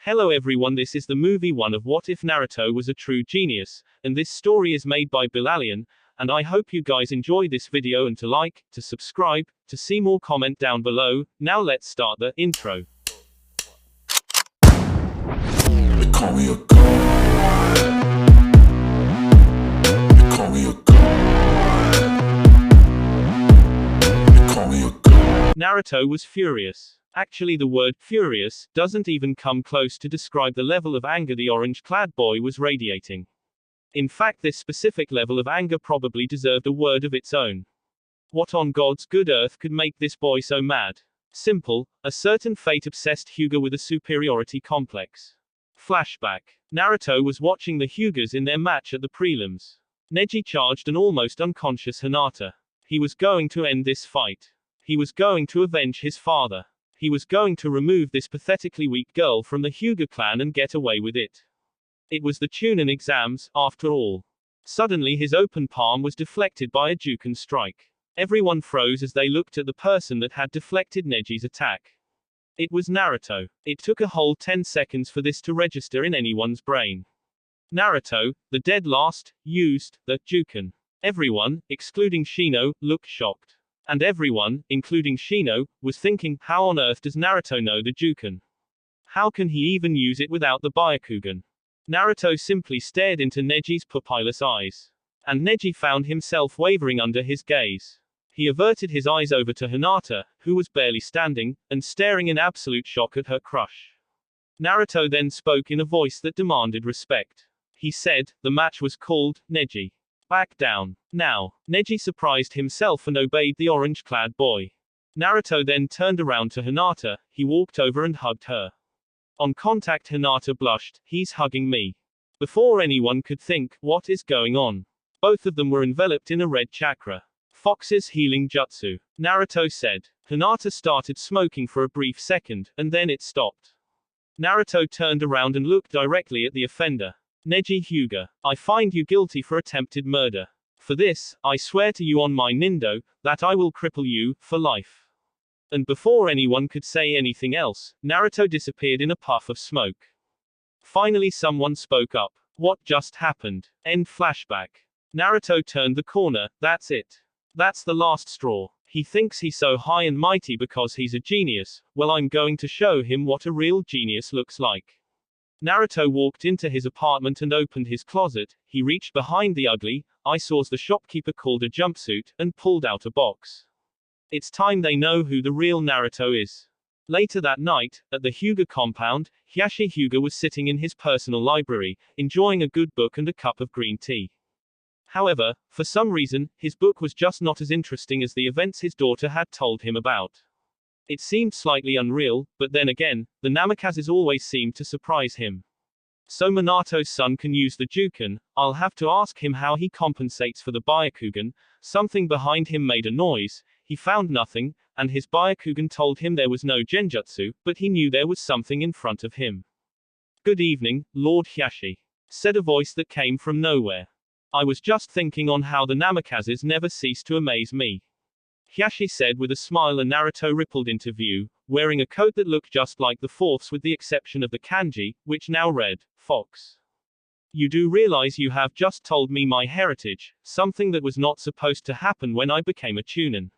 Hello everyone, this is the movie 1 of What If Naruto Was a True Genius, and this story is made by Bill Alain, and I hope you guys enjoy this video and to like, to subscribe, to see more comment down below. Now let's start the intro. They call me a god. They call me a god. They call me a god. Naruto was furious. Actually, the word furious doesn't even come close to describe the level of anger the orange-clad boy was radiating. In fact, this specific level of anger probably deserved a word of its own. What on God's good earth could make this boy so mad? Simple, a certain fate-obsessed Hyuga with a superiority complex. Flashback. Naruto was watching the Hyugas in their match at the prelims. Neji charged an almost unconscious Hinata. He was going to end this fight. He was going to avenge his father. He was going to remove this pathetically weak girl from the Hyuga clan and get away with it. It was the Chunin exams, after all. Suddenly his open palm was deflected by a Juken strike. Everyone froze as they looked at the person that had deflected Neji's attack. It was Naruto. It took a whole 10 seconds for this to register in anyone's brain. Naruto, the dead last, used the Juken. Everyone, excluding Shino, looked shocked. And everyone, including Shino, was thinking, how on earth does Naruto know the Juken? How can he even use it without the Byakugan? Naruto simply stared into Neji's pupilless eyes. And Neji found himself wavering under his gaze. He averted his eyes over to Hinata, who was barely standing, and staring in absolute shock at her crush. Naruto then spoke in a voice that demanded respect. He said, the match was called, Neji. Back down. Now. Neji surprised himself and obeyed the orange-clad boy. Naruto then turned around to Hinata, he walked over and hugged her. On contact, Hinata blushed, he's hugging me. Before anyone could think, what is going on? Both of them were enveloped in a red chakra. Fox's healing jutsu. Naruto said. Hinata started smoking for a brief second, and then it stopped. Naruto turned around and looked directly at the offender. Neji Hyuga, I find you guilty for attempted murder. For this, I swear to you on my Nindo, that I will cripple you, for life. And before anyone could say anything else, Naruto disappeared in a puff of smoke. Finally someone spoke up. What just happened? End flashback. Naruto turned the corner, that's it. That's the last straw. He thinks he's so high and mighty because he's a genius. Well, I'm going to show him what a real genius looks like. Naruto walked into his apartment and opened his closet. He reached behind the ugly eyesores the shopkeeper called a jumpsuit, and pulled out a box. It's time they know who the real Naruto is. Later that night, at the Hyuga compound, Hisashi Hyuga was sitting in his personal library, enjoying a good book and a cup of green tea. However, for some reason, his book was just not as interesting as the events his daughter had told him about. It seemed slightly unreal, but then again, the Namakazes always seemed to surprise him. So Minato's son can use the Juken, I'll have to ask him how he compensates for the Byakugan. Something behind him made a noise, he found nothing, and his Byakugan told him there was no genjutsu, but he knew there was something in front of him. Good evening, Lord Hisashi, said a voice that came from nowhere. I was just thinking on how the Namakazes never cease to amaze me. Hisashi said with a smile, and Naruto rippled into view, wearing a coat that looked just like the fourth's with the exception of the kanji, which now read, Fox. You do realize you have just told me my heritage, something that was not supposed to happen when I became a Chunin.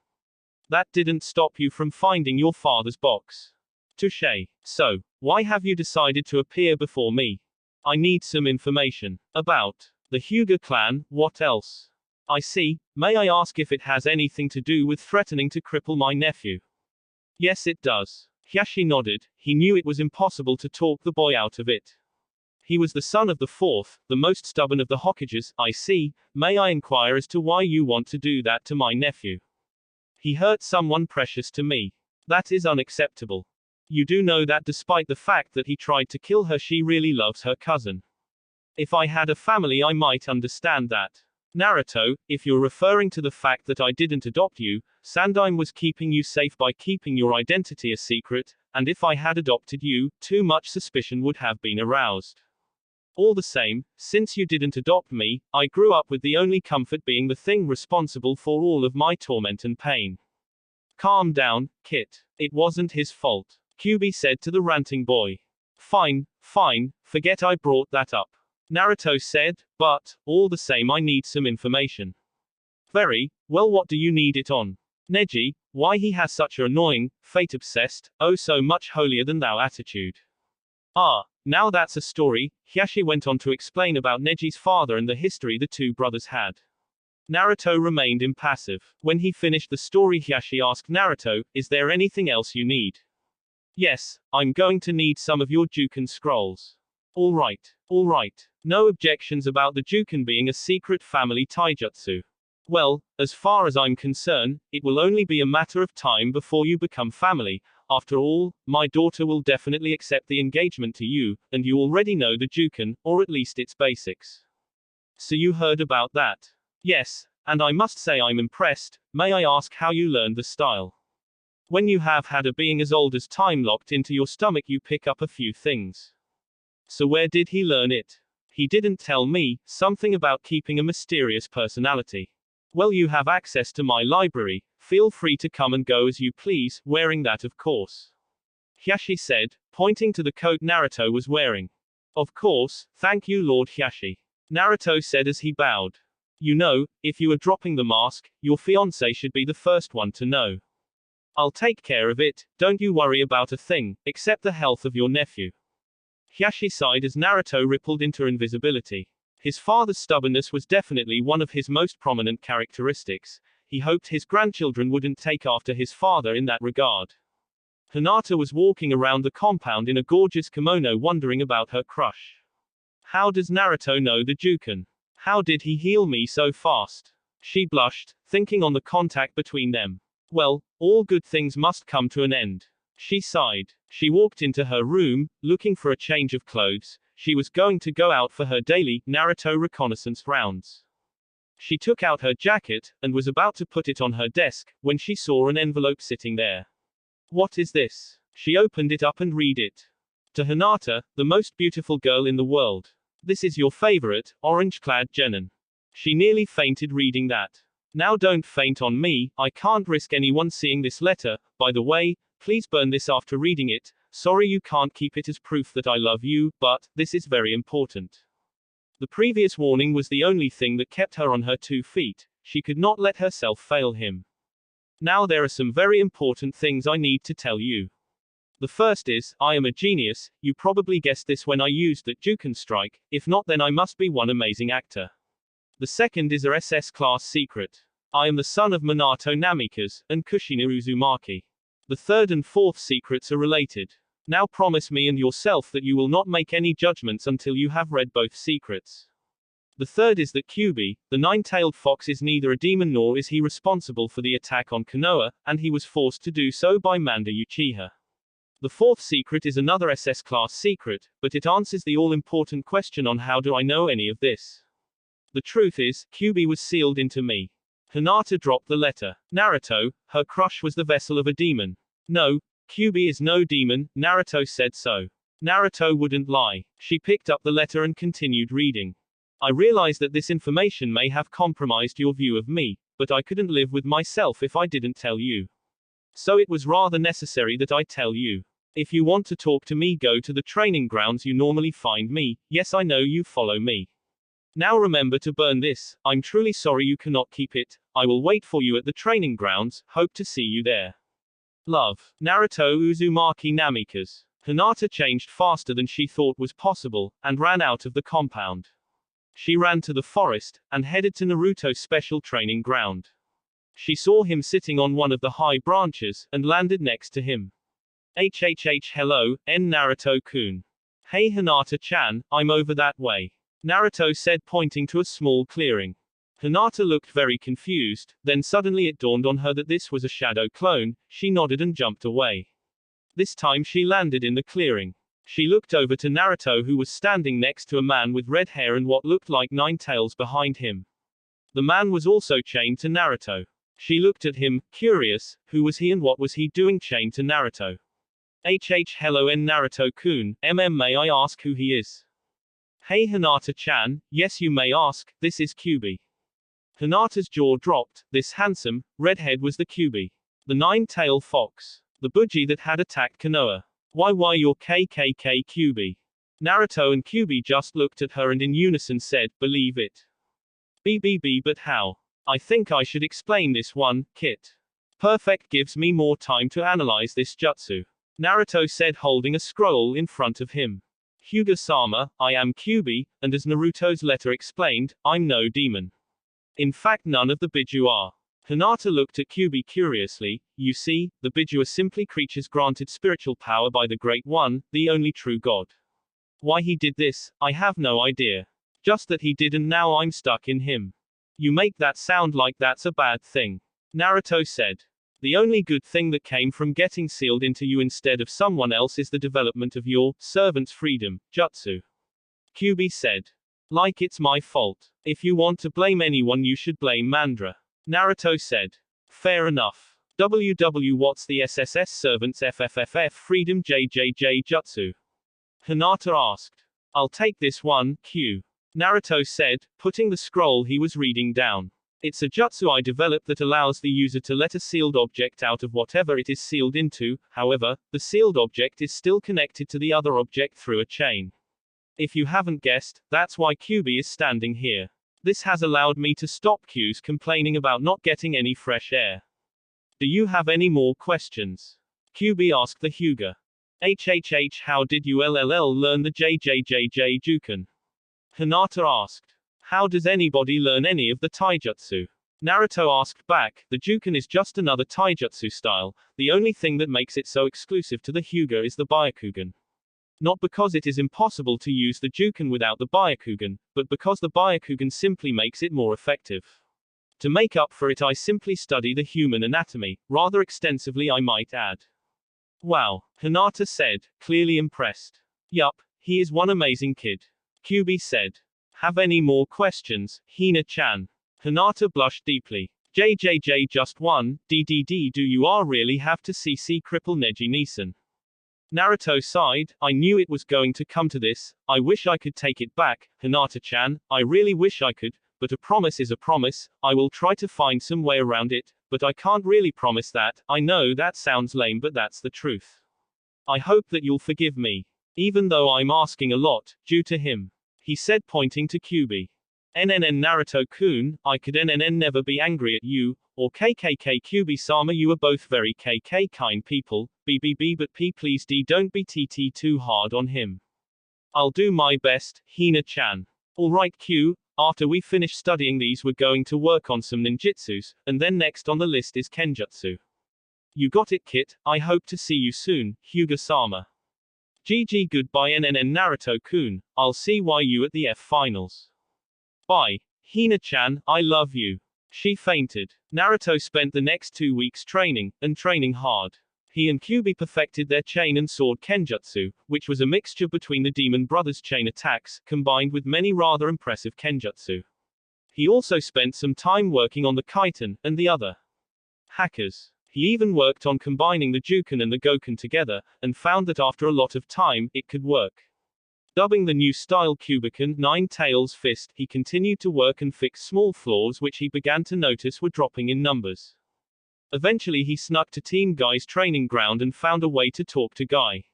That didn't stop you from finding your father's box. Touché. So, why have you decided to appear before me? I need some information. About the Hyuga clan, what else? I see. May I ask if it has anything to do with threatening to cripple my nephew? Yes, it does. Hisashi nodded. He knew it was impossible to talk the boy out of it. He was the son of the fourth, the most stubborn of the Hokages. I see. May I inquire as to why you want to do that to my nephew? He hurt someone precious to me. That is unacceptable. You do know that despite the fact that he tried to kill her, she really loves her cousin. If I had a family, I might understand that. Naruto, if you're referring to the fact that I didn't adopt you, Sandaime was keeping you safe by keeping your identity a secret, and if I had adopted you, too much suspicion would have been aroused. All the same, since you didn't adopt me, I grew up with the only comfort being the thing responsible for all of my torment and pain. Calm down, Kit. It wasn't his fault, Kyuubi said to the ranting boy. Fine, fine, forget I brought that up. Naruto said, but, all the same I need some information. Very, well what do you need it on? Neji, why he has such a annoying, fate-obsessed, oh so much holier-than-thou attitude. Ah, now that's a story, Hiashi went on to explain about Neji's father and the history the two brothers had. Naruto remained impassive. When he finished the story, Hiashi asked Naruto, is there anything else you need? Yes, I'm going to need some of your Juken scrolls. Alright. No objections about the Juken being a secret family taijutsu. Well, as far as I'm concerned, it will only be a matter of time before you become family. After all, my daughter will definitely accept the engagement to you, and you already know the Juken, or at least its basics. So you heard about that? Yes, and I must say I'm impressed. May I ask how you learned the style? When you have had a being as old as time locked into your stomach, you pick up a few things. So where did he learn it? He didn't tell me, something about keeping a mysterious personality. Well, you have access to my library, feel free to come and go as you please, wearing that of course. Hiashi said, pointing to the coat Naruto was wearing. Of course, thank you Lord Hiashi. Naruto said as he bowed. You know, if you are dropping the mask, your fiancé should be the first one to know. I'll take care of it, don't you worry about a thing, except the health of your nephew. Hiashi sighed as Naruto rippled into invisibility. His father's stubbornness was definitely one of his most prominent characteristics. He hoped his grandchildren wouldn't take after his father in that regard. Hinata was walking around the compound in a gorgeous kimono wondering about her crush. How does Naruto know the Juken? How did he heal me so fast? She blushed, thinking on the contact between them. Well, all good things must come to an end. She sighed. She walked into her room, looking for a change of clothes. She was going to go out for her daily Naruto reconnaissance rounds. She took out her jacket, and was about to put it on her desk, when she saw an envelope sitting there. What is this? She opened it up and read it. To Hinata, the most beautiful girl in the world. This is your favorite, orange-clad genin. She nearly fainted reading that. Now don't faint on me, I can't risk anyone seeing this letter. By the way, please burn this after reading it. Sorry you can't keep it as proof that I love you, but, this is very important. The previous warning was the only thing that kept her on her 2 feet. She could not let herself fail him. Now there are some very important things I need to tell you. The first is, I am a genius. You probably guessed this when I used that Juken strike, if not then I must be one amazing actor. The second is a SS class secret. I am the son of Minato Namikaze, and Kushina Uzumaki. The third and fourth secrets are related. Now promise me and yourself that you will not make any judgments until you have read both secrets. The third is that Kyuubi, the nine-tailed fox, is neither a demon nor is he responsible for the attack on Konoha, and he was forced to do so by Manda Uchiha. The fourth secret is another SS class secret, but it answers the all-important question on how do I know any of this. The truth is, Kyuubi was sealed into me. Hinata dropped the letter. Naruto, her crush was the vessel of a demon. No, Kyuubi is no demon, Naruto said so. Naruto wouldn't lie. She picked up the letter and continued reading. I realize that this information may have compromised your view of me, but I couldn't live with myself if I didn't tell you. So it was rather necessary that I tell you. If you want to talk to me, go to the training grounds you normally find me. Yes, I know you follow me. Now remember to burn this. I'm truly sorry you cannot keep it. I will wait for you at the training grounds. Hope to see you there. Love. Naruto Uzumaki Namikaze. Hinata changed faster than she thought was possible, and ran out of the compound. She ran to the forest, and headed to Naruto's special training ground. She saw him sitting on one of the high branches, and landed next to him. Hello, Naruto-kun. Hey Hinata-chan, I'm over that way. Naruto said, pointing to a small clearing. Hinata looked very confused, then suddenly it dawned on her that this was a shadow clone. She nodded and jumped away. This time she landed in the clearing. She looked over to Naruto, who was standing next to a man with red hair and what looked like 9 tails behind him. The man was also chained to Naruto. She looked at him, curious. Who was he and what was he doing chained to Naruto? Hello Naruto-kun, may I ask who he is? Hey Hinata-chan, yes you may ask, this is Kyuubi. Hinata's jaw dropped. This handsome, redhead was the Kyuubi. The 9-tailed fox. The Buji that had attacked Konoha. Why you're KKK Kyubi. Naruto and Kyubi just looked at her and in unison said, believe it. BBB but how? I think I should explain this one, Kit. Perfect gives me more time to analyze this jutsu. Naruto said holding a scroll in front of him. Hyuga-sama, I am Kyubi, and as Naruto's letter explained, I'm no demon. In fact none of the Biju are. Hinata looked at Kyubi curiously. You see, the Biju are simply creatures granted spiritual power by the Great One, the only true God. Why he did this, I have no idea. Just that he did and now I'm stuck in him. You make that sound like that's a bad thing. Naruto said. The only good thing that came from getting sealed into you instead of someone else is the development of your servant's freedom, jutsu. Kyubi said. Like it's my fault. If you want to blame anyone you should blame Mandra. Naruto said. Fair enough. What's the SSS servant's FFFF freedom JJJ jutsu? Hinata asked. I'll take this one, Q. Naruto said, putting the scroll he was reading down. It's a jutsu I developed that allows the user to let a sealed object out of whatever it is sealed into, however, the sealed object is still connected to the other object through a chain. If you haven't guessed, that's why Kyubi is standing here. This has allowed me to stop Q's complaining about not getting any fresh air. Do you have any more questions? Kyubi asked the Hyuga. How did you learn the JJJJ Juken? Hinata asked. How does anybody learn any of the taijutsu? Naruto asked back, the Juken is just another taijutsu style, the only thing that makes it so exclusive to the Hyuga is the Byakugan. Not because it is impossible to use the Juken without the Byakugan, but because the Byakugan simply makes it more effective. To make up for it I simply study the human anatomy, rather extensively I might add. Wow, Hinata said, clearly impressed. Yup, he is one amazing kid. Kyubi said. Have any more questions, Hina-chan? Hinata blushed deeply. JJJ just one, DDD do you really have to CC cripple Neji Neeson? Naruto sighed, I knew it was going to come to this, I wish I could take it back, Hinata-chan, I really wish I could, but a promise is a promise, I will try to find some way around it, but I can't really promise that, I know that sounds lame but that's the truth. I hope that you'll forgive me. Even though I'm asking a lot, due to him. He said pointing to Kyubi. Naruto-kun, I could never be angry at you, or KKK Kyubi-sama you are both very KK kind people, BBB but please don't be TT too hard on him. I'll do my best, Hina-chan. Alright Q, after we finish studying these we're going to work on some ninjutsus, and then next on the list is kenjutsu. You got it Kit, I hope to see you soon, Hyuga-sama. GG goodbye Naruto-kun, I'll see you at the F finals. Bye. Hina-chan, I love you. She fainted. Naruto spent the next 2 weeks training, and training hard. He and Kyubi perfected their chain and sword kenjutsu, which was a mixture between the Demon Brothers' chain attacks, combined with many rather impressive kenjutsu. He also spent some time working on the Kaiten, and the other hackers. He even worked on combining the Juken and the Goken together, and found that after a lot of time, it could work. Dubbing the new style Kyubiken Nine Tails Fist, he continued to work and fix small flaws which he began to notice were dropping in numbers. Eventually he snuck to Team Guy's training ground and found a way to talk to Guy.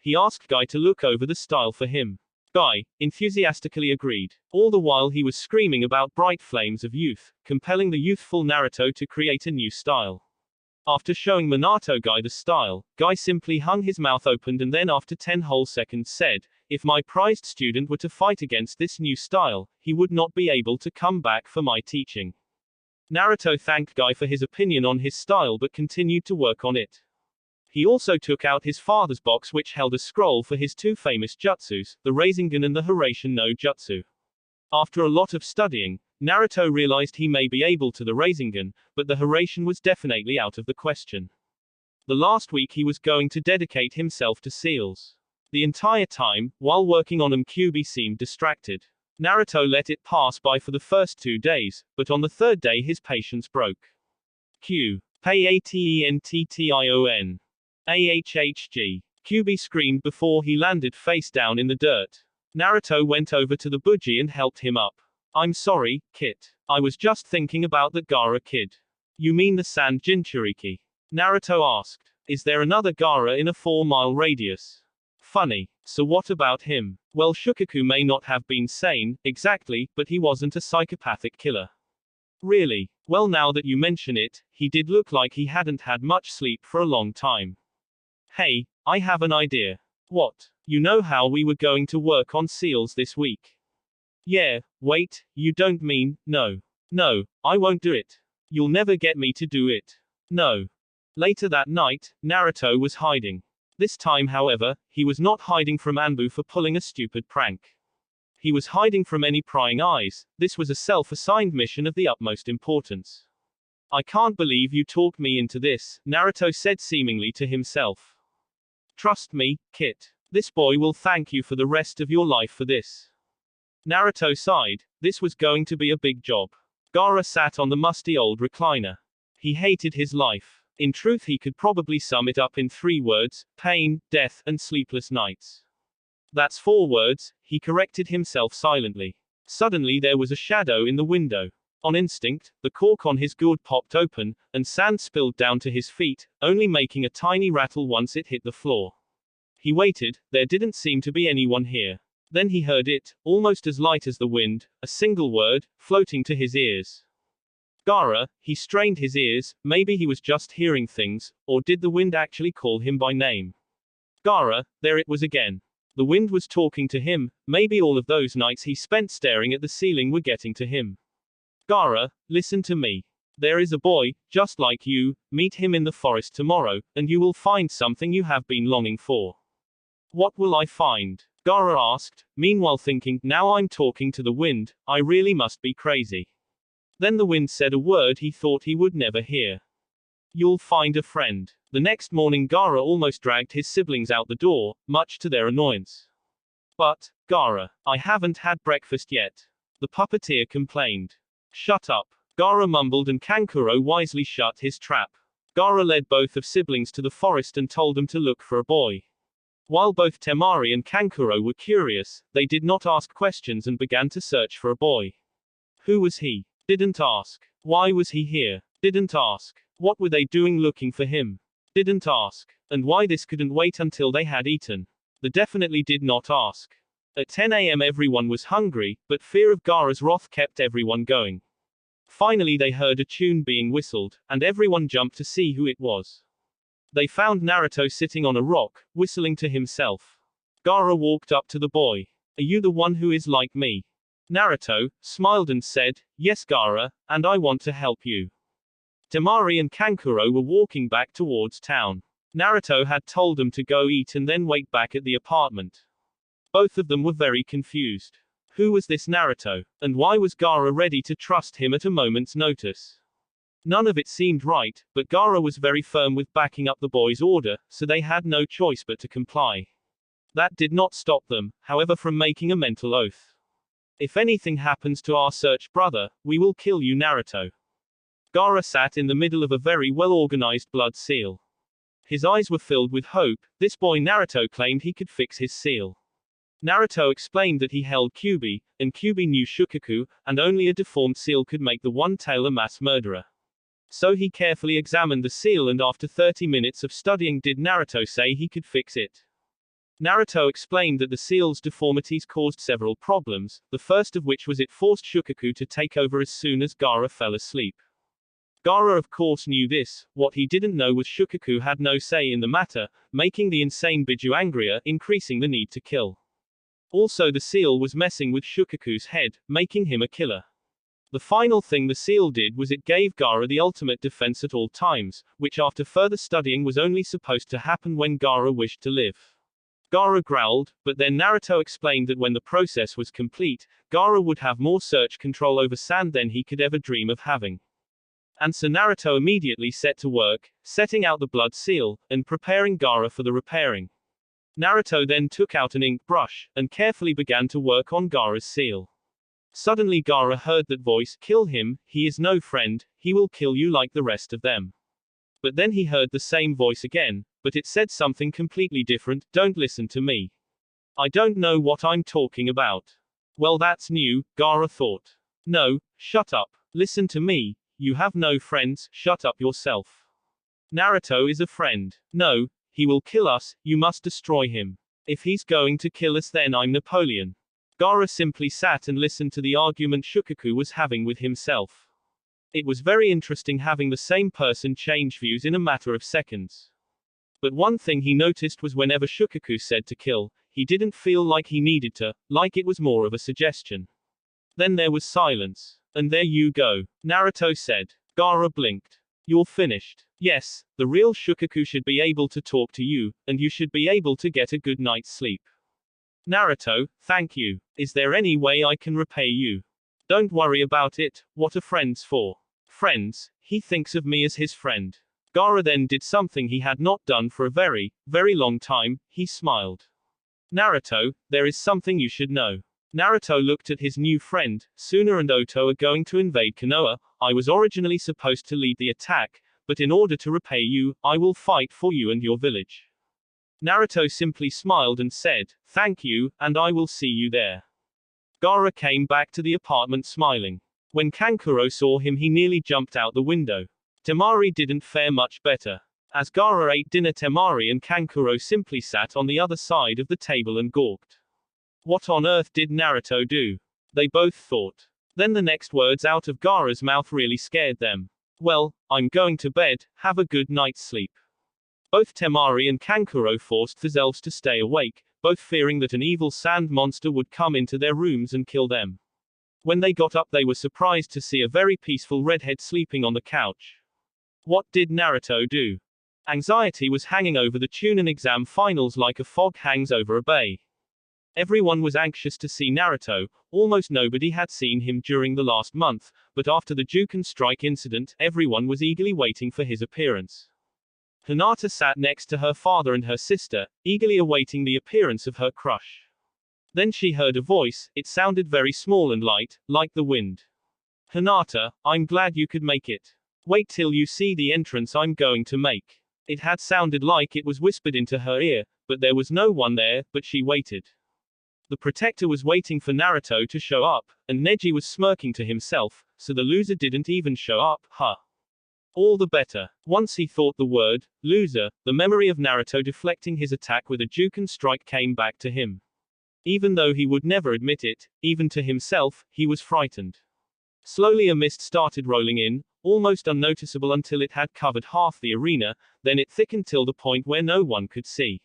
He asked Guy to look over the style for him. Guy enthusiastically agreed. All the while he was screaming about bright flames of youth, compelling the youthful Naruto to create a new style. After showing Minato Guy the style, Guy simply hung his mouth open and then after 10 whole seconds said, if my prized student were to fight against this new style, he would not be able to come back for my teaching. Naruto thanked Guy for his opinion on his style but continued to work on it. He also took out his father's box which held a scroll for his two famous jutsus, the Rasengan and the Hiraishin no Jutsu. After a lot of studying, Naruto realized he may be able to the Rasengan, but the Hiraishin was definitely out of the question. The last week he was going to dedicate himself to seals. The entire time, while working on them Kyubi seemed distracted. Naruto let it pass by for the first 2 days, but on the third day his patience broke. Q. Pay ATENTTION. AHHG. Kyubi screamed before he landed face down in the dirt. Naruto went over to the Buji and helped him up. I'm sorry, Kit. I was just thinking about that Gaara kid. You mean the Sand Jinchuriki? Naruto asked. Is there another Gaara in a 4-mile radius? Funny. So what about him? Well, Shukaku may not have been sane, exactly, but he wasn't a psychopathic killer. Really? Well, now that you mention it, he did look like he hadn't had much sleep for a long time. Hey, I have an idea. What? You know how we were going to work on seals this week? Yeah, wait, you don't mean, no. No, I won't do it. You'll never get me to do it. No. Later that night, Naruto was hiding. This time, however, he was not hiding from Anbu for pulling a stupid prank. He was hiding from any prying eyes. This was a self-assigned mission of the utmost importance. I can't believe you talked me into this, Naruto said seemingly to himself. Trust me, Kit. This boy will thank you for the rest of your life for this. Naruto sighed. This was going to be a big job. Gaara sat on the musty old recliner. He hated his life. In truth, he could probably sum it up in 3 words: pain, death, and sleepless nights. That's 4 words, he corrected himself silently. Suddenly there was a shadow in the window. On instinct, the cork on his gourd popped open, and sand spilled down to his feet, only making a tiny rattle once it hit the floor. He waited, there didn't seem to be anyone here. Then he heard it, almost as light as the wind, a single word, floating to his ears. Gaara. He strained his ears, maybe he was just hearing things, or did the wind actually call him by name? Gaara, there it was again. The wind was talking to him, maybe all of those nights he spent staring at the ceiling were getting to him. Gaara, listen to me. There is a boy, just like you, meet him in the forest tomorrow, and you will find something you have been longing for. What will I find? Gaara asked, meanwhile thinking, now I'm talking to the wind, I really must be crazy. Then the wind said a word he thought he would never hear. You'll find a friend. The next morning Gaara almost dragged his siblings out the door, much to their annoyance. But, Gaara, I haven't had breakfast yet. The puppeteer complained. Shut up. Gaara mumbled and Kankuro wisely shut his trap. Gaara led both of siblings to the forest and told them to look for a boy. While both Temari and Kankuro were curious, they did not ask questions and began to search for a boy. Who was he? Didn't ask. Why was he here? Didn't ask. What were they doing looking for him? Didn't ask. And why this couldn't wait until they had eaten? They definitely did not ask. At 10 a.m. everyone was hungry, but fear of Gaara's wrath kept everyone going. Finally they heard a tune being whistled, and everyone jumped to see who it was. They found Naruto sitting on a rock, whistling to himself. Gaara walked up to the boy. Are you the one who is like me? Naruto smiled and said, yes Gaara, and I want to help you. Temari and Kankuro were walking back towards town. Naruto had told them to go eat and then wait back at the apartment. Both of them were very confused. Who was this Naruto? And why was Gaara ready to trust him at a moment's notice? None of it seemed right, but Gaara was very firm with backing up the boy's order, so they had no choice but to comply. That did not stop them, however, from making a mental oath. If anything happens to our search brother, we will kill you, Naruto. Gaara sat in the middle of a very well-organized blood seal. His eyes were filled with hope. This boy Naruto claimed he could fix his seal. Naruto explained that he held Kyuubi, and Kyuubi knew Shukaku, and only a deformed seal could make the one-tail a mass murderer. So he carefully examined the seal and after 30 minutes of studying did Naruto say he could fix it. Naruto explained that the seal's deformities caused several problems, the first of which was it forced Shukaku to take over as soon as Gaara fell asleep. Gaara of course knew this. What he didn't know was Shukaku had no say in the matter, making the insane Biju angrier, increasing the need to kill. Also the seal was messing with Shukaku's head, making him a killer. The final thing the seal did was it gave Gaara the ultimate defense at all times, which after further studying was only supposed to happen when Gaara wished to live. Gaara growled, but then Naruto explained that when the process was complete, Gaara would have more search control over sand than he could ever dream of having. And so Naruto immediately set to work, setting out the blood seal, and preparing Gaara for the repairing. Naruto then took out an ink brush, and carefully began to work on Gaara's seal. Suddenly Gaara heard that voice, kill him, he is no friend, he will kill you like the rest of them. But then he heard the same voice again, but it said something completely different, don't listen to me. I don't know what I'm talking about. Well that's new, Gaara thought. No, shut up, listen to me, you have no friends, shut up yourself. Naruto is a friend. No, he will kill us, you must destroy him. If he's going to kill us, then I'm Napoleon. Gaara simply sat and listened to the argument Shukaku was having with himself. It was very interesting having the same person change views in a matter of seconds. But one thing he noticed was whenever Shukaku said to kill, he didn't feel like he needed to, like it was more of a suggestion. Then there was silence. And there you go, Naruto said. Gaara blinked. You're finished. Yes, the real Shukaku should be able to talk to you, and you should be able to get a good night's sleep. Naruto, thank you. Is there any way I can repay you? Don't worry about it, what are friends for? Friends, he thinks of me as his friend. Gaara then did something he had not done for a very, very long time, he smiled. Naruto, there is something you should know. Naruto looked at his new friend. Suna and Oto are going to invade Konoha. I was originally supposed to lead the attack, but in order to repay you, I will fight for you and your village. Naruto simply smiled and said, thank you, and I will see you there. Gaara came back to the apartment smiling. When Kankuro saw him, he nearly jumped out the window. Temari didn't fare much better. As Gaara ate dinner, Temari and Kankuro simply sat on the other side of the table and gawked. What on earth did Naruto do? They both thought. Then the next words out of Gaara's mouth really scared them. Well, I'm going to bed, have a good night's sleep. Both Temari and Kankuro forced themselves to stay awake, both fearing that an evil sand monster would come into their rooms and kill them. When they got up, they were surprised to see a very peaceful redhead sleeping on the couch. What did Naruto do? Anxiety was hanging over the Chunin exam finals like a fog hangs over a bay. Everyone was anxious to see Naruto. Almost nobody had seen him during the last month, but after the Juken strike incident, everyone was eagerly waiting for his appearance. Hinata sat next to her father and her sister, eagerly awaiting the appearance of her crush. Then she heard a voice. It sounded very small and light, like the wind. Hinata, I'm glad you could make it. Wait till you see the entrance I'm going to make. It had sounded like it was whispered into her ear, but there was no one there, but she waited. The protector was waiting for Naruto to show up, and Neji was smirking to himself, so the loser didn't even show up, huh? All the better. Once he thought the word, loser, the memory of Naruto deflecting his attack with a Juken strike came back to him. Even though he would never admit it, even to himself, he was frightened. Slowly a mist started rolling in, almost unnoticeable until it had covered half the arena, then it thickened till the point where no one could see.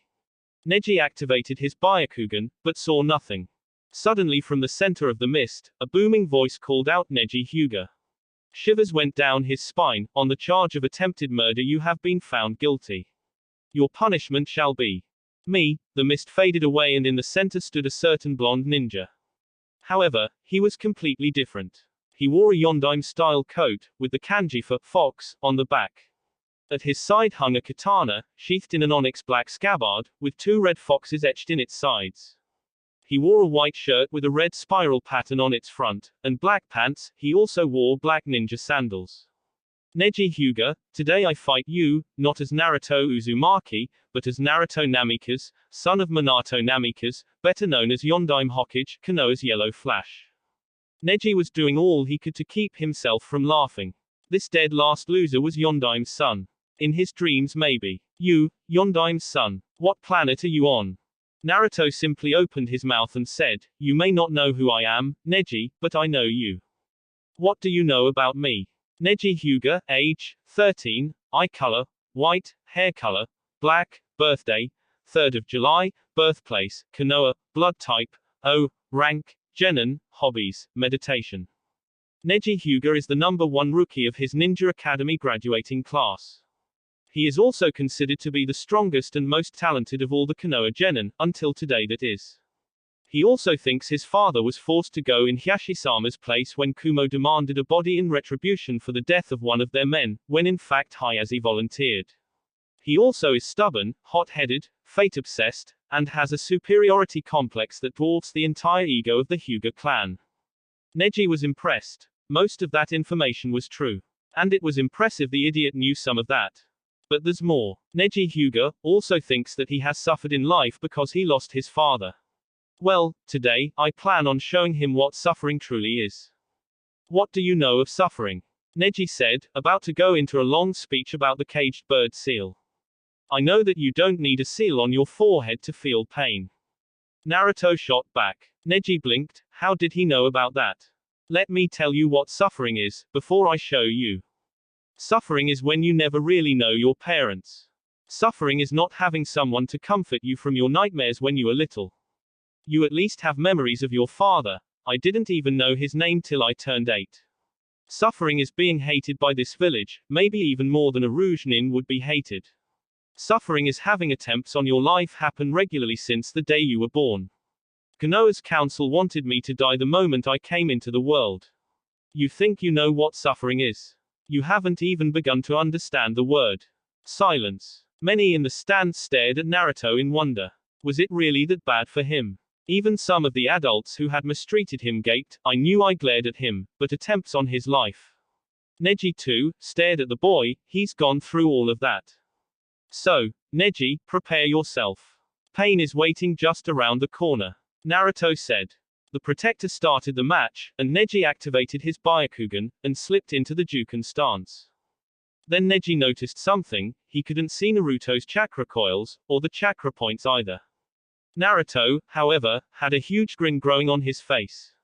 Neji activated his Byakugan, but saw nothing. Suddenly from the center of the mist, a booming voice called out Neji Hyuga. Shivers went down his spine. On the charge of attempted murder you have been found guilty. Your punishment shall be. Me. The mist faded away and in the center stood a certain blonde ninja. However, he was completely different. He wore a Yondaime-style coat, with the kanji for fox on the back. At his side hung a katana, sheathed in an onyx black scabbard, with 2 red foxes etched in its sides. He wore a white shirt with a red spiral pattern on its front, and black pants. He also wore black ninja sandals. Neji Hyuga, today I fight you, not as Naruto Uzumaki, but as Naruto Namikaze, son of Minato Namikaze, better known as Yondaime Hokage, Konoha's Yellow Flash. Neji was doing all he could to keep himself from laughing. This dead last loser was Yondaime's son. In his dreams maybe. You, Yondaime's son. What planet are you on? Naruto simply opened his mouth and said, you may not know who I am, Neji, but I know you. What do you know about me? Neji Hyuga, age, 13, eye color, white, hair color, black, birthday, 3rd of July, birthplace, Konoha, blood type, O, rank, genin, hobbies, meditation. Neji Hyuga is the #1 rookie of his Ninja Academy graduating class. He is also considered to be the strongest and most talented of all the Konoha genin, until today that is. He also thinks his father was forced to go in Hyashisama's place when Kumo demanded a body in retribution for the death of one of their men, when in fact Hayase volunteered. He also is stubborn, hot-headed, fate-obsessed, and has a superiority complex that dwarfs the entire ego of the Hyuga clan. Neji was impressed. Most of that information was true. And it was impressive the idiot knew some of that. But there's more. Neji Hyuga also thinks that he has suffered in life because he lost his father. Well, today, I plan on showing him what suffering truly is. What do you know of suffering? Neji said, about to go into a long speech about the caged bird seal. I know that you don't need a seal on your forehead to feel pain. Naruto shot back. Neji blinked. How did he know about that? Let me tell you what suffering is, before I show you. Suffering is when you never really know your parents. Suffering is not having someone to comfort you from your nightmares when you were little. You at least have memories of your father. I didn't even know his name till I turned 8. Suffering is being hated by this village, maybe even more than a Rouge Nin would be hated. Suffering is having attempts on your life happen regularly since the day you were born. Konoha's council wanted me to die the moment I came into the world. You think you know what suffering is? You haven't even begun to understand the word. Silence. Many in the stand stared at Naruto in wonder. Was it really that bad for him? Even some of the adults who had mistreated him gaped. I knew I glared at him, but attempts on his life. Neji too stared at the boy. He's gone through all of that. So, Neji, prepare yourself. Pain is waiting just around the corner. Naruto said. The protector started the match, and Neji activated his Byakugan, and slipped into the Juken stance. Then Neji noticed something. He couldn't see Naruto's chakra coils, or the chakra points either. Naruto, however, had a huge grin growing on his face.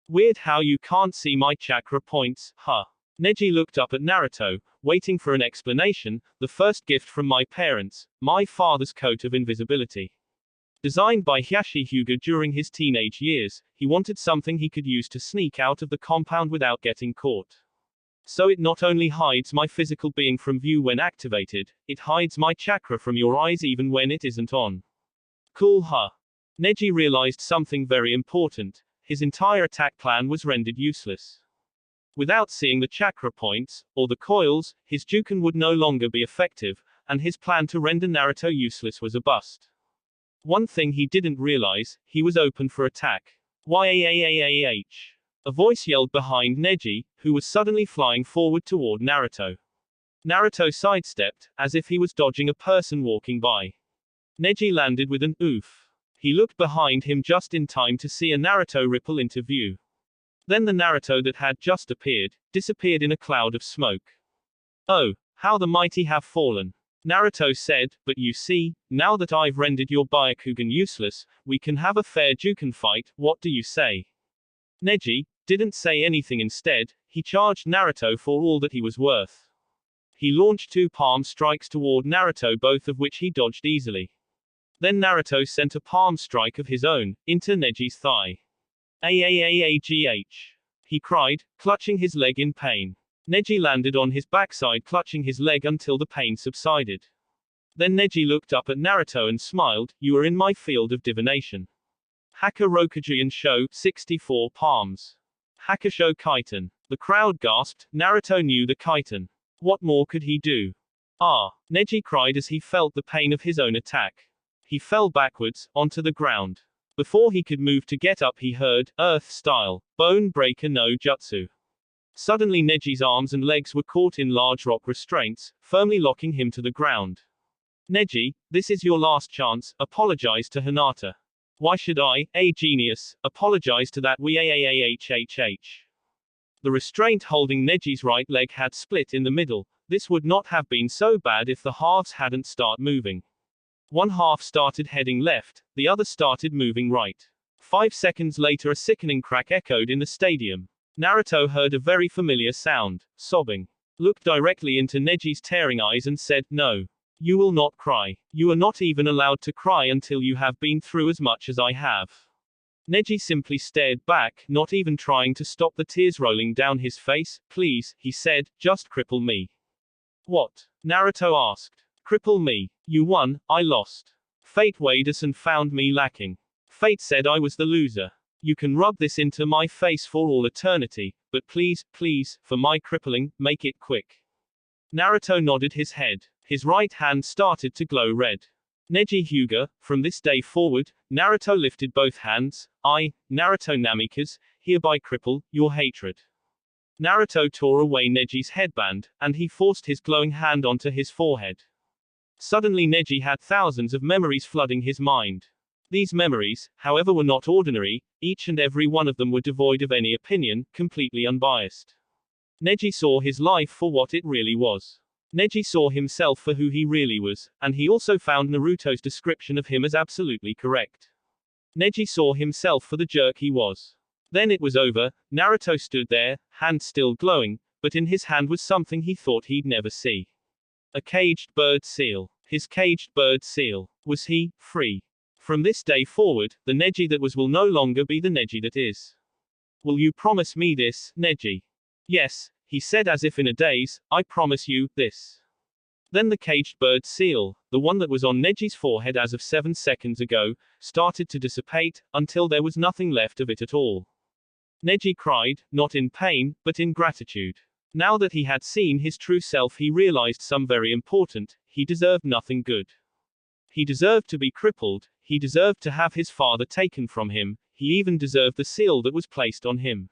Weird how you can't see my chakra points, huh? Neji looked up at Naruto, waiting for an explanation. The first gift from my parents, my father's coat of invisibility. Designed by Hiashi Hyuga during his teenage years, he wanted something he could use to sneak out of the compound without getting caught. So it not only hides my physical being from view when activated, it hides my chakra from your eyes even when it isn't on. Cool, huh? Neji realized something very important. His entire attack plan was rendered useless. Without seeing the chakra points, or the coils, his Juken would no longer be effective, and his plan to render Naruto useless was a bust. One thing he didn't realize, he was open for attack. Yaaaah. A voice yelled behind Neji, who was suddenly flying forward toward Naruto. Naruto sidestepped, as if he was dodging a person walking by. Neji landed with an oof. He looked behind him just in time to see a Naruto ripple into view. Then the Naruto that had just appeared, disappeared in a cloud of smoke. Oh, how the mighty have fallen. Naruto said, but you see, now that I've rendered your Byakugan useless, we can have a fair Juken fight, what do you say? Neji didn't say anything. Instead, he charged Naruto for all that he was worth. He launched 2 palm strikes toward Naruto, both of which he dodged easily. Then Naruto sent a palm strike of his own, into Neji's thigh. Aaagh! He cried, clutching his leg in pain. Neji landed on his backside, clutching his leg until the pain subsided. Then Neji looked up at Naruto and smiled. You are in my field of divination. Haka Rokujian Sho, 64 palms. Hakusho Kaiten. The crowd gasped. Naruto knew the Kaiten. What more could he do? Ah! Neji cried as he felt the pain of his own attack. He fell backwards, onto the ground. Before he could move to get up, he heard, Earth style, Bone Breaker no Jutsu. Suddenly Neji's arms and legs were caught in large rock restraints, firmly locking him to the ground. Neji, this is your last chance, apologize to Hinata. Why should I, a genius, apologize to that weaaahhh? The restraint holding Neji's right leg had split in the middle. This would not have been so bad if the halves hadn't started moving. One half started heading left, the other started moving right. 5 seconds later, a sickening crack echoed in the stadium. Naruto heard a very familiar sound, sobbing. Looked directly into Neji's tearing eyes and said, no. You will not cry. You are not even allowed to cry until you have been through as much as I have. Neji simply stared back, not even trying to stop the tears rolling down his face. Please, he said, just cripple me. What? Naruto asked. Cripple me. You won, I lost. Fate weighed us and found me lacking. Fate said I was the loser. You can rub this into my face for all eternity, but please, please, for my crippling, make it quick. Naruto nodded his head. His right hand started to glow red. Neji Hyuga, from this day forward, Naruto lifted both hands. I, Naruto Namikaze, hereby cripple your hatred. Naruto tore away Neji's headband, and he forced his glowing hand onto his forehead. Suddenly Neji had thousands of memories flooding his mind. These memories, however, were not ordinary. Each and every one of them were devoid of any opinion, completely unbiased. Neji saw his life for what it really was. Neji saw himself for who he really was, and he also found Naruto's description of him as absolutely correct. Neji saw himself for the jerk he was. Then it was over. Naruto stood there, hand still glowing, but in his hand was something he thought he'd never see. A caged bird seal. His caged bird seal. Was he free? From this day forward, the Neji that was will no longer be the Neji that is. Will you promise me this, Neji? Yes, he said as if in a daze, I promise you, this. Then the caged bird seal, the one that was on Neji's forehead as of 7 seconds ago, started to dissipate, until there was nothing left of it at all. Neji cried, not in pain, but in gratitude. Now that he had seen his true self, he realized some very important, he deserved nothing good. He deserved to be crippled, he deserved to have his father taken from him, he even deserved the seal that was placed on him.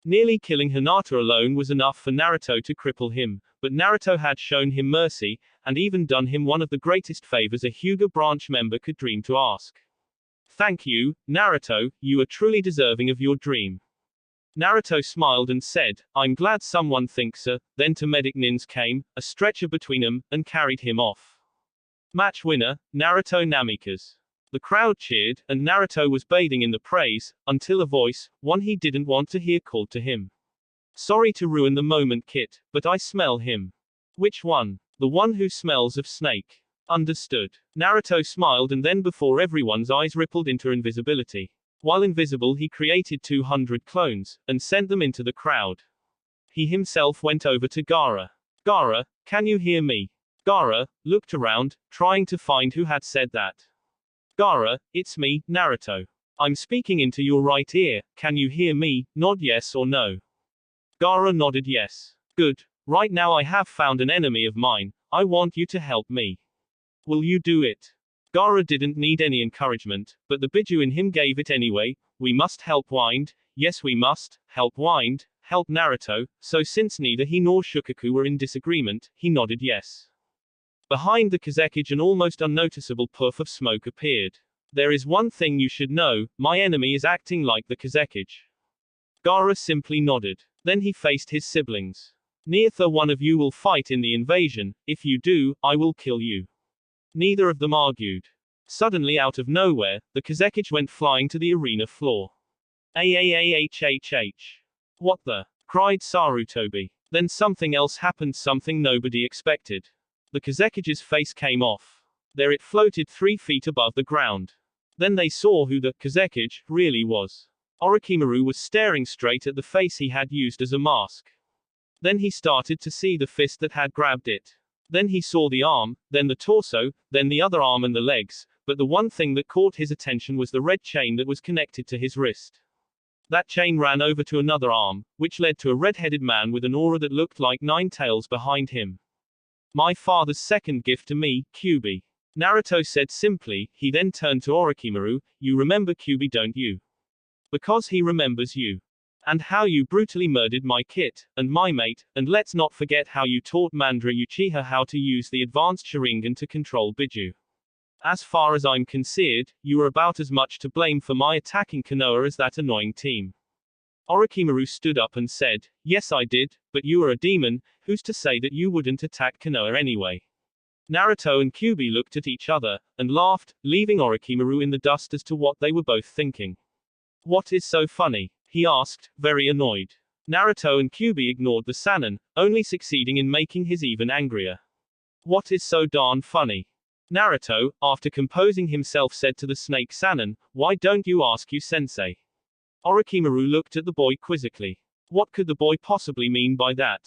Nearly killing Hinata alone was enough for Naruto to cripple him, but Naruto had shown him mercy, and even done him one of the greatest favors a Hyuga branch member could dream to ask. Thank you, Naruto, you are truly deserving of your dream. Naruto smiled and said, I'm glad someone thinks so. Then two medic nins came, a stretcher between them, and carried him off. Match winner, Naruto Namikaze. The crowd cheered, and Naruto was bathing in the praise, until a voice, one he didn't want to hear, called to him. Sorry to ruin the moment, Kit, but I smell him. Which one? The one who smells of snake. Understood. Naruto smiled, and then before everyone's eyes rippled into invisibility. While invisible, he created 200 clones, and sent them into the crowd. He himself went over to Gaara. Gaara, can you hear me? Gaara looked around, trying to find who had said that. Gaara, it's me, Naruto. I'm speaking into your right ear, can you hear me? Nod yes or no. Gaara nodded yes. Good. Right now I have found an enemy of mine, I want you to help me. Will you do it? Gaara didn't need any encouragement, but the Biju in him gave it anyway. We must help Wind. Yes, we must help Wind, help Naruto. So since neither he nor Shukaku were in disagreement, he nodded yes. Behind the Kazekage an almost unnoticeable puff of smoke appeared. There is one thing you should know, my enemy is acting like the Kazekage. Gaara simply nodded. Then he faced his siblings. Neither one of you will fight in the invasion, if you do, I will kill you. Neither of them argued. Suddenly out of nowhere, the Kazekage went flying to the arena floor. Aahhhh. What the? Cried Sarutobi. Then something else happened, something nobody expected. The Kazekage's face came off. There it floated 3 feet above the ground. Then they saw who the Kazekage really was. Orochimaru was staring straight at the face he had used as a mask. Then he started to see the fist that had grabbed it. Then he saw the arm, then the torso, then the other arm and the legs, but the one thing that caught his attention was the red chain that was connected to his wrist. That chain ran over to another arm, which led to a red-headed man with an aura that looked like 9 tails behind him. My father's second gift to me, Kyuubi. Naruto said simply. He then turned to Orochimaru. You remember Kyuubi, don't you? Because he remembers you. And how you brutally murdered my kit, and my mate, and let's not forget how you taught Mandra Uchiha how to use the advanced Sharingan to control Biju. As far as I'm concerned, you are about as much to blame for my attacking Konoha as that annoying team. Orochimaru stood up and said, yes I did, but you are a demon, who's to say that you wouldn't attack Konoha anyway? Naruto and Kyuubi looked at each other, and laughed, leaving Orochimaru in the dust as to what they were both thinking. What is so funny? He asked, very annoyed. Naruto and Kyuubi ignored the Sannin, only succeeding in making his even angrier. What is so darn funny? Naruto, after composing himself, said to the snake Sannin, why don't you ask you sensei? Orochimaru looked at the boy quizzically. What could the boy possibly mean by that?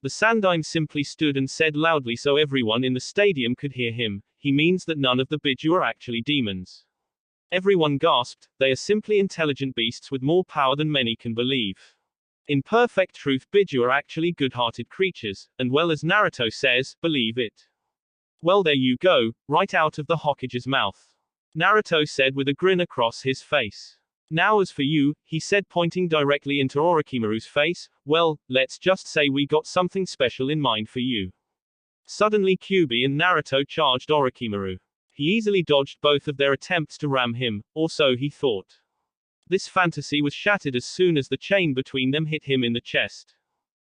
The Sandaime simply stood and said loudly so everyone in the stadium could hear him, he means that none of the Biju are actually demons. Everyone gasped, they are simply intelligent beasts with more power than many can believe. In perfect truth, Biju are actually good-hearted creatures, and well as Naruto says, believe it. Well there you go, right out of the Hokage's mouth. Naruto said with a grin across his face. Now as for you, he said pointing directly into Orochimaru's face, well, let's just say we got something special in mind for you. Suddenly Kyuubi and Naruto charged Orochimaru. He easily dodged both of their attempts to ram him, or so he thought. This fantasy was shattered as soon as the chain between them hit him in the chest.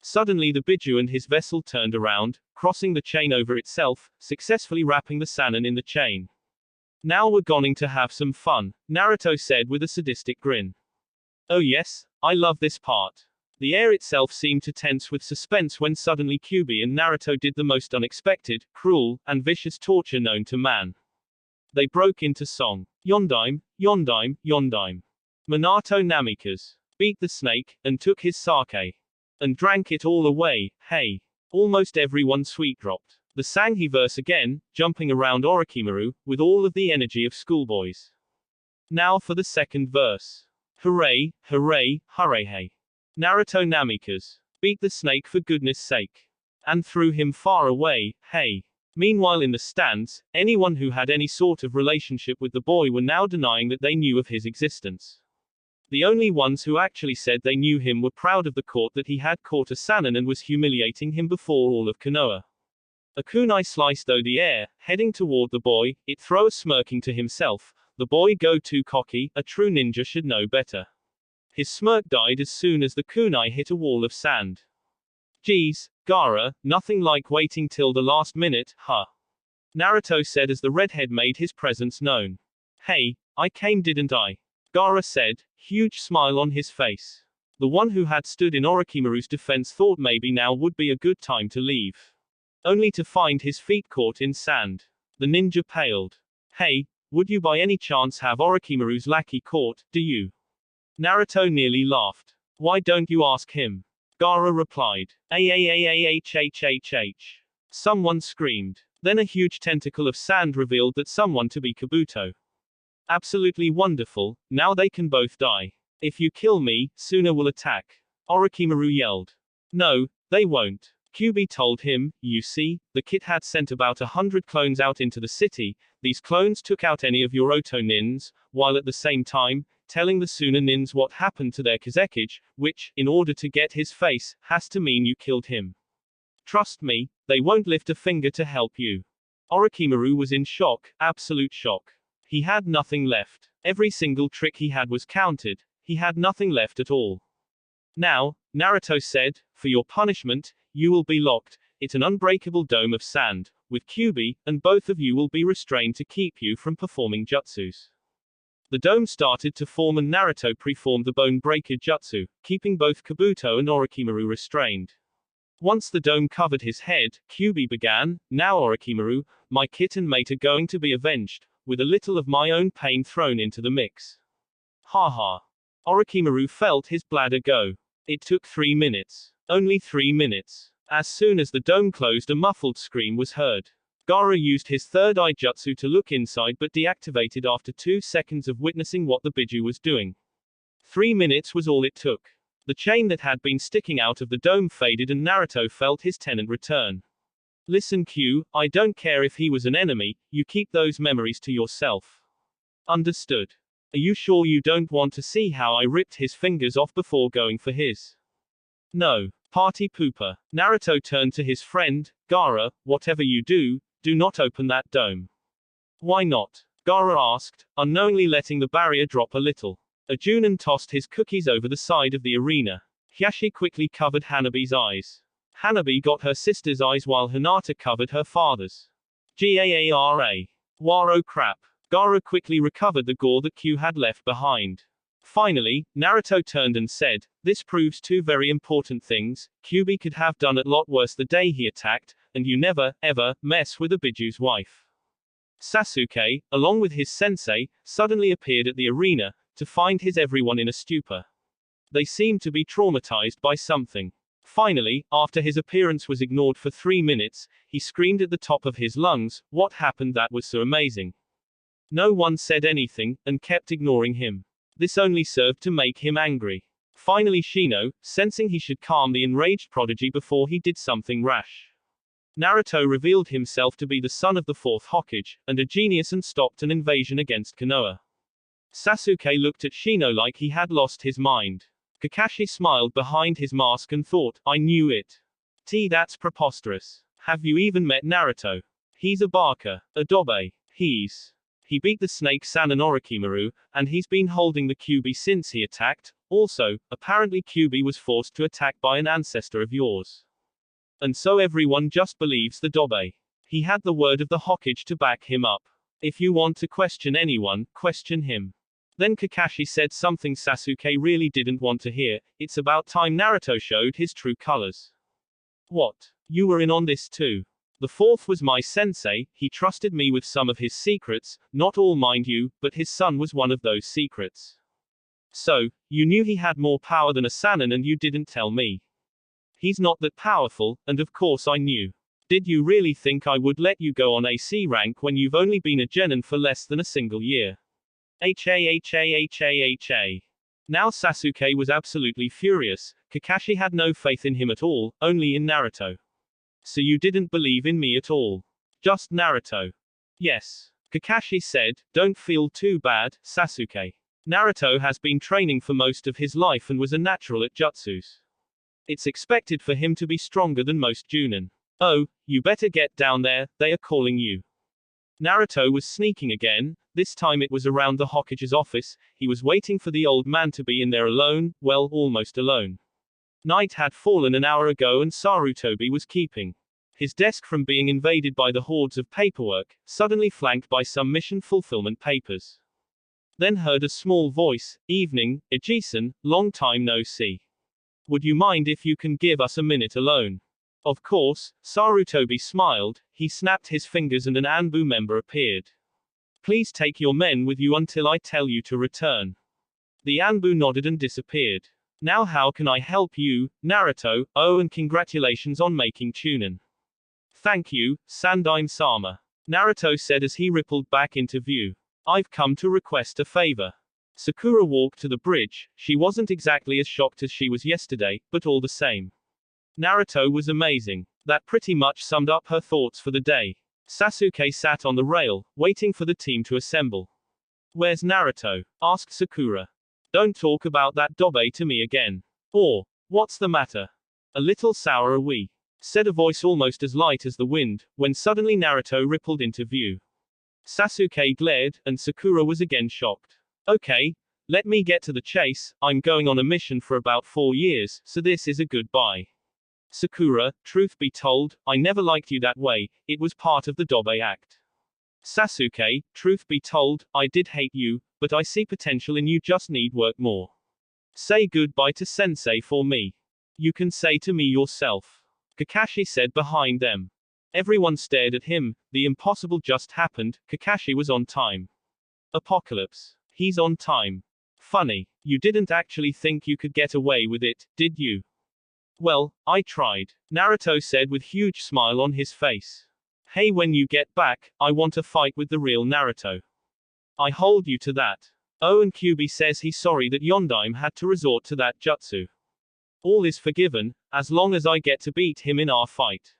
Suddenly the Biju and his vessel turned around, crossing the chain over itself, successfully wrapping the Sannin in the chain. Now we're going to have some fun, Naruto said with a sadistic grin. Oh yes, I love this part. The air itself seemed to tense with suspense when suddenly Kyuubi and Naruto did the most unexpected, cruel, and vicious torture known to man. They broke into song. Yondaime, Yondaime, Yondaime. Minato Namikaze beat the snake, and took his sake. And drank it all away, hey. Almost everyone sweet dropped. The Sanghi verse again, jumping around Orochimaru, with all of the energy of schoolboys. Now for the second verse. Hooray, hooray, hooray hey. Naruto Namikaze beat the snake for goodness sake. And threw him far away, hey. Meanwhile in the stands, anyone who had any sort of relationship with the boy were now denying that they knew of his existence. The only ones who actually said they knew him were proud of the court that he had caught a Sannin and was humiliating him before all of Konoha. A kunai sliced through the air, heading toward the boy, it thrower smirking to himself, the boy go too cocky, a true ninja should know better. His smirk died as soon as the kunai hit a wall of sand. Geez, Gaara, nothing like waiting till the last minute, huh? Naruto said as the redhead made his presence known. Hey, I came didn't I? Gaara said, huge smile on his face. The one who had stood in Orochimaru's defense thought maybe now would be a good time to leave. Only to find his feet caught in sand. The ninja paled. Hey, would you by any chance have Orochimaru's lackey caught, do you? Naruto nearly laughed. Why don't you ask him? Gaara replied. Ahhhhhhh. Someone screamed. Then a huge tentacle of sand revealed that someone to be Kabuto. Absolutely wonderful, now they can both die. If you kill me, Suna will attack. Orochimaru yelled. No, they won't. Kyuubi told him, you see, the kid had sent about 100 clones out into the city, these clones took out any of your Oto nins, while at the same time, telling the Suna nins what happened to their Kazekage, which, in order to get his face, has to mean you killed him. Trust me, they won't lift a finger to help you. Orochimaru was in shock, absolute shock. He had nothing left. Every single trick he had was counted, he had nothing left at all. Now, Naruto said, for your punishment, you will be locked in an unbreakable dome of sand, with Kyuubi, and both of you will be restrained to keep you from performing jutsus. The dome started to form and Naruto preformed the bone breaker jutsu, keeping both Kabuto and Orochimaru restrained. Once the dome covered his head, Kyuubi began, now Orochimaru, my kit and mate are going to be avenged, with a little of my own pain thrown into the mix. Haha. Orochimaru felt his bladder go. It took 3 minutes. Only 3 minutes. As soon as the dome closed a muffled scream was heard. Gaara used his third eye jutsu to look inside but deactivated after 2 seconds of witnessing what the Biju was doing. 3 minutes was all it took. The chain that had been sticking out of the dome faded and Naruto felt his tenant return. Listen Q, I don't care if he was an enemy, you keep those memories to yourself. Understood. Are you sure you don't want to see how I ripped his fingers off before going for his? No. Party pooper. Naruto turned to his friend, Gaara, whatever you do not open that dome. Why not? Gaara asked, unknowingly letting the barrier drop a little. A Junin tossed his cookies over the side of the arena. Hyashi quickly covered Hanabi's eyes. Hanabi got her sister's eyes while Hinata covered her father's. Gaara. Waro crap. Gaara quickly recovered the gore that Q had left behind. Finally, Naruto turned and said, this proves 2 very important things, Kyuubi could have done a lot worse the day he attacked, and you never, ever, mess with a Biju's wife. Sasuke, along with his sensei, suddenly appeared at the arena, to find his everyone in a stupor. They seemed to be traumatized by something. Finally, after his appearance was ignored for 3 minutes, he screamed at the top of his lungs, what happened that was so amazing? No one said anything, and kept ignoring him. This only served to make him angry. Finally Shino, sensing he should calm the enraged prodigy before he did something rash. Naruto revealed himself to be the son of the 4th Hokage, and a genius and stopped an invasion against Konoha. Sasuke looked at Shino like he had lost his mind. Kakashi smiled behind his mask and thought, I knew it. That's preposterous. Have you even met Naruto? He's a baka. Adobe. He beat the snake San and Orochimaru, and he's been holding the Kyuubi since he attacked, Also, apparently Kyuubi was forced to attack by an ancestor of yours. And so everyone just believes the Dobe. He had the word of the Hokage to back him up. If you want to question anyone, question him. Then Kakashi said something Sasuke really didn't want to hear. It's about time Naruto showed his true colors. What? You were in on this too. The fourth was my sensei, he trusted me with some of his secrets, not all mind you, but his son was one of those secrets. So, you knew he had more power than a Sannin and you didn't tell me. He's not that powerful, and of course I knew. Did you really think I would let you go on AC rank when you've only been a genin for less than a single year? Ha. Now Sasuke was absolutely furious. Kakashi had no faith in him at all, only in Naruto. So you didn't believe in me at all? Just Naruto? Yes. Kakashi said, don't feel too bad, Sasuke. Naruto has been training for most of his life and was a natural at jutsus. It's expected for him to be stronger than most Junin. Oh, you better get down there, they are calling you. Naruto was sneaking again. This time it was around the Hokage's office. He was waiting for the old man to be in there alone, well, almost alone. Night had fallen an hour ago and Sarutobi was keeping his desk from being invaded by the hordes of paperwork, suddenly flanked by some mission fulfillment papers. Then heard a small voice, evening, Ejisan, long time no see. Would you mind if you can give us a minute alone? Of course, Sarutobi smiled, he snapped his fingers and an Anbu member appeared. Please take your men with you until I tell you to return. The Anbu nodded and disappeared. Now how can I help you, Naruto? Oh, and congratulations on making Chunin. Thank you, Sandaime-sama. Naruto said as he rippled back into view. I've come to request a favor. Sakura walked to the bridge. She wasn't exactly as shocked as she was yesterday, but all the same. Naruto was amazing. That pretty much summed up her thoughts for the day. Sasuke sat on the rail, waiting for the team to assemble. Where's Naruto? Asked Sakura. Don't talk about that Dobe to me again. Or, what's the matter? A little sour are we? Said a voice almost as light as the wind, when suddenly Naruto rippled into view. Sasuke glared, and Sakura was again shocked. Okay, let me get to the chase, I'm going on a mission for about 4 years, so this is a goodbye. Sakura, truth be told, I never liked you that way, it was part of the Dobe act. Sasuke, truth be told, I did hate you, but I see potential in you, just need work more. Say goodbye to sensei for me. You can say to me yourself. Kakashi said behind them. Everyone stared at him, the impossible just happened, Kakashi was on time. Apocalypse. He's on time. Funny. You didn't actually think you could get away with it, did you? Well, I tried. Naruto said with huge smile on his face. Hey, when you get back, I want a fight with the real Naruto. I hold you to that. Oh, and Kyuubi says he's sorry that Yondaime had to resort to that jutsu. All is forgiven, as long as I get to beat him in our fight.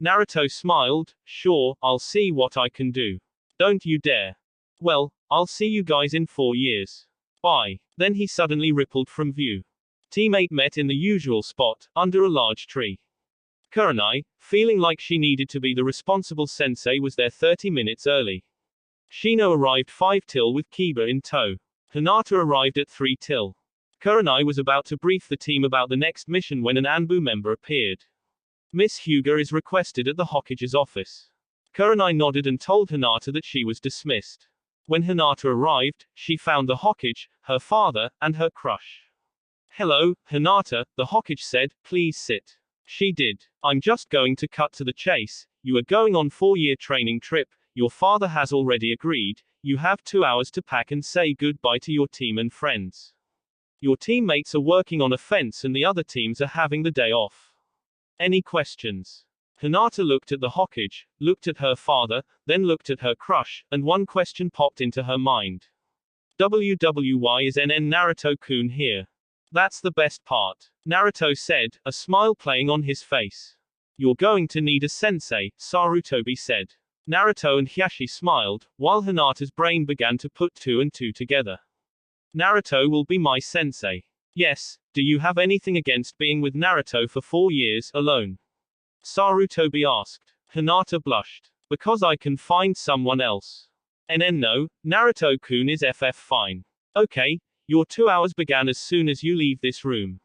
Naruto smiled, sure, I'll see what I can do. Don't you dare. Well, I'll see you guys in 4 years. Bye. Then he suddenly rippled from view. Team 8 met in the usual spot, under a large tree. Kurenai, feeling like she needed to be the responsible sensei, was there 30 minutes early. Shino arrived 5 till with Kiba in tow. Hinata arrived at 3 till. Kurenai was about to brief the team about the next mission when an Anbu member appeared. Miss Hyuga is requested at the Hokage's office. Kurenai nodded and told Hinata that she was dismissed. When Hinata arrived, she found the Hokage, her father, and her crush. Hello, Hinata, the Hokage said, please sit. She did. I'm just going to cut to the chase. You are going on 4-year training trip. Your father has already agreed. You have 2 hours to pack and say goodbye to your team and friends. Your teammates are working on a fence and the other teams are having the day off. Any questions? Hinata looked at the Hokage, looked at her father, then looked at her crush, and one question popped into her mind. WWY is NN Naruto-kun here? That's the best part. Naruto said, a smile playing on his face. You're going to need a sensei, Sarutobi said. Naruto and Hiashi smiled, while Hinata's brain began to put 2 and 2 together. Naruto will be my sensei. Yes, do you have anything against being with Naruto for 4 years, alone? Sarutobi asked. Hinata blushed. Because I can find someone else. No, Naruto-kun is FF fine. Okay, Your 2 hours began as soon as you leave this room.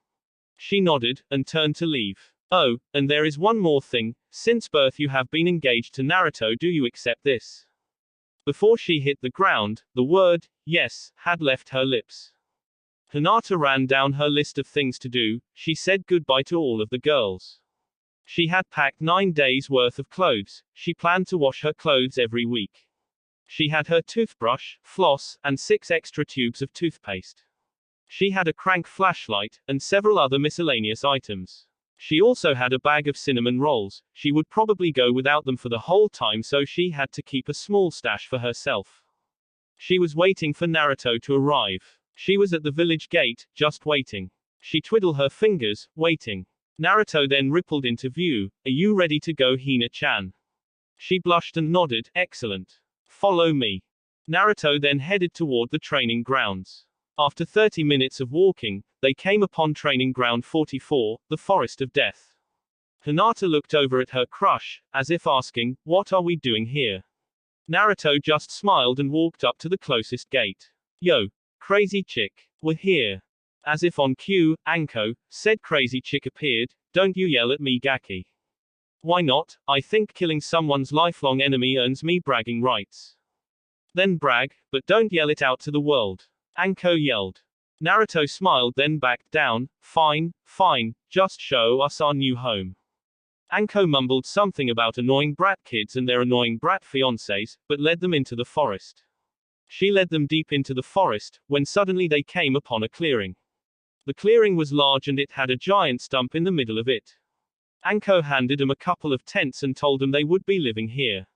She nodded, and turned to leave. Oh, and there is one more thing. Since birth you have been engaged to Naruto. Do you accept this? Before she hit the ground, the word, yes, had left her lips. Hinata ran down her list of things to do. She said goodbye to all of the girls. She had packed 9 days' worth of clothes. She planned to wash her clothes every week. She had her toothbrush, floss, and 6 extra tubes of toothpaste. She had a crank flashlight, and several other miscellaneous items. She also had a bag of cinnamon rolls. She would probably go without them for the whole time, so she had to keep a small stash for herself. She was waiting for Naruto to arrive. She was at the village gate, just waiting. She twiddled her fingers, waiting. Naruto then rippled into view. Are you ready to go, Hina-chan? She blushed and nodded. Excellent. Follow me. Naruto then headed toward the training grounds. After 30 minutes of walking, they came upon Training Ground 44, the Forest of Death. Hinata looked over at her crush, as if asking, what are we doing here? Naruto just smiled and walked up to the closest gate. Yo, crazy chick, we're here. As if on cue, Anko, said crazy chick appeared, don't you yell at me, Gaki. Why not? I think killing someone's lifelong enemy earns me bragging rights. Then brag, but don't yell it out to the world. Anko yelled. Naruto smiled then backed down. Fine, fine, just show us our new home. Anko mumbled something about annoying brat kids and their annoying brat fiancés, but led them into the forest. She led them deep into the forest, when suddenly they came upon a clearing. The clearing was large and it had a giant stump in the middle of it. Anko handed them a couple of tents and told them they would be living here.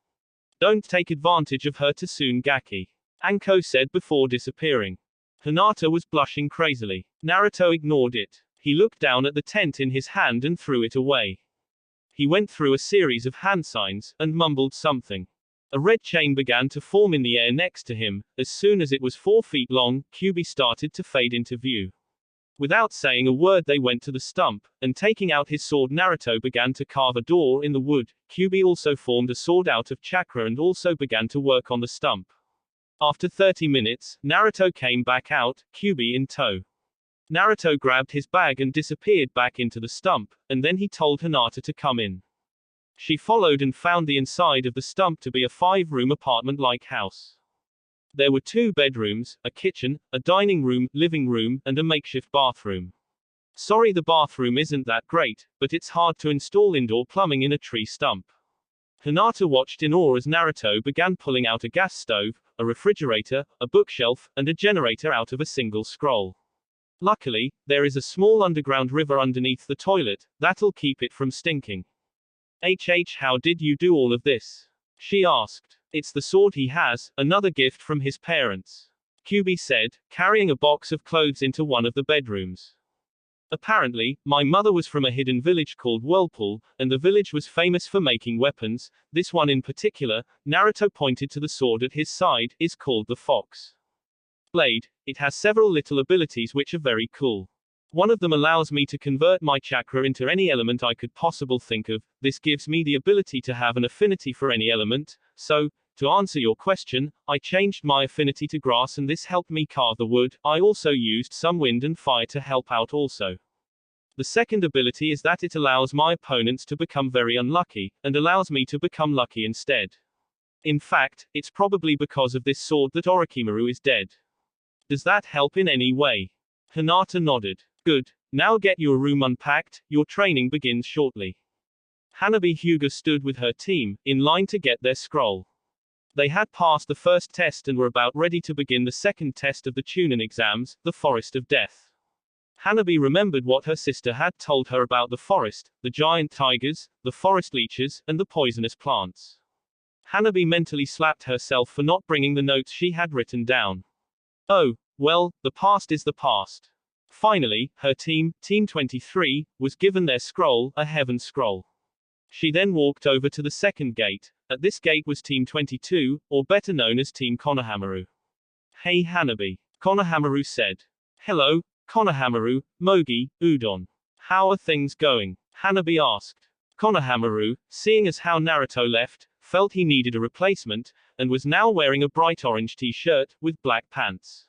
Don't take advantage of her too soon, Gaki. Anko said before disappearing. Hinata was blushing crazily. Naruto ignored it. He looked down at the tent in his hand and threw it away. He went through a series of hand signs, and mumbled something. A red chain began to form in the air next to him. As soon as it was 4 feet long, Kyuubi started to fade into view. Without saying a word they went to the stump, and taking out his sword Naruto began to carve a door in the wood. Kyuubi also formed a sword out of chakra and also began to work on the stump. After 30 minutes, Naruto came back out, Kyuubi in tow. Naruto grabbed his bag and disappeared back into the stump, and then he told Hinata to come in. She followed and found the inside of the stump to be a 5-room apartment-like house. There were 2 bedrooms, a kitchen, a dining room, living room, and a makeshift bathroom. Sorry the bathroom isn't that great, but it's hard to install indoor plumbing in a tree stump. Hinata watched in awe as Naruto began pulling out a gas stove, a refrigerator, a bookshelf, and a generator out of a single scroll. Luckily, there is a small underground river underneath the toilet, that'll keep it from stinking. How did you do all of this? She asked. It's the sword he has, another gift from his parents. Kyuubi said, carrying a box of clothes into one of the bedrooms. Apparently, my mother was from a hidden village called Whirlpool, and the village was famous for making weapons. This one in particular, Naruto pointed to the sword at his side, is called the Fox Blade. It has several little abilities which are very cool. One of them allows me to convert my chakra into any element I could possibly think of. This gives me the ability to have an affinity for any element. So, to answer your question, I changed my affinity to grass and this helped me carve the wood. I also used some wind and fire to help out also. The second ability is that it allows my opponents to become very unlucky, and allows me to become lucky instead. In fact, it's probably because of this sword that Orochimaru is dead. Does that help in any way? Hinata nodded. Good. Now get your room unpacked, your training begins shortly. Hanabi Hyuga stood with her team, in line to get their scroll. They had passed the first test and were about ready to begin the second test of the Chunin exams, the Forest of Death. Hanabi remembered what her sister had told her about the forest, the giant tigers, the forest leeches, and the poisonous plants. Hanabi mentally slapped herself for not bringing the notes she had written down. Oh, well, the past is the past. Finally, her team, Team 23, was given their scroll, a heaven scroll. She then walked over to the second gate. At this gate was Team 22, or better known as Team Konohamaru. Hey Hanabi. Konohamaru said. Hello, Konohamaru, Mogi, Udon. How are things going? Hanabi asked. Konohamaru, seeing as how Naruto left, felt he needed a replacement, and was now wearing a bright orange t-shirt, with black pants.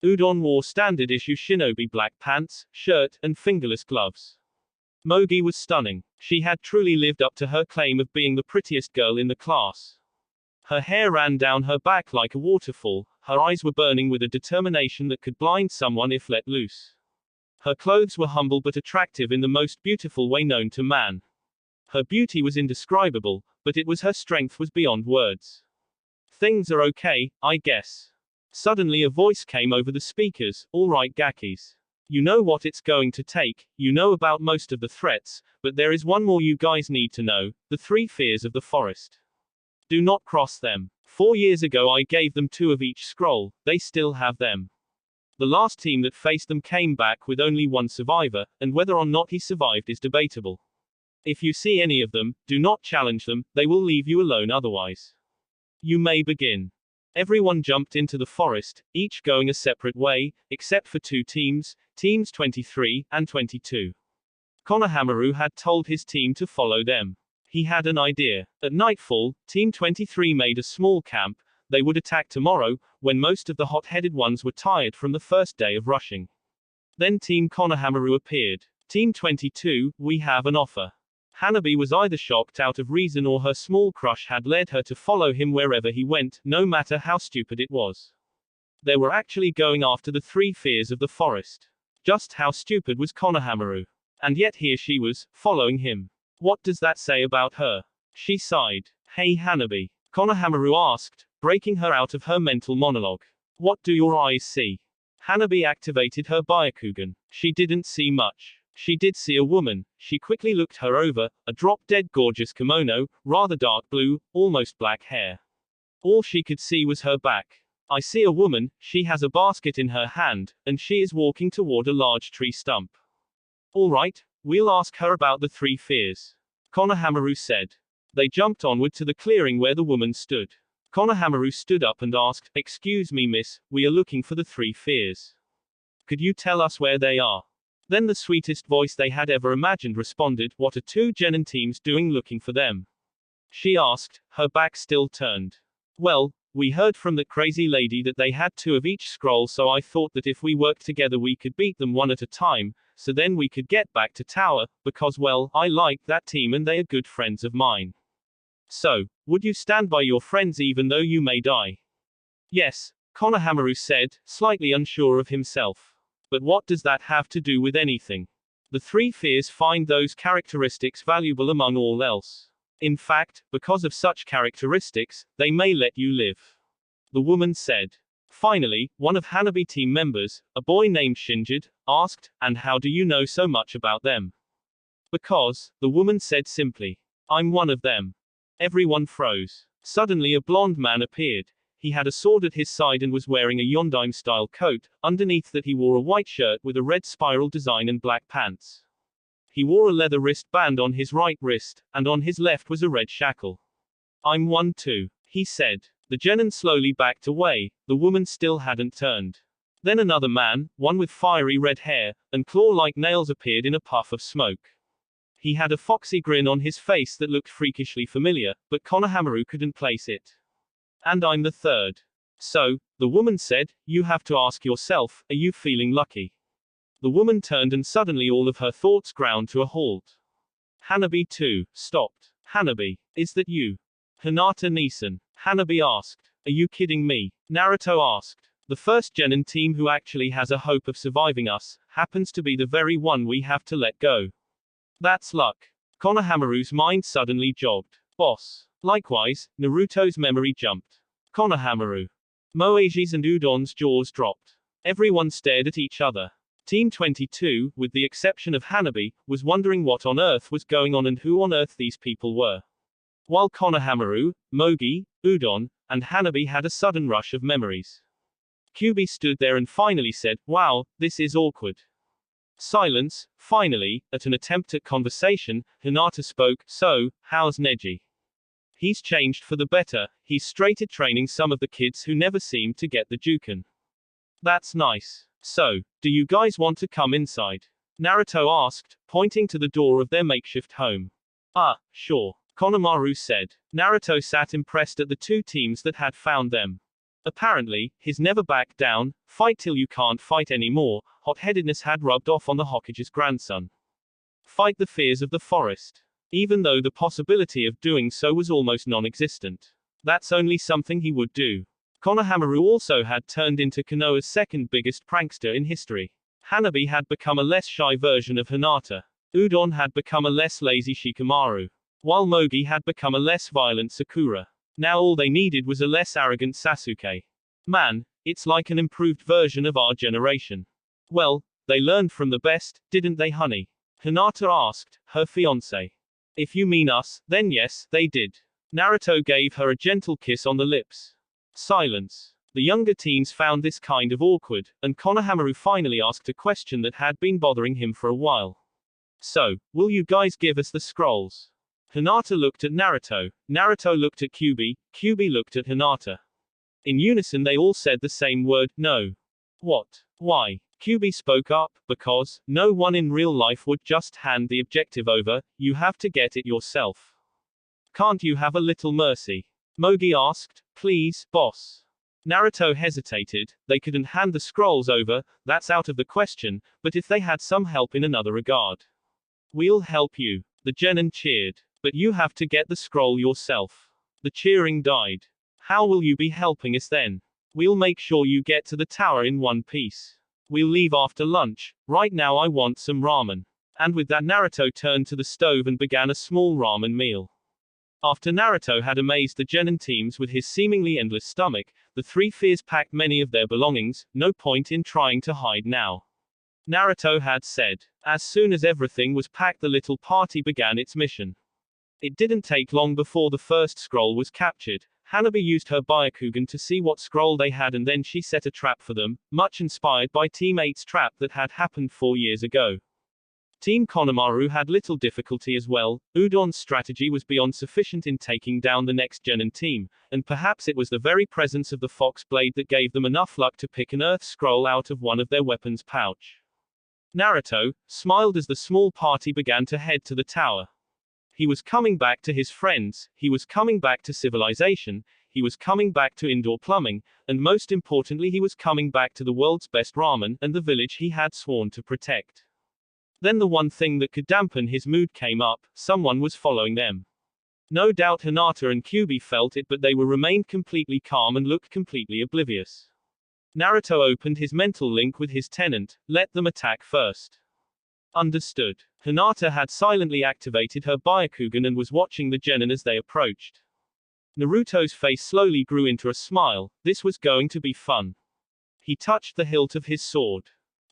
Udon wore standard issue shinobi black pants, shirt, and fingerless gloves. Mogi was stunning. She had truly lived up to her claim of being the prettiest girl in the class. Her hair ran down her back like a waterfall, her eyes were burning with a determination that could blind someone if let loose. Her clothes were humble but attractive in the most beautiful way known to man. Her beauty was indescribable, but it was her strength was beyond words. Things are okay, I guess. Suddenly a voice came over the speakers, all right Gakis. You know what it's going to take, you know about most of the threats, but there is one more you guys need to know, the 3 fears of the forest. Do not cross them. 4 years ago I gave them 2 of each scroll, they still have them. The last team that faced them came back with only 1 survivor, and whether or not he survived is debatable. If you see any of them, do not challenge them, they will leave you alone otherwise. You may begin. Everyone jumped into the forest, each going a separate way, except for 2 teams, teams 23 and 22. Konohamaru had told his team to follow them. He had an idea. At nightfall, Team 23 made a small camp. They would attack tomorrow, when most of the hot-headed ones were tired from the first day of rushing. Then Team Konohamaru appeared. Team 22, we have an offer. Hanabi was either shocked out of reason or her small crush had led her to follow him wherever he went, no matter how stupid it was. They were actually going after the 3 fears of the forest. Just how stupid was Konohamaru? And yet here she was, following him. What does that say about her? She sighed. Hey Hanabi. Konohamaru asked, breaking her out of her mental monologue. What do your eyes see? Hanabi activated her Byakugan. She didn't see much. She did see a woman. She quickly looked her over, a drop-dead gorgeous kimono, rather dark blue, almost black hair. All she could see was her back. I see a woman, she has a basket in her hand, and she is walking toward a large tree stump. All right, we'll ask her about the 3 fears. Konohamaru said. They jumped onward to the clearing where the woman stood. Konohamaru stood up and asked, Excuse me miss, we are looking for the 3 fears. Could you tell us where they are? Then the sweetest voice they had ever imagined responded, What are 2 genin teams doing looking for them? She asked, her back still turned. Well, we heard from that crazy lady that they had 2 of each scroll, so I thought that if we worked together we could beat them one at a time, so then we could get back to tower, because well, I like that team and they are good friends of mine. So, would you stand by your friends even though you may die? Yes, Konohamaru said, slightly unsure of himself. But what does that have to do with anything? The 3 fears find those characteristics valuable among all else. In fact, because of such characteristics, they may let you live. The woman said. Finally, one of Hanabi team members, a boy named Shinjid, asked, And how do you know so much about them? Because, the woman said simply. I'm one of them. Everyone froze. Suddenly a blonde man appeared. He had a sword at his side and was wearing a Yondaime-style coat, underneath that he wore a white shirt with a red spiral design and black pants. He wore a leather wristband on his right wrist, and on his left was a red shackle. I'm one too, he said. The genin slowly backed away, the woman still hadn't turned. Then another man, one with fiery red hair, and claw-like nails appeared in a puff of smoke. He had a foxy grin on his face that looked freakishly familiar, but Konohamaru couldn't place it. And I'm the 3rd. So, the woman said, you have to ask yourself, are you feeling lucky? The woman turned and suddenly all of her thoughts ground to a halt. Hanabi too, stopped. Hanabi, is that you? Hinata Nisan. Hanabi asked. Are you kidding me? Naruto asked. The first genin team who actually has a hope of surviving us, happens to be the very one we have to let go. That's luck. Konohamaru's mind suddenly jogged. Boss. Likewise, Naruto's memory jumped. Konohamaru. Moeji's and Udon's jaws dropped. Everyone stared at each other. Team 22, with the exception of Hanabi, was wondering what on earth was going on and who on earth these people were. While Konohamaru, Mogi, Udon, and Hanabi had a sudden rush of memories. Kyubi stood there and finally said, Wow, this is awkward. Silence. Finally, at an attempt at conversation, Hinata spoke, So, how's Neji? He's changed for the better, he's straight at training some of the kids who never seemed to get the Juken. That's nice. So, do you guys want to come inside? Naruto asked, pointing to the door of their makeshift home. Sure. Konohamaru said. Naruto sat impressed at the 2 teams that had found them. Apparently, his never back down, fight till you can't fight anymore, hot-headedness had rubbed off on the Hokage's grandson. Fight the fears of the forest. Even though the possibility of doing so was almost non-existent. That's only something he would do. Konohamaru also had turned into Konoha's second biggest prankster in history. Hanabi had become a less shy version of Hinata. Udon had become a less lazy Shikamaru. While Mogi had become a less violent Sakura. Now all they needed was a less arrogant Sasuke. Man, it's like an improved version of our generation. Well, they learned from the best, didn't they, honey? Hinata asked, her fiancé. If you mean us, then yes, they did. Naruto gave her a gentle kiss on the lips. Silence. The younger teens found this kind of awkward, and Konohamaru finally asked a question that had been bothering him for a while. So, will you guys give us the scrolls? Hinata looked at Naruto, Naruto looked at Kyuubi, Kyuubi looked at Hinata. In unison they all said the same word, no. What? Why? Kyuubi spoke up, because, no one in real life would just hand the objective over, you have to get it yourself. Can't you have a little mercy? Mogi asked, please, boss. Naruto hesitated, they couldn't hand the scrolls over, that's out of the question, but if they had some help in another regard. We'll help you. The genin cheered. But you have to get the scroll yourself. The cheering died. How will you be helping us then? We'll make sure you get to the tower in one piece. We'll leave after lunch, right now I want some ramen. And with that Naruto turned to the stove and began a small ramen meal. After Naruto had amazed the genin teams with his seemingly endless stomach, the three fears packed many of their belongings, no point in trying to hide now. Naruto had said. As soon as everything was packed the little party began its mission. It didn't take long before the first scroll was captured. Hanabi used her Byakugan to see what scroll they had and then she set a trap for them, much inspired by Team 8's trap that had happened 4 years ago. Team Konohamaru had little difficulty as well. Udon's strategy was beyond sufficient in taking down the next genin team, and perhaps it was the very presence of the fox blade that gave them enough luck to pick an earth scroll out of one of their weapons pouch. Naruto smiled as the small party began to head to the tower. He was coming back to his friends, he was coming back to civilization, he was coming back to indoor plumbing, and most importantly he was coming back to the world's best ramen and the village he had sworn to protect. Then the one thing that could dampen his mood came up, someone was following them. No doubt Hinata and Kyuubi felt it but they were remained completely calm and looked completely oblivious. Naruto opened his mental link with his tenant, let them attack first. Understood. Hinata had silently activated her Byakugan and was watching the genin as they approached. Naruto's face slowly grew into a smile, this was going to be fun. He touched the hilt of his sword.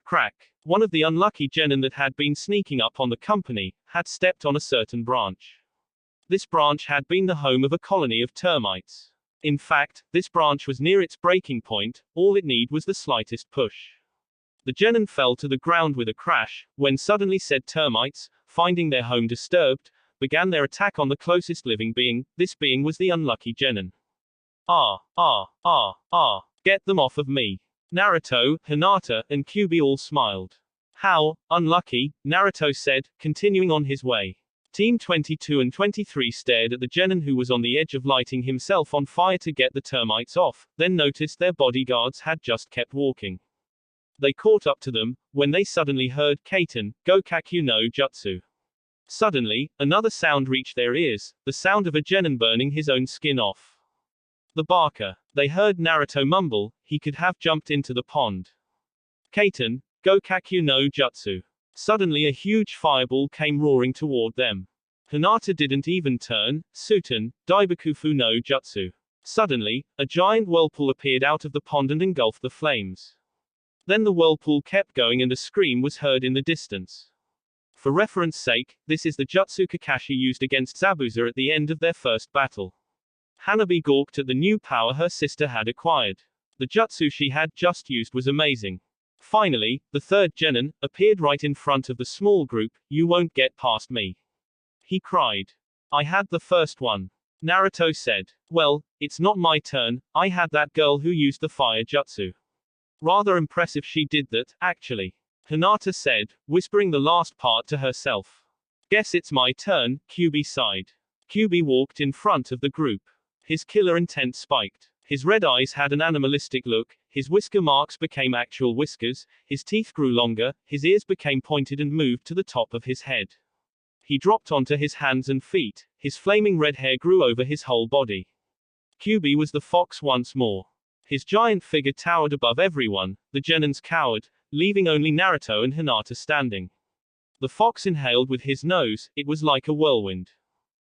Crack. One of the unlucky genin that had been sneaking up on the company, had stepped on a certain branch. This branch had been the home of a colony of termites. In fact, this branch was near its breaking point, all it needed was the slightest push. The genin fell to the ground with a crash, when suddenly said termites, finding their home disturbed, began their attack on the closest living being, this being was the unlucky genin. Get them off of me. Naruto, Hinata, and Kyuubi all smiled. How unlucky, Naruto said, continuing on his way. Team 22 and 23 stared at the genin who was on the edge of lighting himself on fire to get the termites off, then noticed their bodyguards had just kept walking. They caught up to them, when they suddenly heard Kaiten, Gokakyu no Jutsu. Suddenly, another sound reached their ears, the sound of a genin burning his own skin off. The barker. They heard Naruto mumble, he could have jumped into the pond. Kaiten, Gokakyu no Jutsu. Suddenly a huge fireball came roaring toward them. Hinata didn't even turn, Suten, Daibakufu no Jutsu. Suddenly, a giant whirlpool appeared out of the pond and engulfed the flames. Then the whirlpool kept going and a scream was heard in the distance. For reference sake, this is the jutsu Kakashi used against Zabuza at the end of their first battle. Hanabi gawked at the new power her sister had acquired. The jutsu she had just used was amazing. Finally, the third genin appeared right in front of the small group. You won't get past me, he cried. I had the first one. Naruto said. Well, it's not my turn, I had that girl who used the fire jutsu. Rather impressive she did that, actually. Hinata said, whispering the last part to herself. Guess it's my turn, Kyuubi sighed. Kyuubi walked in front of the group. His killer intent spiked. His red eyes had an animalistic look, his whisker marks became actual whiskers, his teeth grew longer, his ears became pointed and moved to the top of his head. He dropped onto his hands and feet, his flaming red hair grew over his whole body. Kyuubi was the fox once more. His giant figure towered above everyone, the genins cowered, leaving only Naruto and Hinata standing. The fox inhaled with his nose, it was like a whirlwind.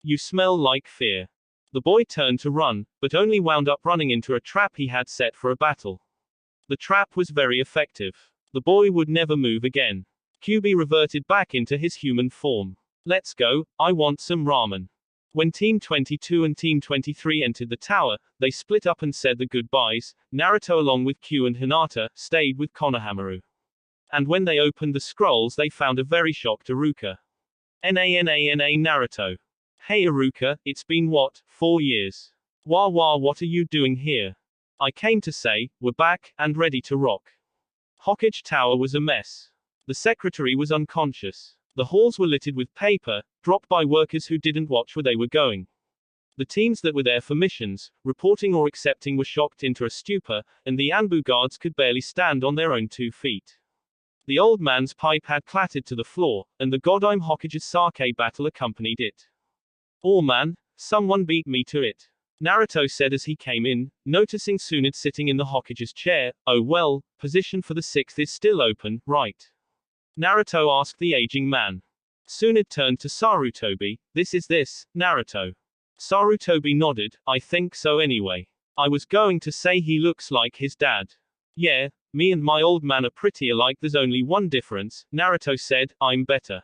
You smell like fear. The boy turned to run, but only wound up running into a trap he had set for a battle. The trap was very effective. The boy would never move again. Kyuubi reverted back into his human form. Let's go, I want some ramen. When Team 22 and Team 23 entered the tower, they split up and said the goodbyes. Naruto along with Q and Hinata stayed with Konohamaru. And when they opened the scrolls they found a very shocked Iruka. Nana Naruto. Hey Iruka, it's been what, 4 years? What are you doing here? I came to say, we're back, and ready to rock. Hokage Tower was a mess. The secretary was unconscious. The halls were littered with paper, dropped by workers who didn't watch where they were going. The teams that were there for missions, reporting or accepting were shocked into a stupor, and the Anbu guards could barely stand on their own 2 feet. The old man's pipe had clattered to the floor, and the Godime Hokage's sake battle accompanied it. Oh man, someone beat me to it. Naruto said as he came in, noticing Tsunade sitting in the Hokage's chair. Oh well, position for the 6th is still open, right? Naruto asked the aging man. Tsunade turned to Sarutobi. This, Naruto. Sarutobi nodded. I think so anyway. I was going to say he looks like his dad. Yeah, me and my old man are pretty alike, there's only one difference, Naruto said, I'm better.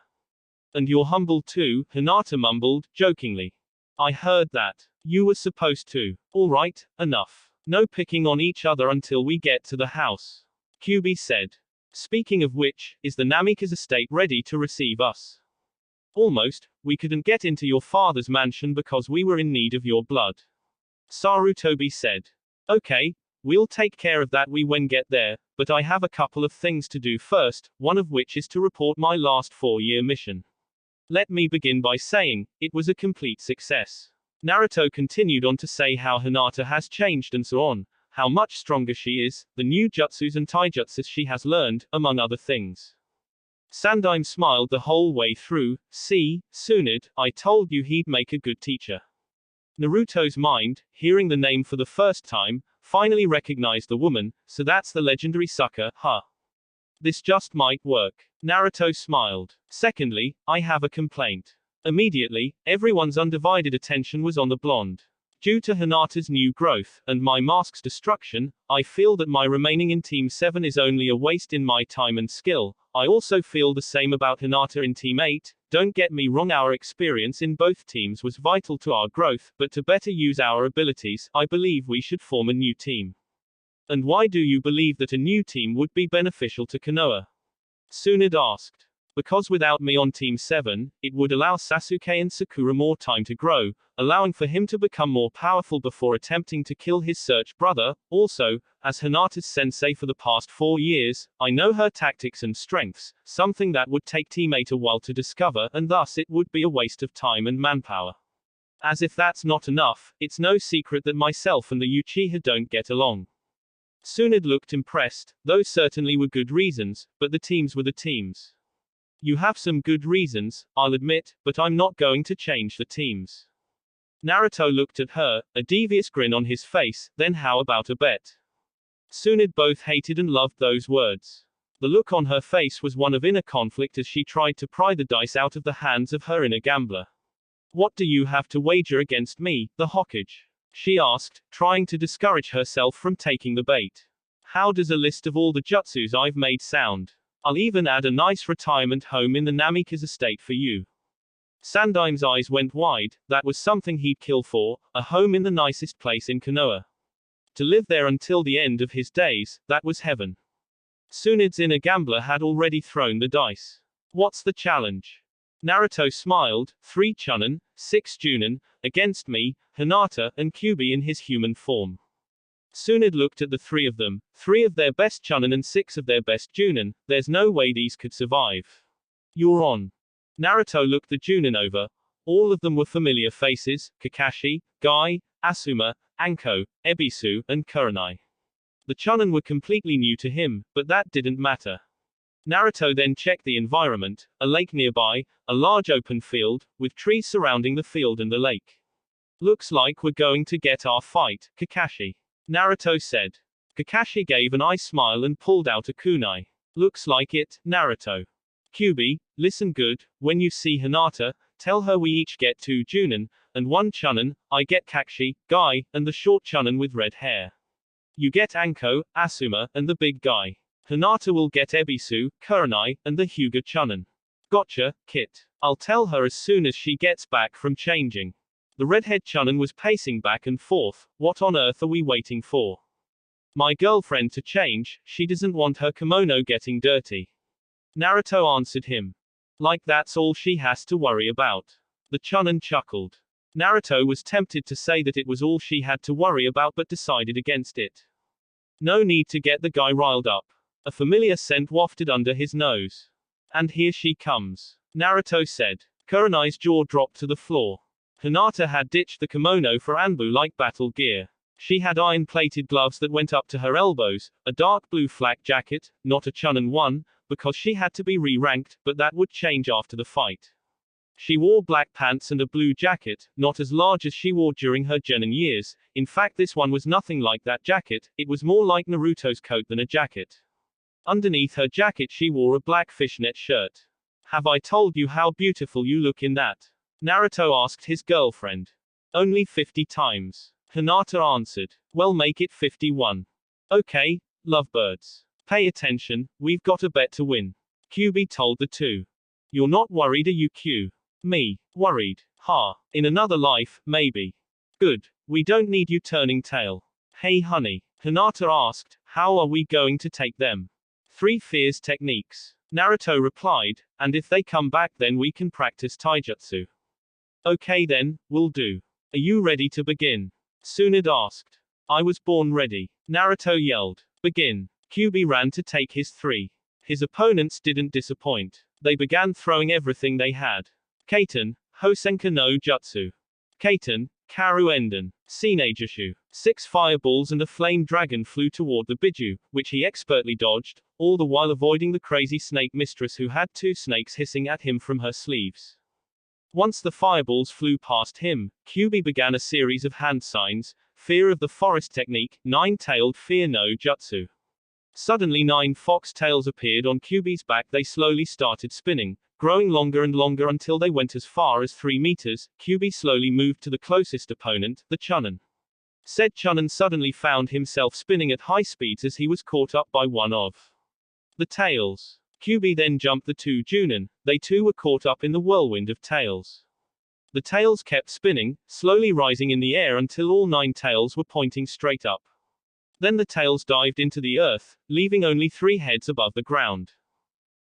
And you're humble too, Hinata mumbled, jokingly. I heard that. You were supposed to. Alright, enough. No picking on each other until we get to the house. Kyuubi said. Speaking of which, is the Namikaze estate ready to receive us? Almost. We couldn't get into your father's mansion because we were in need of your blood. Sarutobi said. Okay, we'll take care of that when get there, but I have a couple of things to do first, one of which is to report my last 4-year mission. Let me begin by saying, it was a complete success. Naruto continued on to say how Hinata has changed and so on, how much stronger she is, the new jutsus and taijutsus she has learned, among other things. Sandaime smiled the whole way through. See, Tsunade, I told you he'd make a good teacher. Naruto's mind, hearing the name for the first time, finally recognized the woman, so that's the legendary sucker, huh? This just might work. Naruto smiled. Secondly, I have a complaint. Immediately, everyone's undivided attention was on the blonde. Due to Hinata's new growth, and my mask's destruction, I feel that my remaining in Team 7 is only a waste in my time and skill. I also feel the same about Hinata in Team 8, don't get me wrong, our experience in both teams was vital to our growth, but to better use our abilities, I believe we should form a new team. And why do you believe that a new team would be beneficial to Konoha? Tsunade asked. Because without me on Team 7, it would allow Sasuke and Sakura more time to grow, allowing for him to become more powerful before attempting to kill his search brother. Also, as Hinata's sensei for the past 4 years, I know her tactics and strengths, something that would take Team 8 a while to discover, and thus it would be a waste of time and manpower. As if that's not enough, it's no secret that myself and the Uchiha don't get along. Tsunade looked impressed. Those certainly were good reasons, but the teams were the teams. You have some good reasons, I'll admit, but I'm not going to change the teams. Naruto looked at her, a devious grin on his face. Then how about a bet? Tsunade both hated and loved those words. The look on her face was one of inner conflict as she tried to pry the dice out of the hands of her inner gambler. What do you have to wager against me, the Hokage? She asked, trying to discourage herself from taking the bait. How does a list of all the jutsus I've made sound? I'll even add a nice retirement home in the Namikaze estate for you. Sandaime's eyes went wide. That was something he'd kill for, a home in the nicest place in Konoha. To live there until the end of his days, that was heaven. Tsunade's inner gambler had already thrown the dice. What's the challenge? Naruto smiled. 3 Chunin, 6 Junin, against me, Hinata, and Kyuubi in his human form. Tsunade looked at the 3 of them, 3 of their best Chunin and 6 of their best Junin. There's no way these could survive. You're on. Naruto looked the Junin over. All of them were familiar faces: Kakashi, Guy, Asuma, Anko, Ebisu, and Kurenai. The Chunin were completely new to him, but that didn't matter. Naruto then checked the environment, a lake nearby, a large open field, with trees surrounding the field and the lake. Looks like we're going to get our fight, Kakashi. Naruto said. Kakashi gave an eye smile and pulled out a kunai. Looks like it, Naruto. Kyuubi, listen good, when you see Hinata, tell her we each get 2 Junin, and 1 Chunin, I get Kakashi, Guy, and the short Chunin with red hair. You get Anko, Asuma, and the big guy. Hinata will get Ebisu, Kurenai, and the Hyuga Chunin. Gotcha, Kit. I'll tell her as soon as she gets back from changing. The redhead Chunin was pacing back and forth. What on earth are we waiting for? My girlfriend to change, she doesn't want her kimono getting dirty. Naruto answered him. Like that's all she has to worry about. The Chunin chuckled. Naruto was tempted to say that it was all she had to worry about but decided against it. No need to get the guy riled up. A familiar scent wafted under his nose. And here she comes, Naruto said. Kurenai's jaw dropped to the floor. Hinata had ditched the kimono for Anbu-like battle gear. She had iron-plated gloves that went up to her elbows, a dark blue flak jacket, not a Chunin one, because she had to be re-ranked, but that would change after the fight. She wore black pants and a blue jacket, not as large as she wore during her genin years. In fact, this one was nothing like that jacket, it was more like Naruto's coat than a jacket. Underneath her jacket she wore a black fishnet shirt. Have I told you how beautiful you look in that? Naruto asked his girlfriend. Only 50 times. Hinata answered. Well, make it 51. Okay, lovebirds. Pay attention, we've got a bet to win. Kyuubi told the two. You're not worried, are you, Q? Me. Worried. Ha. In another life, maybe. Good. We don't need you turning tail. Hey honey. Hinata asked, how are we going to take them? 3 fears techniques. Naruto replied, and if they come back then we can practice taijutsu. Okay then, we'll do. Are you ready to begin? Tsunade asked. I was born ready. Naruto yelled. Begin. Kyuubi ran to take his 3. His opponents didn't disappoint. They began throwing everything they had. Kaiten, Hosenka no Jutsu. Kaiten, Karu Enden, Shinajutsu. 6 fireballs and a flame dragon flew toward the Biju, which he expertly dodged, all the while avoiding the crazy snake mistress who had 2 snakes hissing at him from her sleeves. Once the fireballs flew past him, Kyuubi began a series of hand signs, fear of the forest technique, 9-tailed fear no jutsu. Suddenly 9 fox tails appeared on Kyuubi's back. They slowly started spinning, growing longer and longer until they went as far as 3 meters. Kyuubi slowly moved to the closest opponent, the Chunin. Said Chunin suddenly found himself spinning at high speeds as he was caught up by one of the tails. Kyuubi then jumped the 2 Junin. They too were caught up in the whirlwind of tails. The tails kept spinning, slowly rising in the air until all 9 tails were pointing straight up. Then the tails dived into the earth, leaving only 3 heads above the ground.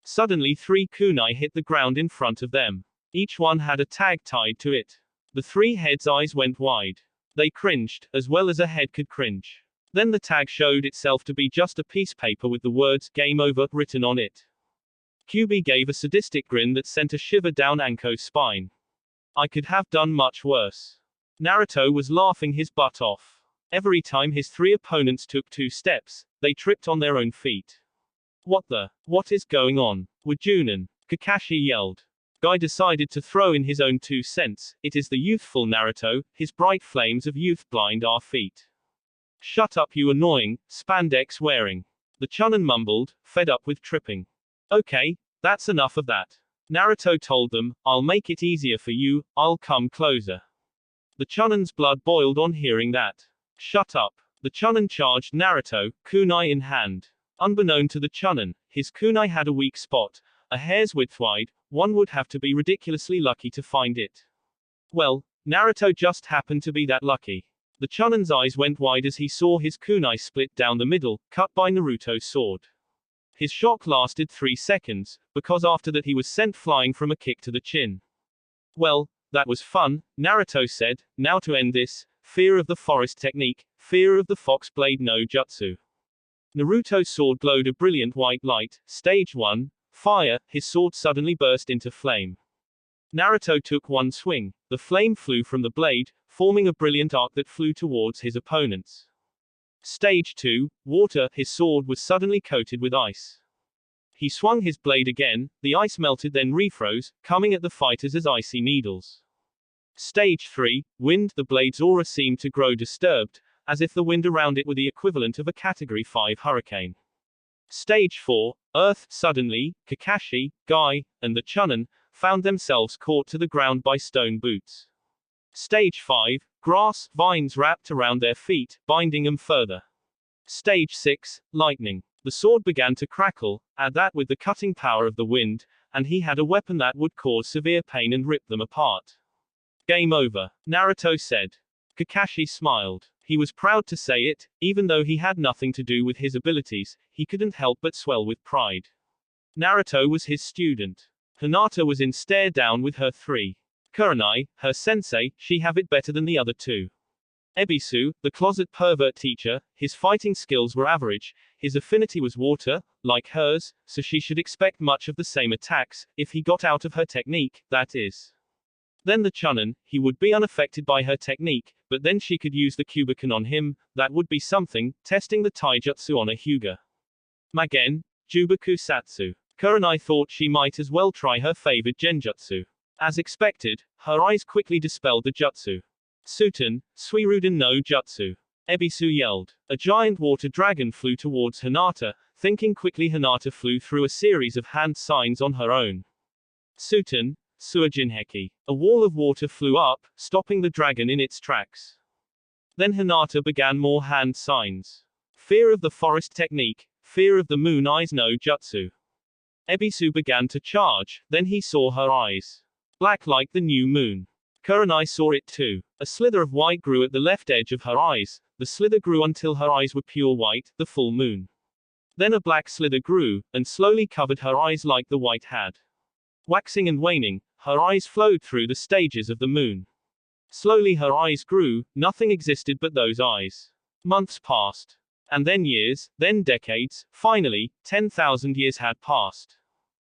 Suddenly 3 kunai hit the ground in front of them. Each one had a tag tied to it. The 3 heads' eyes went wide. They cringed, as well as a head could cringe. Then the tag showed itself to be just a piece of paper with the words, Game Over, written on it. Kyuubi gave a sadistic grin that sent a shiver down Anko's spine. I could have done much worse. Naruto was laughing his butt off. Every time his 3 opponents took 2 steps, they tripped on their own feet. What is going on? We're Junin, Kakashi yelled. Guy decided to throw in his own 2 cents. It is the youthful Naruto, his bright flames of youth blind our feet. Shut up, you annoying, spandex wearing. The Chunin mumbled, fed up with tripping. Okay, that's enough of that. Naruto told them, I'll make it easier for you, I'll come closer. The Chunin's blood boiled on hearing that. Shut up. The Chunin charged Naruto, kunai in hand. Unbeknown to the Chunin, his kunai had a weak spot, a hair's width wide. One would have to be ridiculously lucky to find it. Well, Naruto just happened to be that lucky. The Chunin's eyes went wide as he saw his kunai split down the middle, cut by Naruto's sword. His shock lasted 3 seconds, because after that he was sent flying from a kick to the chin. Well, that was fun, Naruto said. Now to end this, fear of the forest technique, fear of the fox blade no jutsu. Naruto's sword glowed a brilliant white light. Stage 1, fire. His sword suddenly burst into flame. Naruto took one swing. The flame flew from the blade, forming a brilliant arc that flew towards his opponents. Stage 2, water. His sword was suddenly coated with ice. He swung his blade again, the ice melted then refroze, coming at the fighters as icy needles. Stage 3, wind. The blade's aura seemed to grow disturbed, as if the wind around it were the equivalent of a Category 5 hurricane. Stage 4, earth. Suddenly, Kakashi, Guy, and the Chunin found themselves caught to the ground by stone boots. Stage 5, grass. Vines wrapped around their feet, binding them further. Stage 6, lightning. The sword began to crackle, add that with the cutting power of the wind, and he had a weapon that would cause severe pain and rip them apart. Game over, Naruto said. Kakashi smiled. He was proud to say it, even though he had nothing to do with his abilities, he couldn't help but swell with pride. Naruto was his student. Hinata was in stare down with her 3. Kurenai, her sensei, she have it better than the other 2. Ebisu, the closet pervert teacher, his fighting skills were average, his affinity was water, like hers, so she should expect much of the same attacks, if he got out of her technique, that is. Then the Chunin, he would be unaffected by her technique, but then she could use the Kuboken on him, that would be something, testing the taijutsu on a Hyuga. Magen, Jubaku Satsu. Kurenai thought she might as well try her favored genjutsu. As expected, her eyes quickly dispelled the jutsu. Suten, Suiruden no Jutsu. Ebisu yelled. A giant water dragon flew towards Hinata, thinking quickly Hinata flew through a series of hand signs on her own. Suten, Suijinheki. A wall of water flew up, stopping the dragon in its tracks. Then Hinata began more hand signs. Fear of the forest technique, fear of the moon eyes no jutsu. Ebisu began to charge, then he saw her eyes. Black like the new moon. Kurenai saw it too. A slither of white grew at the left edge of her eyes, the slither grew until her eyes were pure white, the full moon. Then a black slither grew, and slowly covered her eyes like the white had. Waxing and waning, her eyes flowed through the stages of the moon. Slowly her eyes grew, nothing existed but those eyes. Months passed. And then years, then decades, finally, 10,000 years had passed.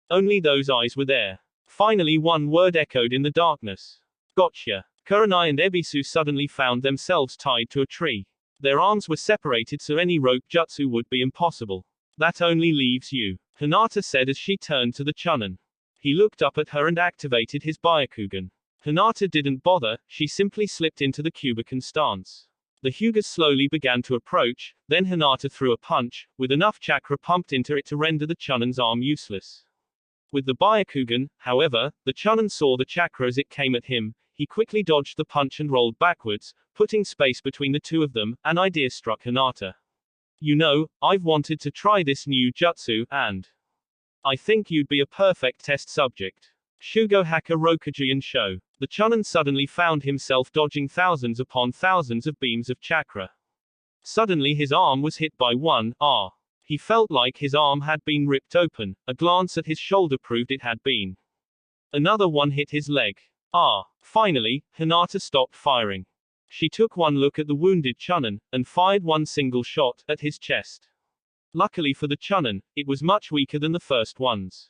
Only those eyes were there. Finally one word echoed in the darkness. Gotcha. Kurenai and Ebisu suddenly found themselves tied to a tree. Their arms were separated so any rope jutsu would be impossible. That only leaves you, Hinata said as she turned to the Chunin. He looked up at her and activated his Byakugan. Hinata didn't bother, she simply slipped into the Kuboken stance. The Hyugas slowly began to approach, then Hinata threw a punch, with enough chakra pumped into it to render the Chunin's arm useless. With the Byakugan, however, the Chunin saw the chakra as it came at him, he quickly dodged the punch and rolled backwards, putting space between the two of them. An idea struck Hinata. You know, I've wanted to try this new jutsu, and I think you'd be a perfect test subject. Shugo Haka Rokujian Show. The Chunin suddenly found himself dodging thousands upon thousands of beams of chakra. Suddenly his arm was hit by one. He felt like his arm had been ripped open. A glance at his shoulder proved it had been. Another one hit his leg. Finally, Hinata stopped firing. She took one look at the wounded Chunin, and fired one single shot at his chest. Luckily for the Chunin, it was much weaker than the first ones.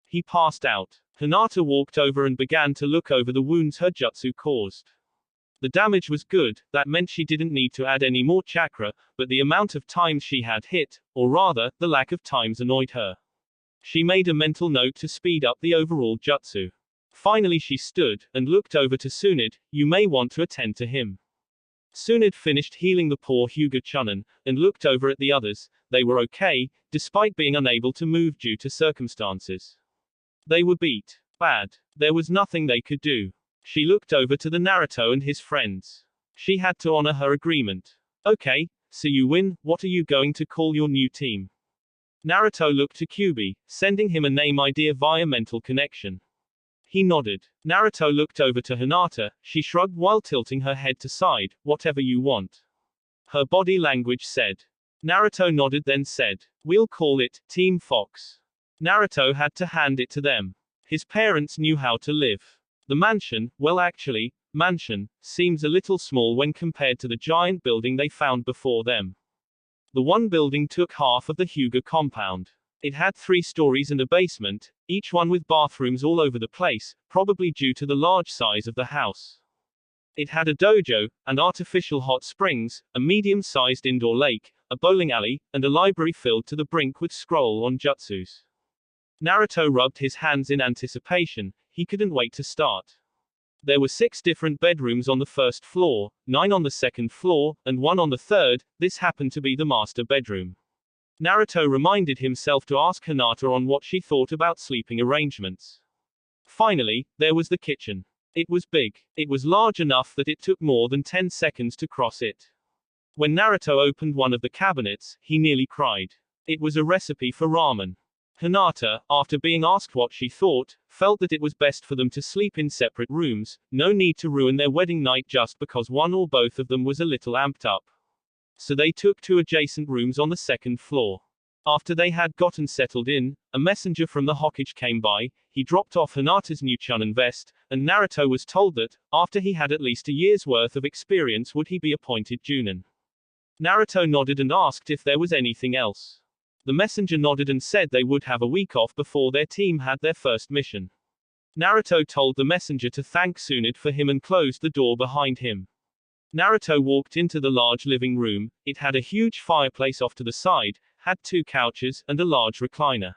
He passed out. Hinata walked over and began to look over the wounds her jutsu caused. The damage was good, that meant she didn't need to add any more chakra, but the amount of times she had hit, or rather, the lack of times annoyed her. She made a mental note to speed up the overall jutsu. Finally she stood, and looked over to Tsunade. You may want to attend to him. Tsunade finished healing the poor Hyuga Chunin, and looked over at the others. They were okay, despite being unable to move due to circumstances. They were beat. Bad. There was nothing they could do. She looked over to the Naruto and his friends. She had to honor her agreement. Okay, so you win, what are you going to call your new team? Naruto looked to Kyuubi, sending him a name idea via mental connection. He nodded. Naruto looked over to Hinata, she shrugged while tilting her head to side, whatever you want. Her body language said. Naruto nodded then said, we'll call it, Team Fox. Naruto had to hand it to them. His parents knew how to live. The mansion, well actually, mansion, seems a little small when compared to the giant building they found before them. The one building took half of the Hyuga compound. It had 3 stories and a basement, each one with bathrooms all over the place, probably due to the large size of the house. It had a dojo, and artificial hot springs, a medium-sized indoor lake, a bowling alley, and a library filled to the brink with scroll-on jutsus. Naruto rubbed his hands in anticipation. He couldn't wait to start. There were 6 different bedrooms on the first floor, 9 on the second floor, and 1 on the third. This happened to be the master bedroom. Naruto reminded himself to ask Hinata on what she thought about sleeping arrangements. Finally, there was the kitchen. It was big. It was large enough that it took more than 10 seconds to cross it. When Naruto opened one of the cabinets, he nearly cried. It was a recipe for ramen. Hinata, after being asked what she thought, felt that it was best for them to sleep in separate rooms, no need to ruin their wedding night just because one or both of them was a little amped up. So they took 2 adjacent rooms on the second floor. After they had gotten settled in, a messenger from the Hokage came by. He dropped off Hinata's new Chunin vest, and Naruto was told that, after he had at least a year's worth of experience, would he be appointed Junin. Naruto nodded and asked if there was anything else. The messenger nodded and said they would have a week off before their team had their first mission. Naruto told the messenger to thank Tsunade for him and closed the door behind him. Naruto walked into the large living room. It had a huge fireplace off to the side, had 2 couches, and a large recliner.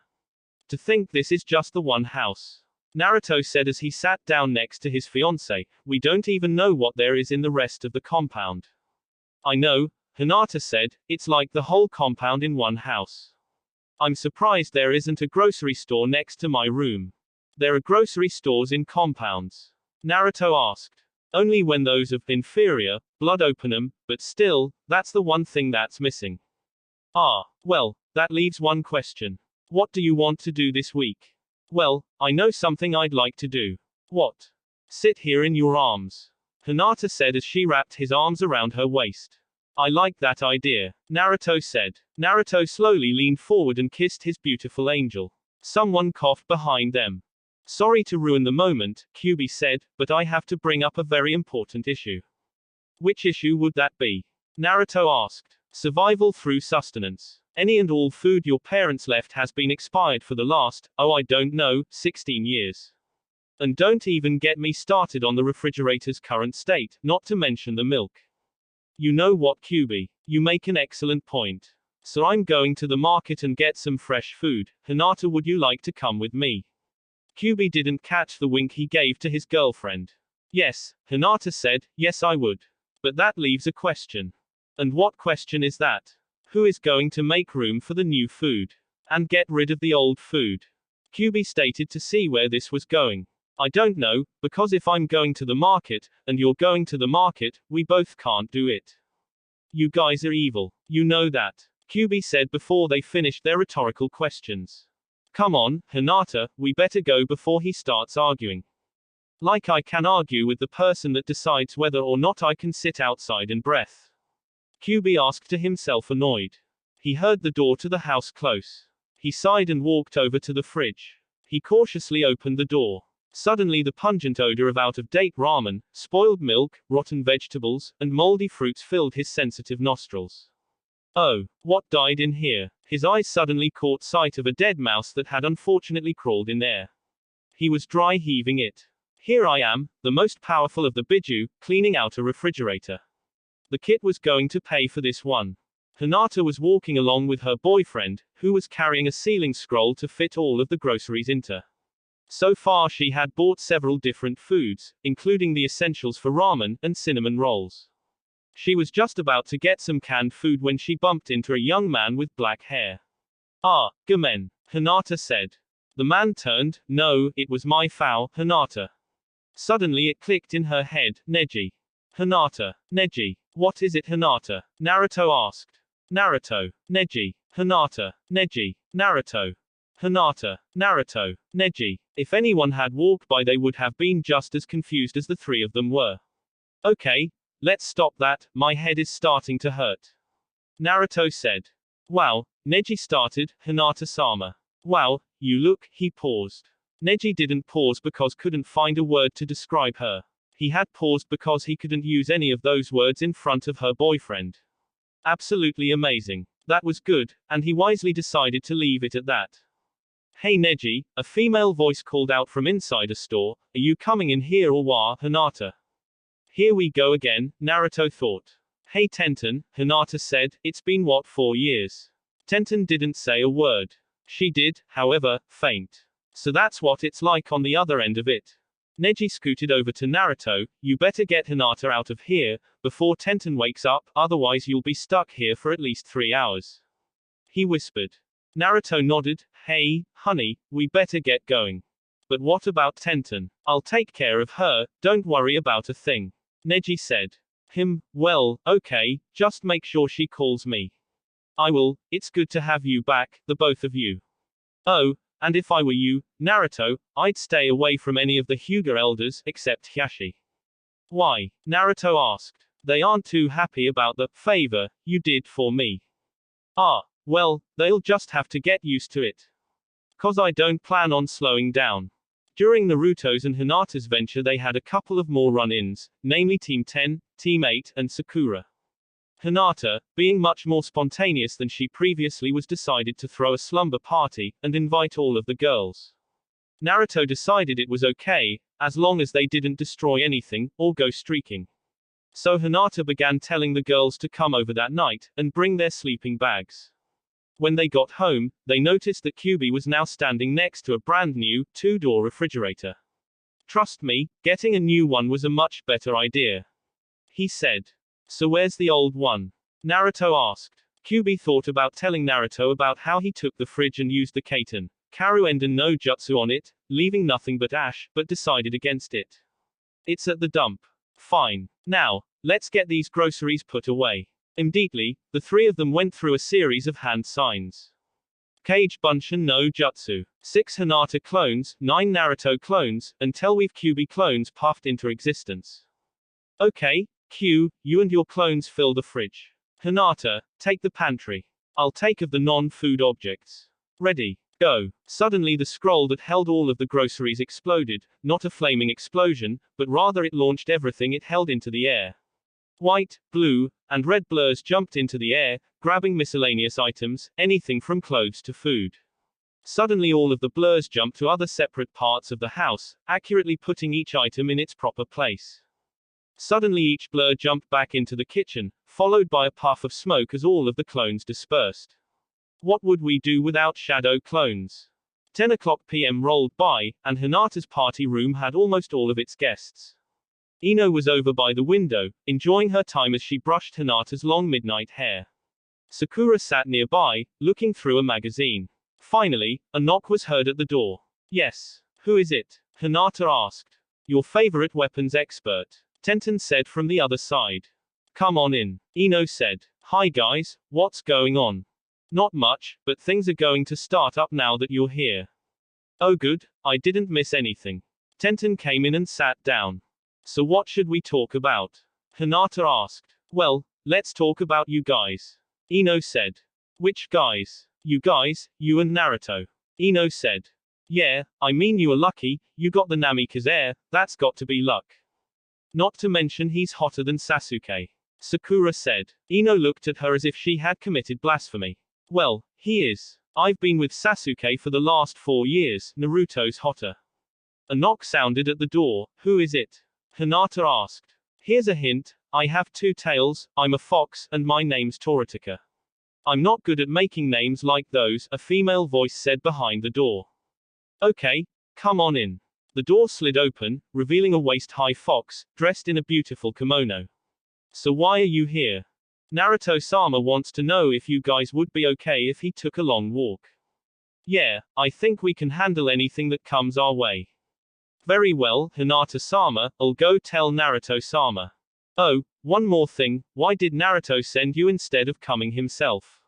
To think this is just the one house. Naruto said as he sat down next to his fiancée, we don't even know what there is in the rest of the compound. I know, Hinata said, it's like the whole compound in one house. I'm surprised there isn't a grocery store next to my room. There are grocery stores in compounds. Naruto asked. Only when those of inferior blood open them, but still, that's the one thing that's missing. Ah, well, that leaves one question. What do you want to do this week? Well, I know something I'd like to do. What? Sit here in your arms. Hinata said as she wrapped his arms around her waist. I like that idea, Naruto said. Naruto slowly leaned forward and kissed his beautiful angel. Someone coughed behind them. Sorry to ruin the moment, Kyuubi said, but I have to bring up a very important issue. Which issue would that be? Naruto asked. Survival through sustenance. Any and all food your parents left has been expired for the last, I don't know, 16 years. And don't even get me started on the refrigerator's current state, not to mention the milk. You know what, Kyuubi? You make an excellent point. So I'm going to the market and get some fresh food. Hinata, would you like to come with me? Kyuubi didn't catch the wink he gave to his girlfriend. Yes, Hinata said, yes I would. But that leaves a question. And what question is that? Who is going to make room for the new food? And get rid of the old food? Kyuubi stated to see where this was going. I don't know, because if I'm going to the market, and you're going to the market, we both can't do it. You guys are evil. You know that. Kyuubi said before they finished their rhetorical questions. Come on, Hinata, we better go before he starts arguing. Like I can argue with the person that decides whether or not I can sit outside and breath. Kyuubi asked to himself, annoyed. He heard the door to the house close. He sighed and walked over to the fridge. He cautiously opened the door. Suddenly the pungent odor of out-of-date ramen, spoiled milk, rotten vegetables, and moldy fruits filled his sensitive nostrils. Oh, what died in here? His eyes suddenly caught sight of a dead mouse that had unfortunately crawled in there. He was dry heaving it. Here I am, the most powerful of the Biju, cleaning out a refrigerator. The kid was going to pay for this one. Hinata was walking along with her boyfriend, who was carrying a ceiling scroll to fit all of the groceries into. So far she had bought several different foods, including the essentials for ramen and cinnamon rolls. She was just about to get some canned food when she bumped into a young man with black hair. Ah, Gamen, Hinata said. The man turned. No, it was my foul, Hinata. Suddenly it clicked in her head, Neji. Hinata. Neji. What is it, Hinata? Naruto asked. Naruto. Neji. Hinata. Neji. Naruto. Hinata. Naruto. Neji. If anyone had walked by they would have been just as confused as the 3 of them were. Okay, let's stop that, my head is starting to hurt. Naruto said. Wow, Neji started, Hinata-sama. Wow, you look, he paused. Neji didn't pause because couldn't find a word to describe her. He had paused because he couldn't use any of those words in front of her boyfriend. Absolutely amazing. That was good, and he wisely decided to leave it at that. Hey Neji, a female voice called out from inside a store, are you coming in here or what, Hinata? Here we go again, Naruto thought. Hey Tenten, Hinata said, it's been what, 4 years? Tenten didn't say a word. She did, however, faint. So that's what it's like on the other end of it. Neji scooted over to Naruto, you better get Hinata out of here, before Tenten wakes up, otherwise you'll be stuck here for at least 3 hours. He whispered. Naruto nodded, hey, honey, we better get going. But what about Tenten? I'll take care of her, don't worry about a thing. Neji said. Well, okay, just make sure she calls me. I will, it's good to have you back, the both of you. Oh, and if I were you, Naruto, I'd stay away from any of the Hyuga elders, except Hiashi. Why? Naruto asked. They aren't too happy about the favor you did for me. Ah, well, they'll just have to get used to it. 'Cause I don't plan on slowing down. During Naruto's and Hinata's venture they had a couple of more run-ins, namely Team 10, Team 8, and Sakura. Hinata, being much more spontaneous than she previously was, decided to throw a slumber party, and invite all of the girls. Naruto decided it was okay, as long as they didn't destroy anything, or go streaking. So Hinata began telling the girls to come over that night, and bring their sleeping bags. When they got home, they noticed that Kyubi was now standing next to a brand new, 2-door refrigerator. Trust me, getting a new one was a much better idea. He said. So where's the old one? Naruto asked. Kyubi thought about telling Naruto about how he took the fridge and used the Kaiten Karuenden no Jutsu on it, leaving nothing but ash, but decided against it. It's at the dump. Fine. Now, let's get these groceries put away. Immediately, the three of them went through a series of hand signs. Kage Bunshin no Jutsu. 6 Hinata clones, 9 Naruto clones, until we've Kyubi clones puffed into existence. Okay, Q, you and your clones fill the fridge. Hinata, take the pantry. I'll take of the non-food objects. Ready, go. Suddenly the scroll that held all of the groceries exploded, not a flaming explosion, but rather it launched everything it held into the air. White, blue, and red blurs jumped into the air, grabbing miscellaneous items, anything from clothes to food. Suddenly all of the blurs jumped to other separate parts of the house, accurately putting each item in its proper place. Suddenly each blur jumped back into the kitchen, followed by a puff of smoke as all of the clones dispersed. What would we do without shadow clones? 10 o'clock p.m. rolled by, and Hinata's party room had almost all of its guests. Ino was over by the window, enjoying her time as she brushed Hinata's long midnight hair. Sakura sat nearby, looking through a magazine. Finally, a knock was heard at the door. Yes. Who is it? Hinata asked. Your favorite weapons expert. Tenten said from the other side. Come on in. Ino said. Hi guys, what's going on? Not much, but things are going to start up now that you're here. Oh good, I didn't miss anything. Tenten came in and sat down. So what should we talk about? Hinata asked. Well, let's talk about you guys. Ino said. Which guys? You guys, you and Naruto. Ino said. Yeah, I mean you are lucky, you got the Namikaze heir, that's got to be luck. Not to mention he's hotter than Sasuke. Sakura said. Ino looked at her as if she had committed blasphemy. Well, he is. I've been with Sasuke for the last 4 years, Naruto's hotter. A knock sounded at the door. Who is it? Hinata asked. Here's a hint, I have 2 tails, I'm a fox, and my name's Torotika. I'm not good at making names like those, a female voice said behind the door. Okay, come on in. The door slid open, revealing a waist-high fox, dressed in a beautiful kimono. So why are you here? Naruto-sama wants to know if you guys would be okay if he took a long walk. Yeah, I think we can handle anything that comes our way. Very well, Hinata-sama, I'll go tell Naruto-sama. Oh, one more thing, why did Naruto send you instead of coming himself?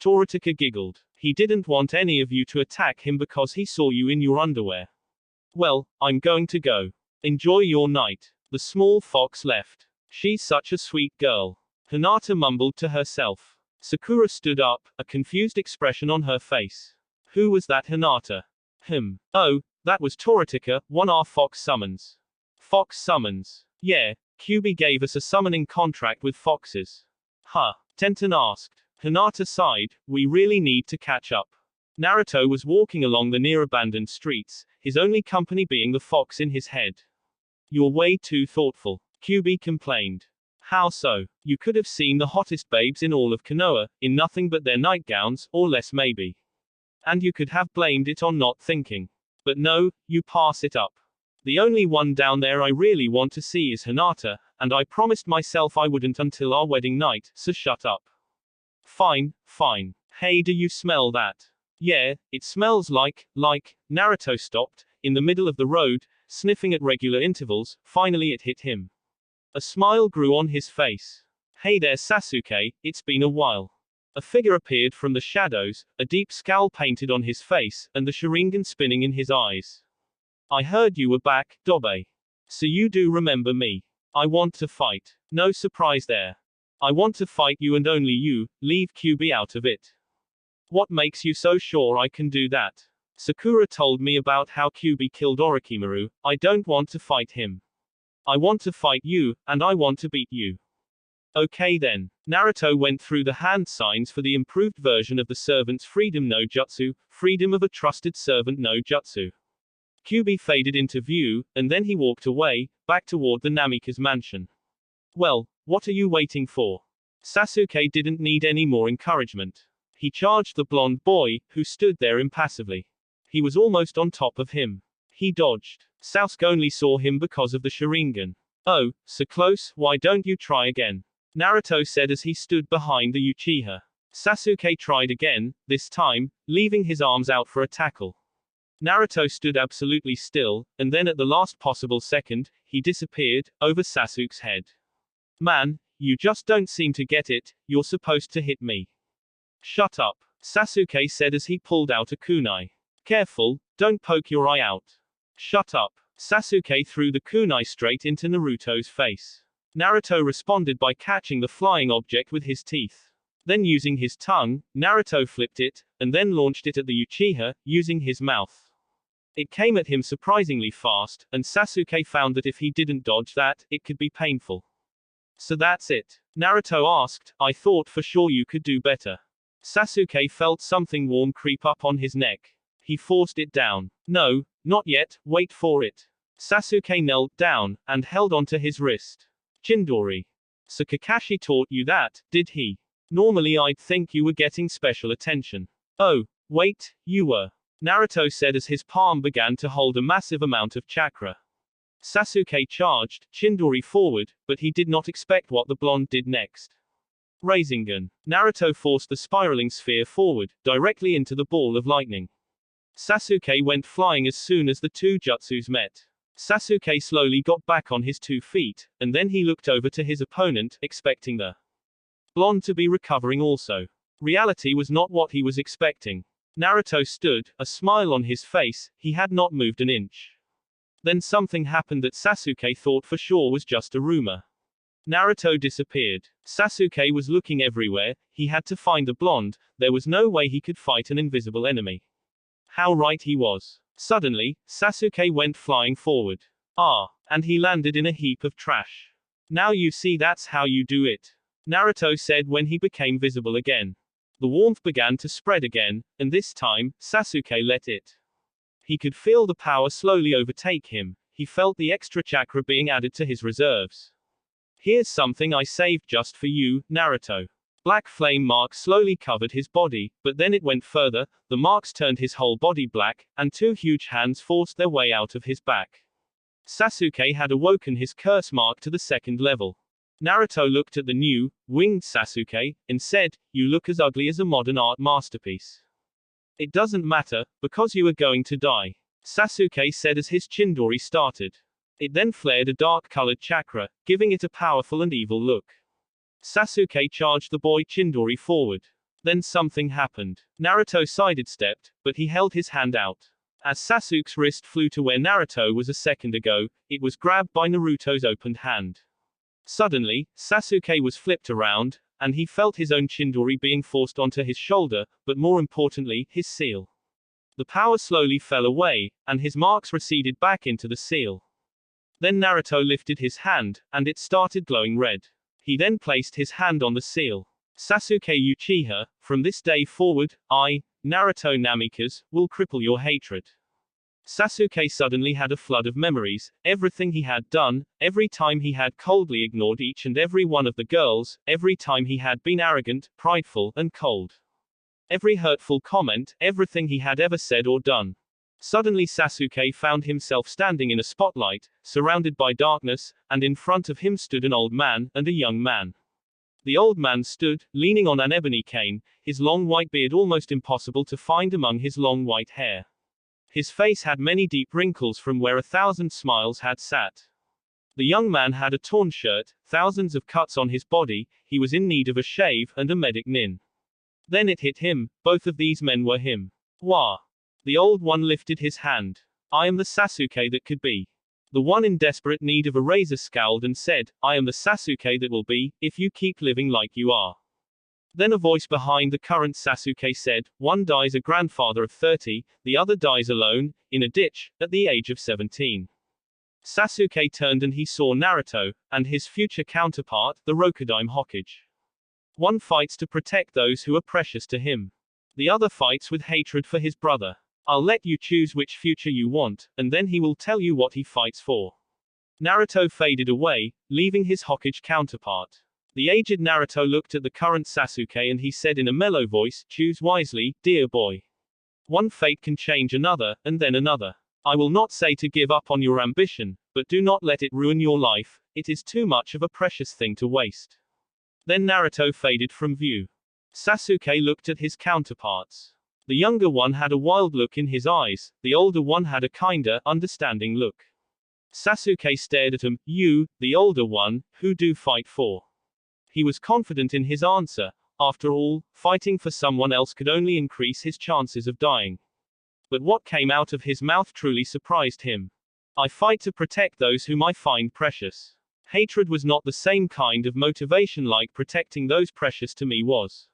Torotika giggled. He didn't want any of you to attack him because he saw you in your underwear. Well, I'm going to go. Enjoy your night. The small fox left. She's such a sweet girl. Hinata mumbled to herself. Sakura stood up, a confused expression on her face. Who was that Hinata? Oh, that was Torotika, one our fox summons. Fox summons. Yeah, Kyubi gave us a summoning contract with foxes. Huh? Tenten asked. Hinata sighed, we really need to catch up. Naruto was walking along the near-abandoned streets, his only company being the fox in his head. You're way too thoughtful. QB complained. How so? You could have seen the hottest babes in all of Konoha, in nothing but their nightgowns, or less maybe. And you could have blamed it on not thinking. But no, you pass it up. The only one down there I really want to see is Hinata, and I promised myself I wouldn't until our wedding night, so shut up. Fine, fine. Hey, do you smell that? Yeah, it smells like, Naruto stopped, in the middle of the road, sniffing at regular intervals. Finally it hit him. A smile grew on his face. Hey there Sasuke, it's been a while. A figure appeared from the shadows, a deep scowl painted on his face, and the Sharingan spinning in his eyes. I heard you were back, Dobe. So you do remember me. I want to fight. No surprise there. I want to fight you and only you, leave QB out of it. What makes you so sure I can do that? Sakura told me about how QB killed Orochimaru. I don't want to fight him. I want to fight you, and I want to beat you. Okay then. Naruto went through the hand signs for the improved version of the servant's freedom no jutsu, freedom of a trusted servant no jutsu. QB faded into view, and then he walked away, back toward the Namika's mansion. Well, what are you waiting for? Sasuke didn't need any more encouragement. He charged the blonde boy, who stood there impassively. He was almost on top of him. He dodged. Sasuke only saw him because of the Sharingan. Oh, so close, why don't you try again? Naruto said as he stood behind the Uchiha. Sasuke tried again, this time, leaving his arms out for a tackle. Naruto stood absolutely still, and then at the last possible second, he disappeared, over Sasuke's head. Man, you just don't seem to get it, you're supposed to hit me. Shut up, Sasuke said as he pulled out a kunai. Careful, don't poke your eye out. Shut up. Sasuke threw the kunai straight into Naruto's face. Naruto responded by catching the flying object with his teeth. Then using his tongue, Naruto flipped it, and then launched it at the Uchiha, using his mouth. It came at him surprisingly fast, and Sasuke found that if he didn't dodge that, it could be painful. So that's it? Naruto asked, I thought for sure you could do better. Sasuke felt something warm creep up on his neck. He forced it down. No, not yet, wait for it. Sasuke knelt down, and held onto his wrist. Chindori. So Kakashi taught you that, did he? Normally I'd think you were getting special attention. Oh, wait, you were. Naruto said as his palm began to hold a massive amount of chakra. Sasuke charged, Chindori forward, but he did not expect what the blonde did next. Rasengan. Naruto forced the spiraling sphere forward, directly into the ball of lightning. Sasuke went flying as soon as the two jutsus met. Sasuke slowly got back on his 2 feet, and then he looked over to his opponent, expecting the blonde to be recovering also. Reality was not what he was expecting. Naruto stood, a smile on his face, he had not moved an inch. Then something happened that Sasuke thought for sure was just a rumor. Naruto disappeared. Sasuke was looking everywhere, he had to find the blonde, there was no way he could fight an invisible enemy. How right he was. Suddenly, Sasuke went flying forward. And he landed in a heap of trash. Now you see that's how you do it. Naruto said when he became visible again. The warmth began to spread again, and this time, Sasuke let it. He could feel the power slowly overtake him, he felt the extra chakra being added to his reserves. Here's something I saved just for you, Naruto. Black flame marks slowly covered his body, but then it went further, the marks turned his whole body black, and 2 huge hands forced their way out of his back. Sasuke had awoken his curse mark to the 2nd level. Naruto looked at the new, winged Sasuke, and said, you look as ugly as a modern art masterpiece. It doesn't matter, because you are going to die. Sasuke said as his Chindori started. It then flared a dark-colored chakra, giving it a powerful and evil look. Sasuke charged the boy Chindori forward. Then something happened. Naruto sidestepped, but he held his hand out. As Sasuke's wrist flew to where Naruto was a second ago, it was grabbed by Naruto's opened hand. Suddenly, Sasuke was flipped around, and he felt his own Chindori being forced onto his shoulder, but more importantly, his seal. The power slowly fell away, and his marks receded back into the seal. Then Naruto lifted his hand, and it started glowing red. He then placed his hand on the seal. Sasuke Uchiha, from this day forward, I, Naruto Namikaze, will cripple your hatred. Sasuke suddenly had a flood of memories, everything he had done, every time he had coldly ignored each and every one of the girls, every time he had been arrogant, prideful, and cold. Every hurtful comment, everything he had ever said or done. Suddenly Sasuke found himself standing in a spotlight, surrounded by darkness, and in front of him stood an old man, and a young man. The old man stood, leaning on an ebony cane, his long white beard almost impossible to find among his long white hair. His face had many deep wrinkles from where 1,000 smiles had sat. The young man had a torn shirt, thousands of cuts on his body, he was in need of a shave, and a medic nin. Then it hit him, both of these men were him. Wah! The old one lifted his hand. I am the Sasuke that could be. The one in desperate need of a razor scowled and said, I am the Sasuke that will be, if you keep living like you are. Then a voice behind the current Sasuke said, one dies a grandfather of 30, the other dies alone, in a ditch, at the age of 17. Sasuke turned and he saw Naruto, and his future counterpart, the Rokudaime Hokage. One fights to protect those who are precious to him. The other fights with hatred for his brother. I'll let you choose which future you want, and then he will tell you what he fights for. Naruto faded away, leaving his Hokage counterpart. The aged Naruto looked at the current Sasuke and he said in a mellow voice, choose wisely, dear boy. One fate can change another, and then another. I will not say to give up on your ambition, but do not let it ruin your life, it is too much of a precious thing to waste. Then Naruto faded from view. Sasuke looked at his counterparts. The younger one had a wild look in his eyes, the older one had a kinder, understanding look. Sasuke stared at him, you, the older one, who do fight for? He was confident in his answer. After all, fighting for someone else could only increase his chances of dying. But what came out of his mouth truly surprised him. I fight to protect those whom I find precious. Hatred was not the same kind of motivation like protecting those precious to me was.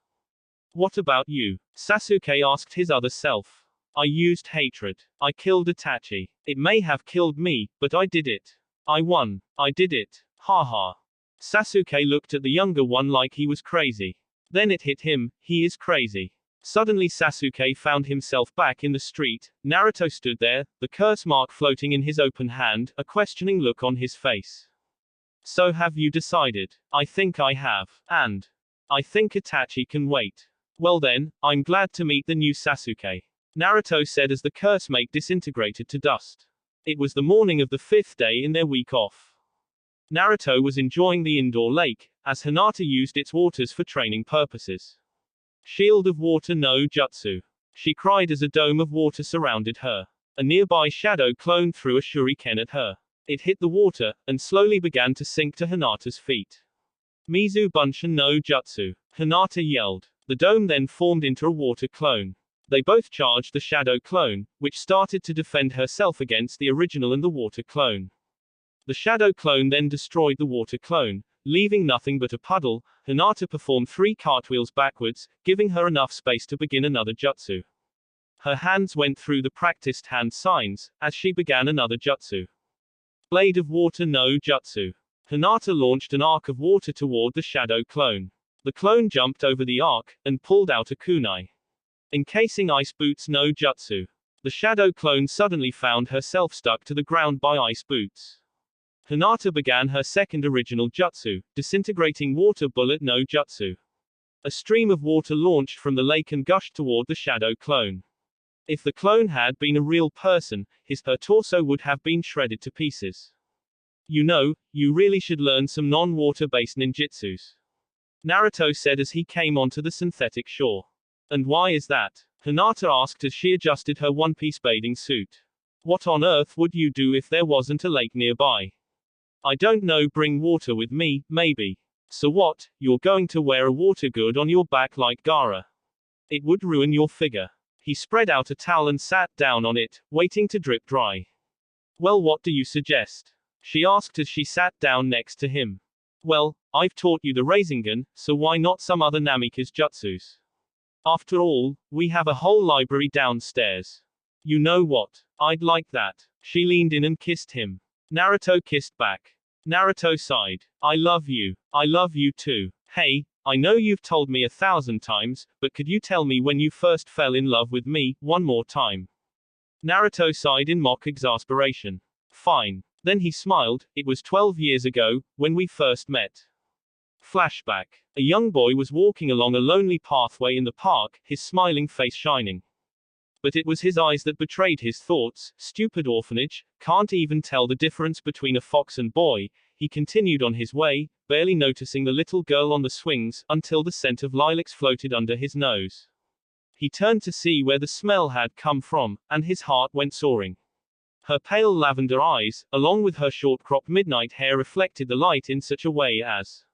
What about you? Sasuke asked his other self. I used hatred. I killed Itachi. It may have killed me, but I did it. I won. I did it. Ha ha. Sasuke looked at the younger one like he was crazy. Then it hit him, he is crazy. Suddenly Sasuke found himself back in the street. Naruto stood there, the curse mark floating in his open hand, a questioning look on his face. So have you decided? I think I have. And I think Itachi can wait. Well then, I'm glad to meet the new Sasuke. Naruto said as the curse make disintegrated to dust. It was the morning of the 5th day in their week off. Naruto was enjoying the indoor lake, as Hinata used its waters for training purposes. Shield of water no jutsu. She cried as a dome of water surrounded her. A nearby shadow clone threw a shuriken at her. It hit the water, and slowly began to sink to Hinata's feet. Mizu Bunshin no jutsu. Hinata yelled. The dome then formed into a water clone. They both charged the shadow clone, which started to defend herself against the original and the water clone. The shadow clone then destroyed the water clone, leaving nothing but a puddle. Hinata performed 3 cartwheels backwards, giving her enough space to begin another jutsu. Her hands went through the practiced hand signs, as she began another jutsu. Blade of water no jutsu. Hinata launched an arc of water toward the shadow clone. The clone jumped over the arc, and pulled out a kunai. Encasing ice boots no jutsu. The shadow clone suddenly found herself stuck to the ground by ice boots. Hinata began her second original jutsu, disintegrating water bullet no jutsu. A stream of water launched from the lake and gushed toward the shadow clone. If the clone had been a real person, her torso would have been shredded to pieces. You know, you really should learn some non-water-based ninjutsus. Naruto said as he came onto the synthetic shore. And why is that? Hinata asked as she adjusted her one-piece bathing suit. What on earth would you do if there wasn't a lake nearby? I don't know, bring water with me, maybe. So what, you're going to wear a water good on your back like Gaara? It would ruin your figure. He spread out a towel and sat down on it, waiting to drip dry. Well, what do you suggest? She asked as she sat down next to him. Well, I've taught you the Rasengan, so why not some other Namikaze jutsus? After all, we have a whole library downstairs. You know what? I'd like that. She leaned in and kissed him. Naruto kissed back. Naruto sighed. I love you. I love you too. Hey, I know you've told me 1,000 times, but could you tell me when you first fell in love with me, one more time? Naruto sighed in mock exasperation. Fine. Then he smiled. It was 12 years ago, when we first met. Flashback. A young boy was walking along a lonely pathway in the park, his smiling face shining. But it was his eyes that betrayed his thoughts. Stupid orphanage, can't even tell the difference between a fox and boy. He continued on his way, barely noticing the little girl on the swings, until the scent of lilacs floated under his nose. He turned to see where the smell had come from, and his heart went soaring. Her pale lavender eyes, along with her short-cropped midnight hair, reflected the light in such a way as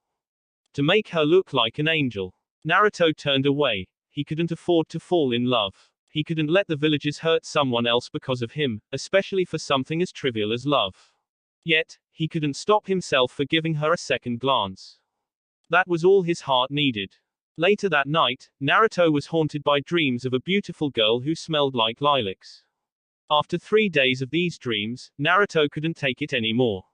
to make her look like an angel. Naruto turned away. He couldn't afford to fall in love. He couldn't let the villagers hurt someone else because of him, especially for something as trivial as love. Yet, he couldn't stop himself for giving her a second glance. That was all his heart needed. Later that night, Naruto was haunted by dreams of a beautiful girl who smelled like lilacs. After 3 days of these dreams, Naruto couldn't take it anymore.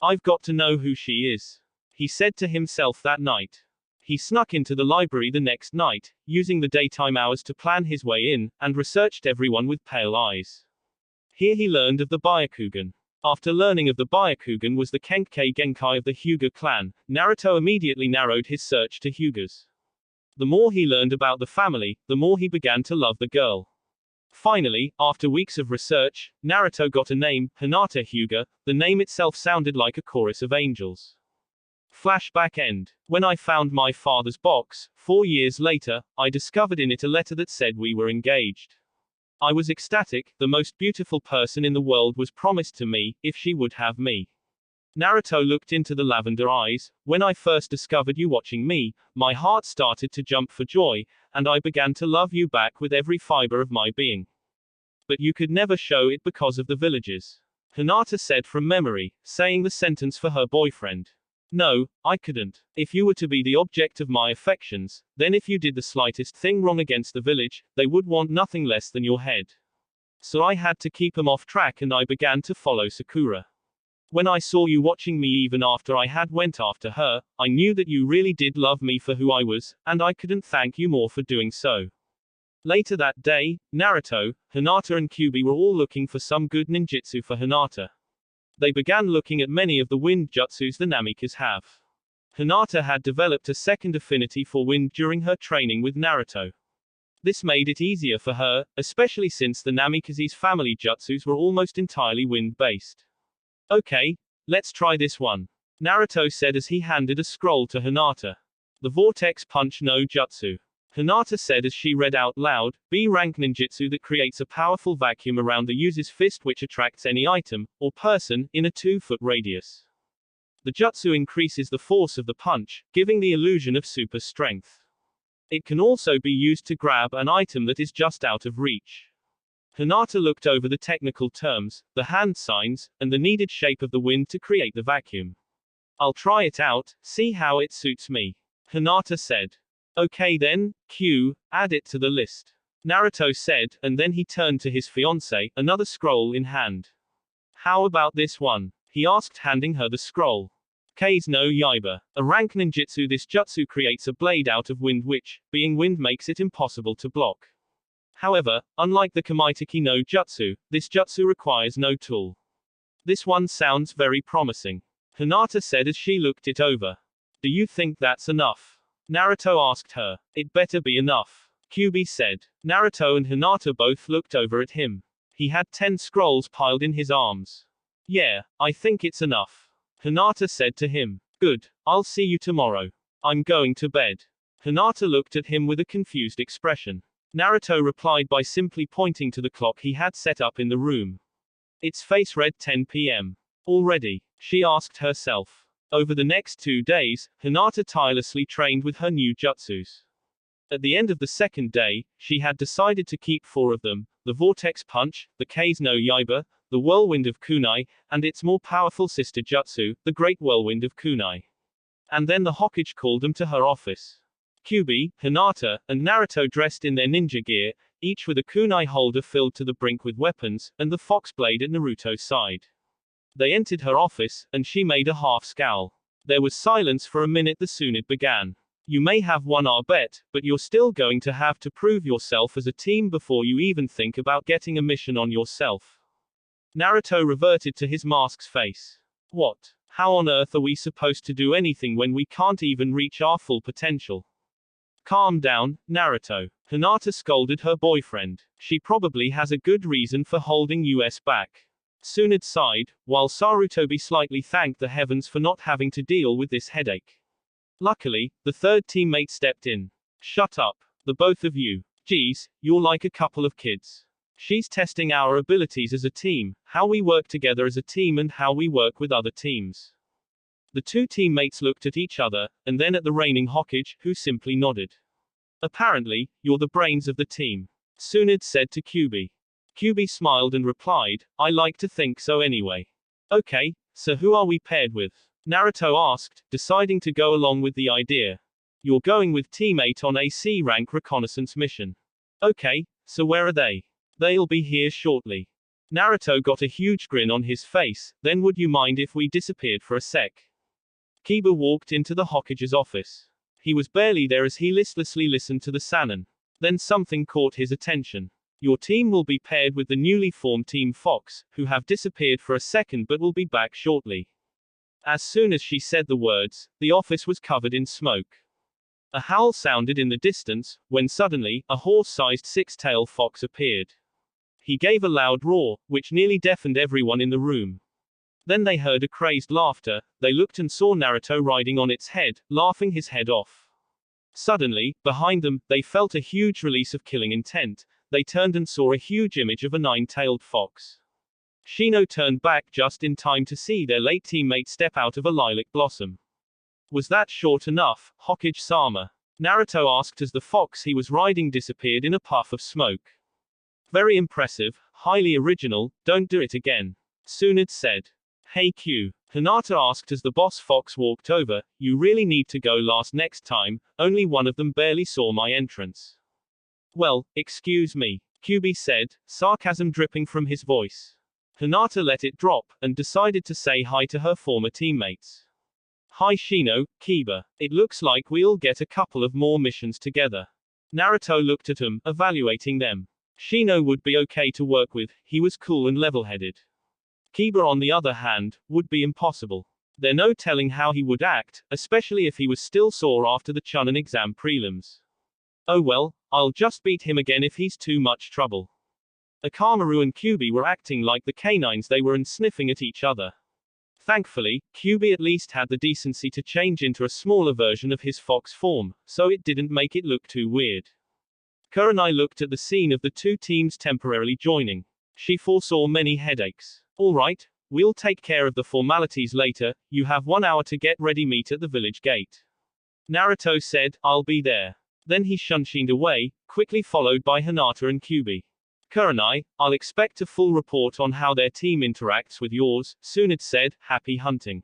I've got to know who she is, he said to himself that night. He snuck into the library the next night, using the daytime hours to plan his way in, and researched everyone with pale eyes. Here he learned of the Byakugan. After learning of the Byakugan was the Kenkei Genkai of the Hyuga clan, Naruto immediately narrowed his search to Hyugas. The more he learned about the family, the more he began to love the girl. Finally, after weeks of research, Naruto got a name, Hinata Hyuga. The name itself sounded like a chorus of angels. Flashback end. When I found my father's box, 4 years later, I discovered in it a letter that said we were engaged. I was ecstatic. The most beautiful person in the world was promised to me, if she would have me. Naruto looked into the lavender eyes. When I first discovered you watching me, my heart started to jump for joy, and I began to love you back with every fiber of my being. But you could never show it because of the villagers. Hinata said from memory, saying the sentence for her boyfriend. No, I couldn't. If you were to be the object of my affections, then if you did the slightest thing wrong against the village, they would want nothing less than your head. So I had to keep them off track and I began to follow Sakura. When I saw you watching me even after I had went after her, I knew that you really did love me for who I was, and I couldn't thank you more for doing so. Later that day, Naruto, Hinata and Kyuubi were all looking for some good ninjutsu for Hinata. They began looking at many of the wind jutsus the Namikas have. Hinata had developed a second affinity for wind during her training with Naruto. This made it easier for her, especially since the Namikaze's family jutsus were almost entirely wind-based. Okay, let's try this one, Naruto said as he handed a scroll to Hinata. The Vortex Punch no Jutsu. Hinata said as she read out loud, B-rank ninjutsu that creates a powerful vacuum around the user's fist which attracts any item, or person, in a 2-foot radius. The jutsu increases the force of the punch, giving the illusion of super strength. It can also be used to grab an item that is just out of reach. Hinata looked over the technical terms, the hand signs, and the needed shape of the wind to create the vacuum. I'll try it out, see how it suits me, Hinata said. Okay then, Q, add it to the list, Naruto said, and then he turned to his fiancée, another scroll in hand. How about this one? He asked, handing her the scroll. Kei's no Yaiba. A rank ninjutsu. This jutsu creates a blade out of wind which, being wind, makes it impossible to block. However, unlike the Kamaiteki no Jutsu, this jutsu requires no tool. This one sounds very promising, Hinata said as she looked it over. Do you think that's enough? Naruto asked her. It better be enough, Kyuubi said. Naruto and Hinata both looked over at him. He had 10 scrolls piled in his arms. Yeah, I think it's enough, Hinata said to him. Good, I'll see you tomorrow. I'm going to bed. Hinata looked at him with a confused expression. Naruto replied by simply pointing to the clock he had set up in the room. Its face read 10 p.m. Already, she asked herself. Over the next 2 days, Hinata tirelessly trained with her new jutsus. At the end of the second day, she had decided to keep 4 of them, the Vortex Punch, the Kei's no Yaiba, the Whirlwind of Kunai, and its more powerful sister jutsu, the Great Whirlwind of Kunai. And then the Hokage called them to her office. Kyuubi, Hinata, and Naruto dressed in their ninja gear, each with a kunai holder filled to the brink with weapons, and the fox blade at Naruto's side. They entered her office, and she made a half scowl. There was silence for a minute. Soon it began. You may have won our bet, but you're still going to have to prove yourself as a team before you even think about getting a mission on yourself. Naruto reverted to his mask's face. What? How on earth are we supposed to do anything when we can't even reach our full potential? Calm down, Naruto. Hinata scolded her boyfriend. She probably has a good reason for holding us back. Tsunade sighed, while Sarutobi slightly thanked the heavens for not having to deal with this headache. Luckily, the third teammate stepped in. Shut up, the both of you. Geez, you're like a couple of kids. She's testing our abilities as a team, how we work together as a team and how we work with other teams. The two teammates looked at each other, and then at the reigning Hokage, who simply nodded. Apparently, you're the brains of the team. Tsunade said to Kyuubi. Kyuubi smiled and replied, I like to think so anyway. Okay, so who are we paired with? Naruto asked, deciding to go along with the idea. You're going with Team 8 on a C-rank reconnaissance mission. Okay, so where are they? They'll be here shortly. Naruto got a huge grin on his face, then would you mind if we disappeared for a sec? Kiba walked into the Hokage's office. He was barely there as he listlessly listened to the Sannin. Then something caught his attention. Your team will be paired with the newly formed Team Fox, who have disappeared for a second but will be back shortly. As soon as she said the words, the office was covered in smoke. A howl sounded in the distance, when suddenly, a horse-sized six-tailed fox appeared. He gave a loud roar, which nearly deafened everyone in the room. Then they heard a crazed laughter. They looked and saw Naruto riding on its head, laughing his head off. Suddenly, behind them, they felt a huge release of killing intent. They turned and saw a huge image of a nine-tailed fox. Shino turned back just in time to see their late teammate step out of a lilac blossom. Was that short enough, Hokage-sama? Naruto asked as the fox he was riding disappeared in a puff of smoke. Very impressive, highly original, don't do it again. Tsunade said. Hey Q. Hinata asked as the boss fox walked over, you really need to go last next time, only one of them barely saw my entrance. Well, excuse me, Kyuubi said, sarcasm dripping from his voice. Hinata let it drop, and decided to say hi to her former teammates. Hi Shino, Kiba. It looks like we'll get a couple of more missions together. Naruto looked at them, evaluating them. Shino would be okay to work with, he was cool and level-headed. Kiba on the other hand, would be impossible. There's no telling how he would act, especially if he was still sore after the Chunin exam prelims. Oh well, I'll just beat him again if he's too much trouble. Akamaru and Kyuubi were acting like the canines they were and sniffing at each other. Thankfully, Kyuubi at least had the decency to change into a smaller version of his fox form, so it didn't make it look too weird. Kurenai looked at the scene of the two teams temporarily joining. She foresaw many headaches. Alright, we'll take care of the formalities later, you have 1 hour to get ready, meet at the village gate. Naruto said, I'll be there. Then he shunshined away, quickly followed by Hinata and Kyuubi. Kurenai, I'll expect a full report on how their team interacts with yours, Tsunade said, happy hunting.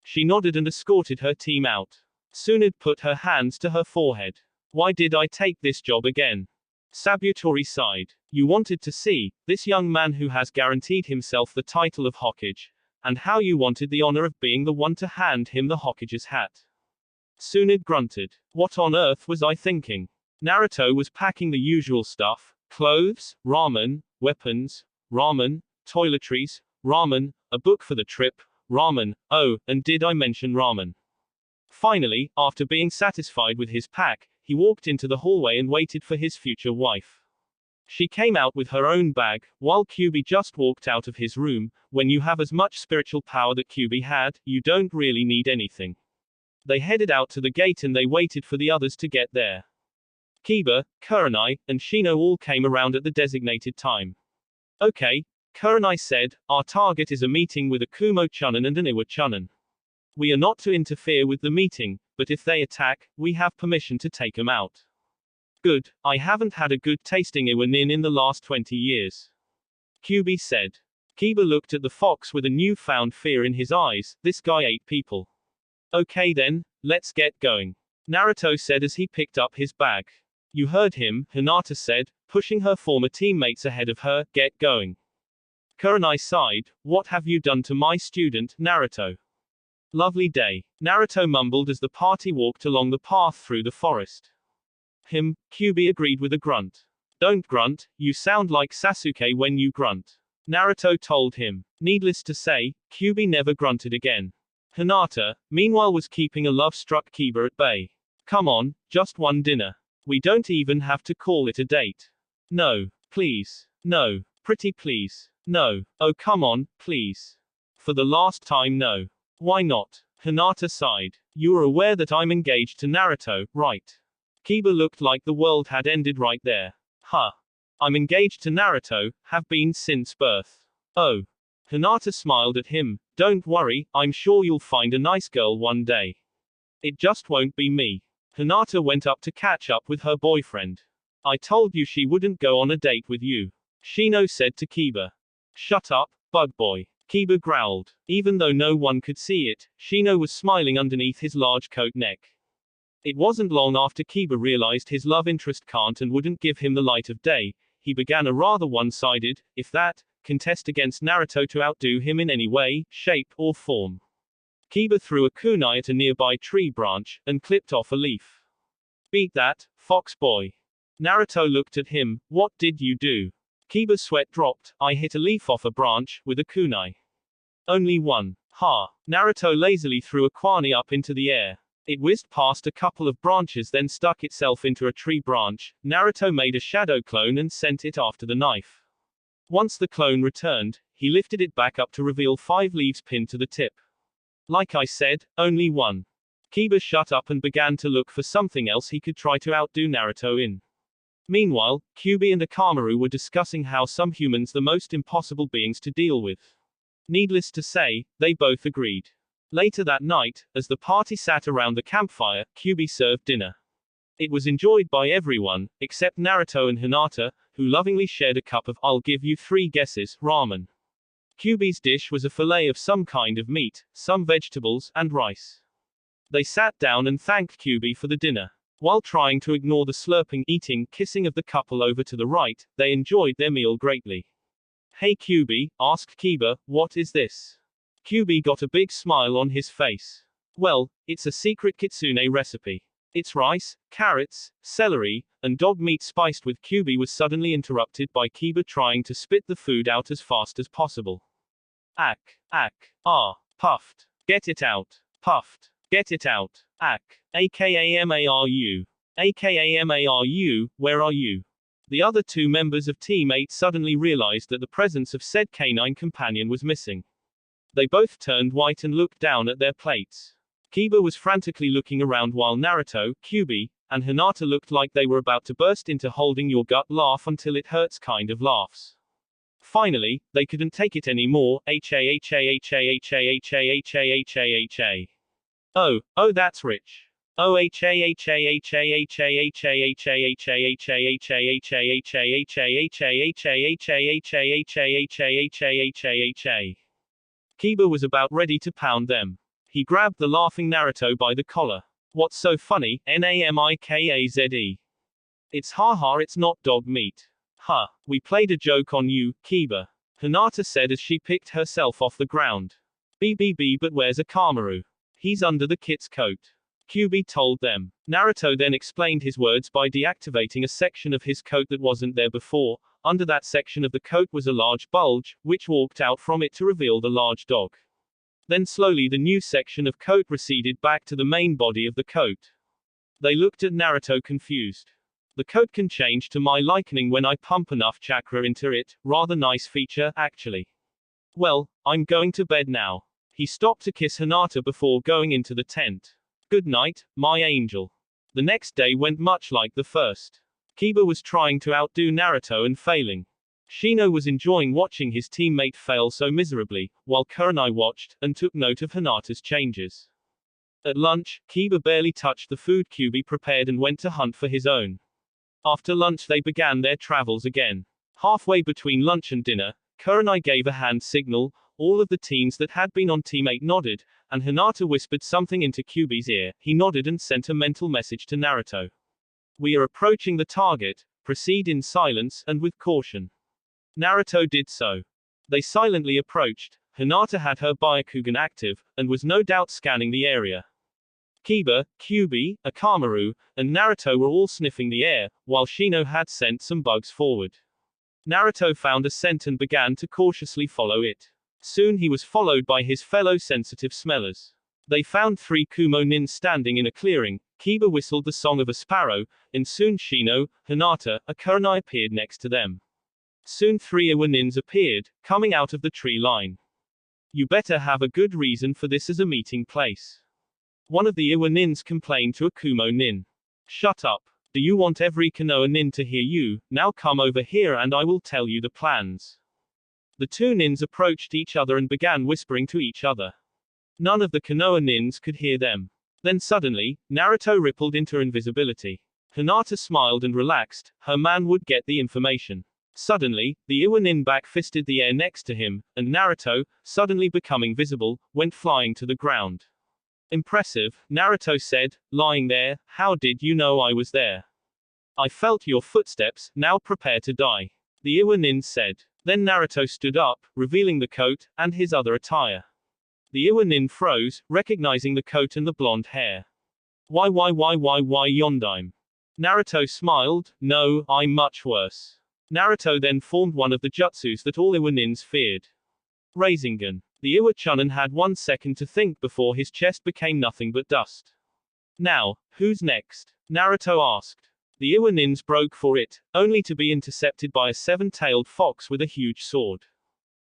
She nodded and escorted her team out. Tsunade put her hands to her forehead. Why did I take this job again? Sabutori sighed. You wanted to see, this young man who has guaranteed himself the title of Hokage, and how you wanted the honor of being the one to hand him the Hokage's hat. Tsunade grunted. What on earth was I thinking? Naruto was packing the usual stuff, clothes, ramen, weapons, ramen, toiletries, ramen, a book for the trip, ramen, oh, and did I mention ramen? Finally, after being satisfied with his pack, he walked into the hallway and waited for his future wife. She came out with her own bag, while Kyuubi just walked out of his room. When you have as much spiritual power that Kyuubi had, you don't really need anything. They headed out to the gate and they waited for the others to get there. Kiba, Kurenai, and Shino all came around at the designated time. Okay, Kurenai said, our target is a meeting with a Kumo Chunin and an Iwa Chunin. We are not to interfere with the meeting, but if they attack, we have permission to take them out. Good, I haven't had a good tasting Iwa Nin in the last 20 years. Kyuubi said. Kiba looked at the fox with a newfound fear in his eyes, this guy ate people. Okay then, let's get going. Naruto said as he picked up his bag. You heard him, Hinata said, pushing her former teammates ahead of her, get going. Kurenai sighed, what have you done to my student, Naruto? Lovely day, Naruto mumbled as the party walked along the path through the forest. Kyuubi agreed with a grunt. Don't grunt, you sound like Sasuke when you grunt, Naruto told him. Needless to say, Kyuubi never grunted again. Hinata, meanwhile, was keeping a love-struck Kiba at bay. Come on, just one dinner. We don't even have to call it a date. No, please. No, pretty please. No. Oh come on, please. For the last time, no. Why not? Hinata sighed. You are aware that I'm engaged to Naruto, right? Kiba looked like the world had ended right there. Huh. I'm engaged to Naruto, have been since birth. Oh. Hinata smiled at him. Don't worry, I'm sure you'll find a nice girl one day. It just won't be me. Hinata went up to catch up with her boyfriend. I told you she wouldn't go on a date with you, Shino said to Kiba. Shut up, bug boy, Kiba growled. Even though no one could see it, Shino was smiling underneath his large coat neck. It wasn't long after Kiba realized his love interest can't and wouldn't give him the light of day, he began a rather one-sided, if that, contest against Naruto to outdo him in any way, shape, or form. Kiba threw a kunai at a nearby tree branch, and clipped off a leaf. Beat that, fox boy. Naruto looked at him. What did you do? Kiba's sweat dropped. I hit a leaf off a branch, with a kunai. Only one. Ha. Naruto lazily threw a kunai up into the air. It whizzed past a couple of branches, then stuck itself into a tree branch. Naruto made a shadow clone and sent it after the knife. Once the clone returned, he lifted it back up to reveal 5 leaves pinned to the tip. Like I said, only one. Kiba shut up and began to look for something else he could try to outdo Naruto in. Meanwhile, Kyuubi and Akamaru were discussing how some humans the most impossible beings to deal with. Needless to say, they both agreed. Later that night, as the party sat around the campfire, Kyuubi served dinner. It was enjoyed by everyone, except Naruto and Hinata, who lovingly shared a cup of, I'll give you 3 guesses, ramen. Kyuubi's dish was a fillet of some kind of meat, some vegetables, and rice. They sat down and thanked Kyuubi for the dinner. While trying to ignore the slurping, eating, kissing of the couple over to the right, they enjoyed their meal greatly. Hey Kyuubi, asked Kiba, what is this? Kyuubi got a big smile on his face. Well, it's a secret kitsune recipe. It's rice, carrots, celery, and dog meat spiced with. Kyuubi was suddenly interrupted by Kiba trying to spit the food out as fast as possible. Puffed. Get it out. Puffed. Get it out. AKAMARU. AKAMARU, where are you? The other 2 members of Team 8 suddenly realized that the presence of said canine companion was missing. They both turned white and looked down at their plates. Kiba was frantically looking around while Naruto, Kyuubi, and Hinata looked like they were about to burst into holding your gut laugh until it hurts kind of laughs. Finally, they couldn't take it anymore. Oh, that's rich. Oh, Kiba was about ready to pound them. He grabbed the laughing Naruto by the collar. What's so funny, Namikaze? It's haha, it's not dog meat. Huh, we played a joke on you, Kiba. Hinata said as she picked herself off the ground. BBB, but where's Akamaru? He's under the kit's coat. Kyuubi told them. Naruto then explained his words by deactivating a section of his coat that wasn't there before. Under that section of the coat was a large bulge, which walked out from it to reveal the large dog. Then slowly the new section of coat receded back to the main body of the coat. They looked at Naruto confused. The coat can change to my liking when I pump enough chakra into it, rather nice feature, actually. Well, I'm going to bed now. He stopped to kiss Hinata before going into the tent. Good night, my angel. The next day went much like the first. Kiba was trying to outdo Naruto and failing. Shino was enjoying watching his teammate fail so miserably, while Kurenai watched, and took note of Hinata's changes. At lunch, Kiba barely touched the food Kyuubi prepared and went to hunt for his own. After lunch they began their travels again. Halfway between lunch and dinner, Kurenai gave a hand signal. All of the teens that had been on Team 8 nodded, and Hinata whispered something into Kyuubi's ear. He nodded and sent a mental message to Naruto. We are approaching the target, proceed in silence, and with caution. Naruto did so. They silently approached. Hinata had her Byakugan active, and was no doubt scanning the area. Kiba, Kyubi, Akamaru, and Naruto were all sniffing the air, while Shino had sent some bugs forward. Naruto found a scent and began to cautiously follow it. Soon he was followed by his fellow sensitive smellers. They found 3 Kumo nin standing in a clearing. Kiba whistled the song of a sparrow, and soon Shino, Hinata, and Kurenai appeared next to them. Soon 3 Iwa nins appeared, coming out of the tree line. You better have a good reason for this as a meeting place. One of the Iwa nins complained to a Kumo nin. Shut up. Do you want every Konoha nin to hear you? Now come over here and I will tell you the plans. The 2 nins approached each other and began whispering to each other. None of the Konoha nins could hear them. Then suddenly, Naruto rippled into invisibility. Hinata smiled and relaxed, her man would get the information. Suddenly, the Iwa nin back-fisted the air next to him, and Naruto, suddenly becoming visible, went flying to the ground. Impressive, Naruto said, lying there, how did you know I was there? I felt your footsteps, now prepare to die. The Iwa nin said. Then Naruto stood up, revealing the coat, and his other attire. The Iwa nin froze, recognizing the coat and the blonde hair. Why Yondaime? Naruto smiled, no, I'm much worse. Naruto then formed one of the jutsus that all Iwa nins feared. Rasengan. The Iwa Chunin had 1 second to think before his chest became nothing but dust. Now, who's next? Naruto asked. The Iwa nins broke for it, only to be intercepted by a 7-tailed fox with a huge sword.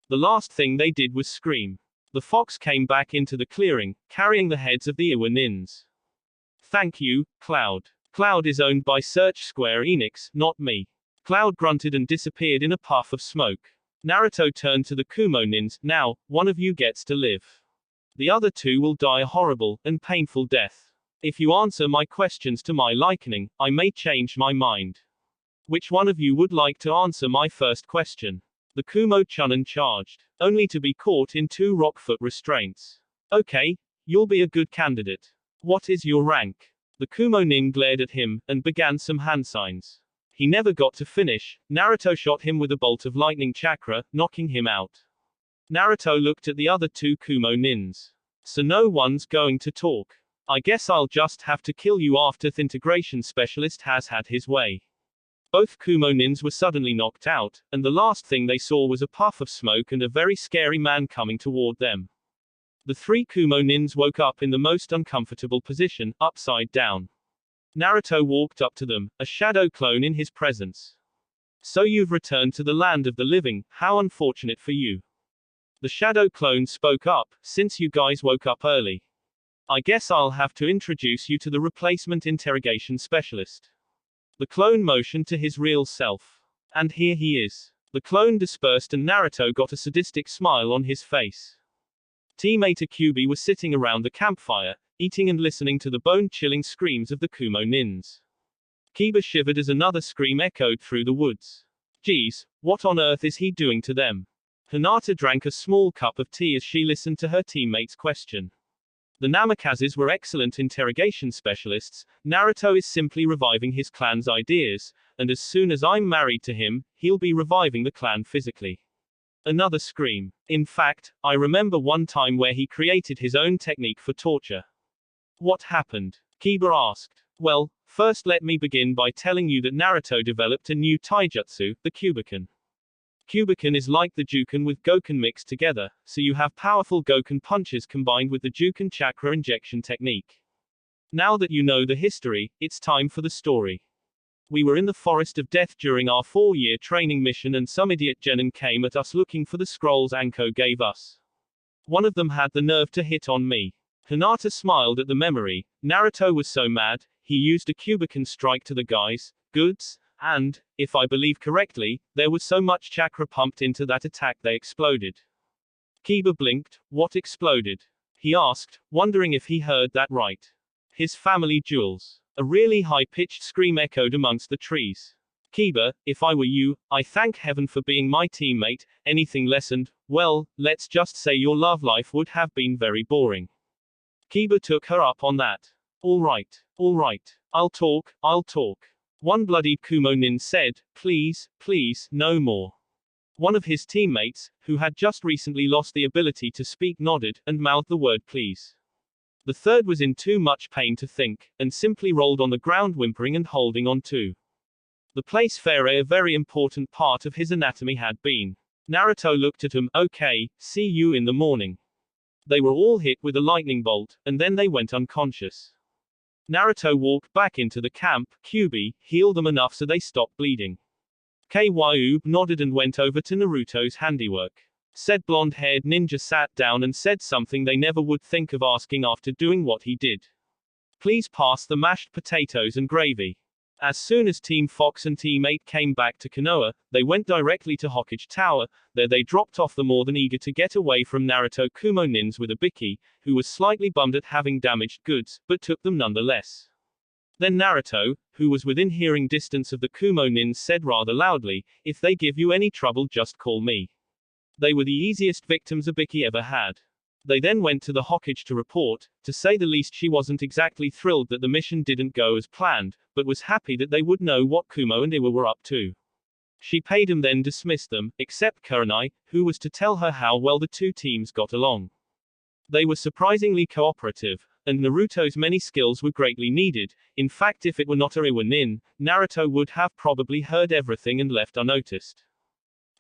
The last thing they did was scream. The fox came back into the clearing, carrying the heads of the Iwa nins. Thank you, Cloud. Cloud is owned by Search Square Enix, not me. Cloud grunted and disappeared in a puff of smoke. Naruto turned to the Kumo nins, now, one of you gets to live. The other 2 will die a horrible and painful death. If you answer my questions to my liking, I may change my mind. Which one of you would like to answer my first question? The Kumo Chunin charged, only to be caught in 2 rock-foot restraints. Okay, you'll be a good candidate. What is your rank? The Kumo nin glared at him, and began some hand signs. He never got to finish. Naruto shot him with a bolt of lightning chakra, knocking him out. Naruto looked at the other 2 Kumo nins. So no one's going to talk. I guess I'll just have to kill you after the integration specialist has had his way. Both Kumo nins were suddenly knocked out, and the last thing they saw was a puff of smoke and a very scary man coming toward them. The 3 Kumo nins woke up in the most uncomfortable position, upside down. Naruto walked up to them, a shadow clone in his presence. So you've returned to the land of the living, how unfortunate for you. The shadow clone spoke up, since you guys woke up early. I guess I'll have to introduce you to the replacement interrogation specialist. The clone motioned to his real self. And here he is. The clone dispersed and Naruto got a sadistic smile on his face. Teammate Kyubi was sitting around the campfire, eating and listening to the bone-chilling screams of the Kumo nins. Kiba shivered as another scream echoed through the woods. Geez, what on earth is he doing to them? Hinata drank a small cup of tea as she listened to her teammate's question. The Namakazes were excellent interrogation specialists. Naruto is simply reviving his clan's ideas, and as soon as I'm married to him, he'll be reviving the clan physically. Another scream. In fact, I remember one time where he created his own technique for torture. What happened? Kiba asked. Well, first let me begin by telling you that Naruto developed a new taijutsu, the Kuboken. Kuboken is like the Juken with Goken mixed together, so you have powerful Goken punches combined with the Juken chakra injection technique. Now that you know the history, it's time for the story. We were in the Forest of Death during our 4-year training mission and some idiot genin came at us looking for the scrolls Anko gave us. One of them had the nerve to hit on me. Hinata smiled at the memory. Naruto was so mad, he used a Kuboken strike to the guy's goods, and, if I believe correctly, there was so much chakra pumped into that attack they exploded. Kiba blinked. What exploded? He asked, wondering if he heard that right. His family jewels. A really high-pitched scream echoed amongst the trees. Kiba, if I were you, I thank heaven for being my teammate. Anything lessened, well, let's just say your love life would have been very boring. Kiba took her up on that. All right, I'll talk. One bloodied Kumo nin said, please, no more. One of his teammates, who had just recently lost the ability to speak, nodded, and mouthed the word please. The third was in too much pain to think, and simply rolled on the ground whimpering and holding on to the place where a very important part of his anatomy had been. Naruto looked at him. Okay, see you in the morning. They were all hit with a lightning bolt, and then they went unconscious. Naruto walked back into the camp. Kyuubi, heal them enough so they stopped bleeding. Kyuubi nodded and went over to Naruto's handiwork. Said blonde-haired ninja sat down and said something they never would think of asking after doing what he did. Please pass the mashed potatoes and gravy. As soon as Team Fox and Team 8 came back to Konoha, they went directly to Hokage Tower. There they dropped off the more than eager to get away from Naruto Kumo nins with Ibiki, who was slightly bummed at having damaged goods, but took them nonetheless. Then Naruto, who was within hearing distance of the Kumo nins, said rather loudly, if they give you any trouble just call me. They were the easiest victims Ibiki ever had. They then went to the Hokage to report. To say the least, she wasn't exactly thrilled that the mission didn't go as planned, but was happy that they would know what Kumo and Iwa were up to. She paid him, then dismissed them, except Kurenai, who was to tell her how well the two teams got along. They were surprisingly cooperative, and Naruto's many skills were greatly needed. In fact, if it were not a Iwa nin, Naruto would have probably heard everything and left unnoticed.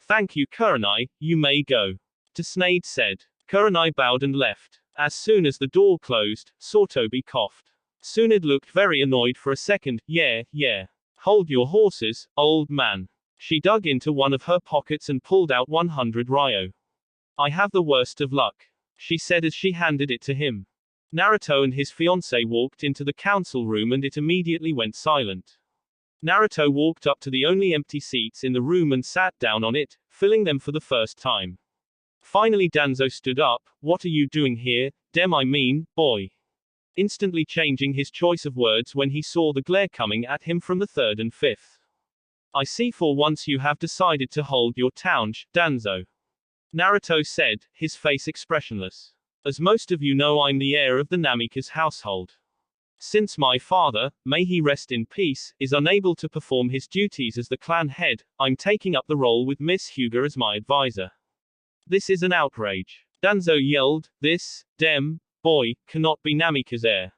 Thank you, Kurenai, you may go. Tsunade said. Kurenai bowed and left. As soon as the door closed, Satobi coughed. Tsunade looked very annoyed for a second. Yeah. Hold your horses, old man. She dug into one of her pockets and pulled out 100 ryo. I have the worst of luck, she said as she handed it to him. Naruto and his fiancée walked into the council room and it immediately went silent. Naruto walked up to the only empty seats in the room and sat down on it, filling them for the first time. Finally Danzo stood up. What are you doing here, I mean, boy? Instantly changing his choice of words when he saw the glare coming at him from the third and fifth. I see for once you have decided to hold your tongue, Danzo. Naruto said, his face expressionless. As most of you know, I'm the heir of the Namikaze household. Since my father, may he rest in peace, is unable to perform his duties as the clan head, I'm taking up the role with Miss Hyuga as my advisor. This is an outrage. Danzo yelled, this, boy, cannot be Namikaze heir.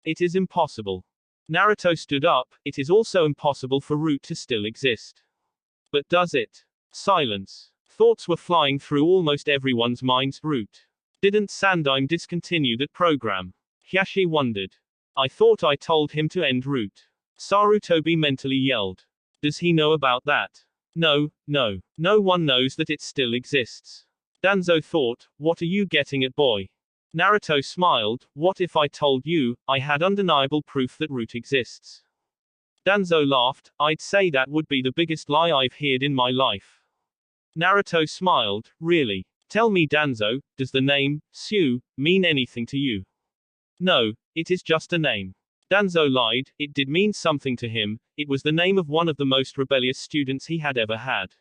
It is impossible. Naruto stood up. It is also impossible for Root to still exist. But does it? Silence. Thoughts were flying through almost everyone's minds. Root. Didn't Sandaime discontinue that program? Hiashi wondered. I thought I told him to end Root. Sarutobi mentally yelled. Does he know about that? No one knows that it still exists. Danzo thought, what are you getting at, boy? Naruto smiled, what if I told you, I had undeniable proof that Root exists? Danzo laughed, I'd say that would be the biggest lie I've heard in my life. Naruto smiled, really? Tell me Danzo, does the name, Sue, mean anything to you? No, it is just a name. Danzo lied, it did mean something to him. It was the name of one of the most rebellious students he had ever had.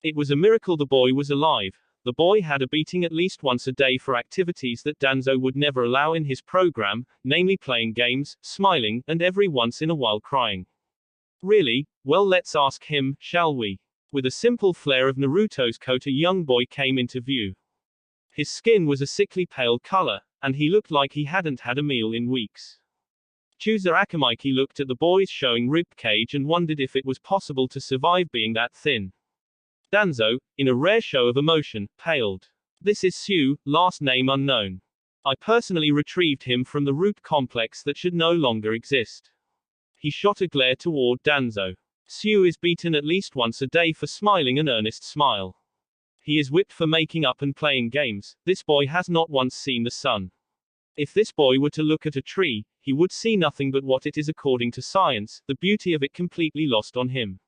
It was a miracle the boy was alive. The boy had a beating at least once a day for activities that Danzo would never allow in his program, namely playing games, smiling, and every once in a while crying. Really? Well, let's ask him, shall we? With a simple flare of Naruto's coat, a young boy came into view. His skin was a sickly pale color, and he looked like he hadn't had a meal in weeks. Chooser Akamaiki looked at the boy's showing rib cage and wondered if it was possible to survive being that thin. Danzo, in a rare show of emotion, paled. This is Sue, last name unknown. I personally retrieved him from the Root complex that should no longer exist. He shot a glare toward Danzo. Sue is beaten at least once a day for smiling an earnest smile. He is whipped for making up and playing games. This boy has not once seen the sun. If this boy were to look at a tree, he would see nothing but what it is according to science, the beauty of it completely lost on him.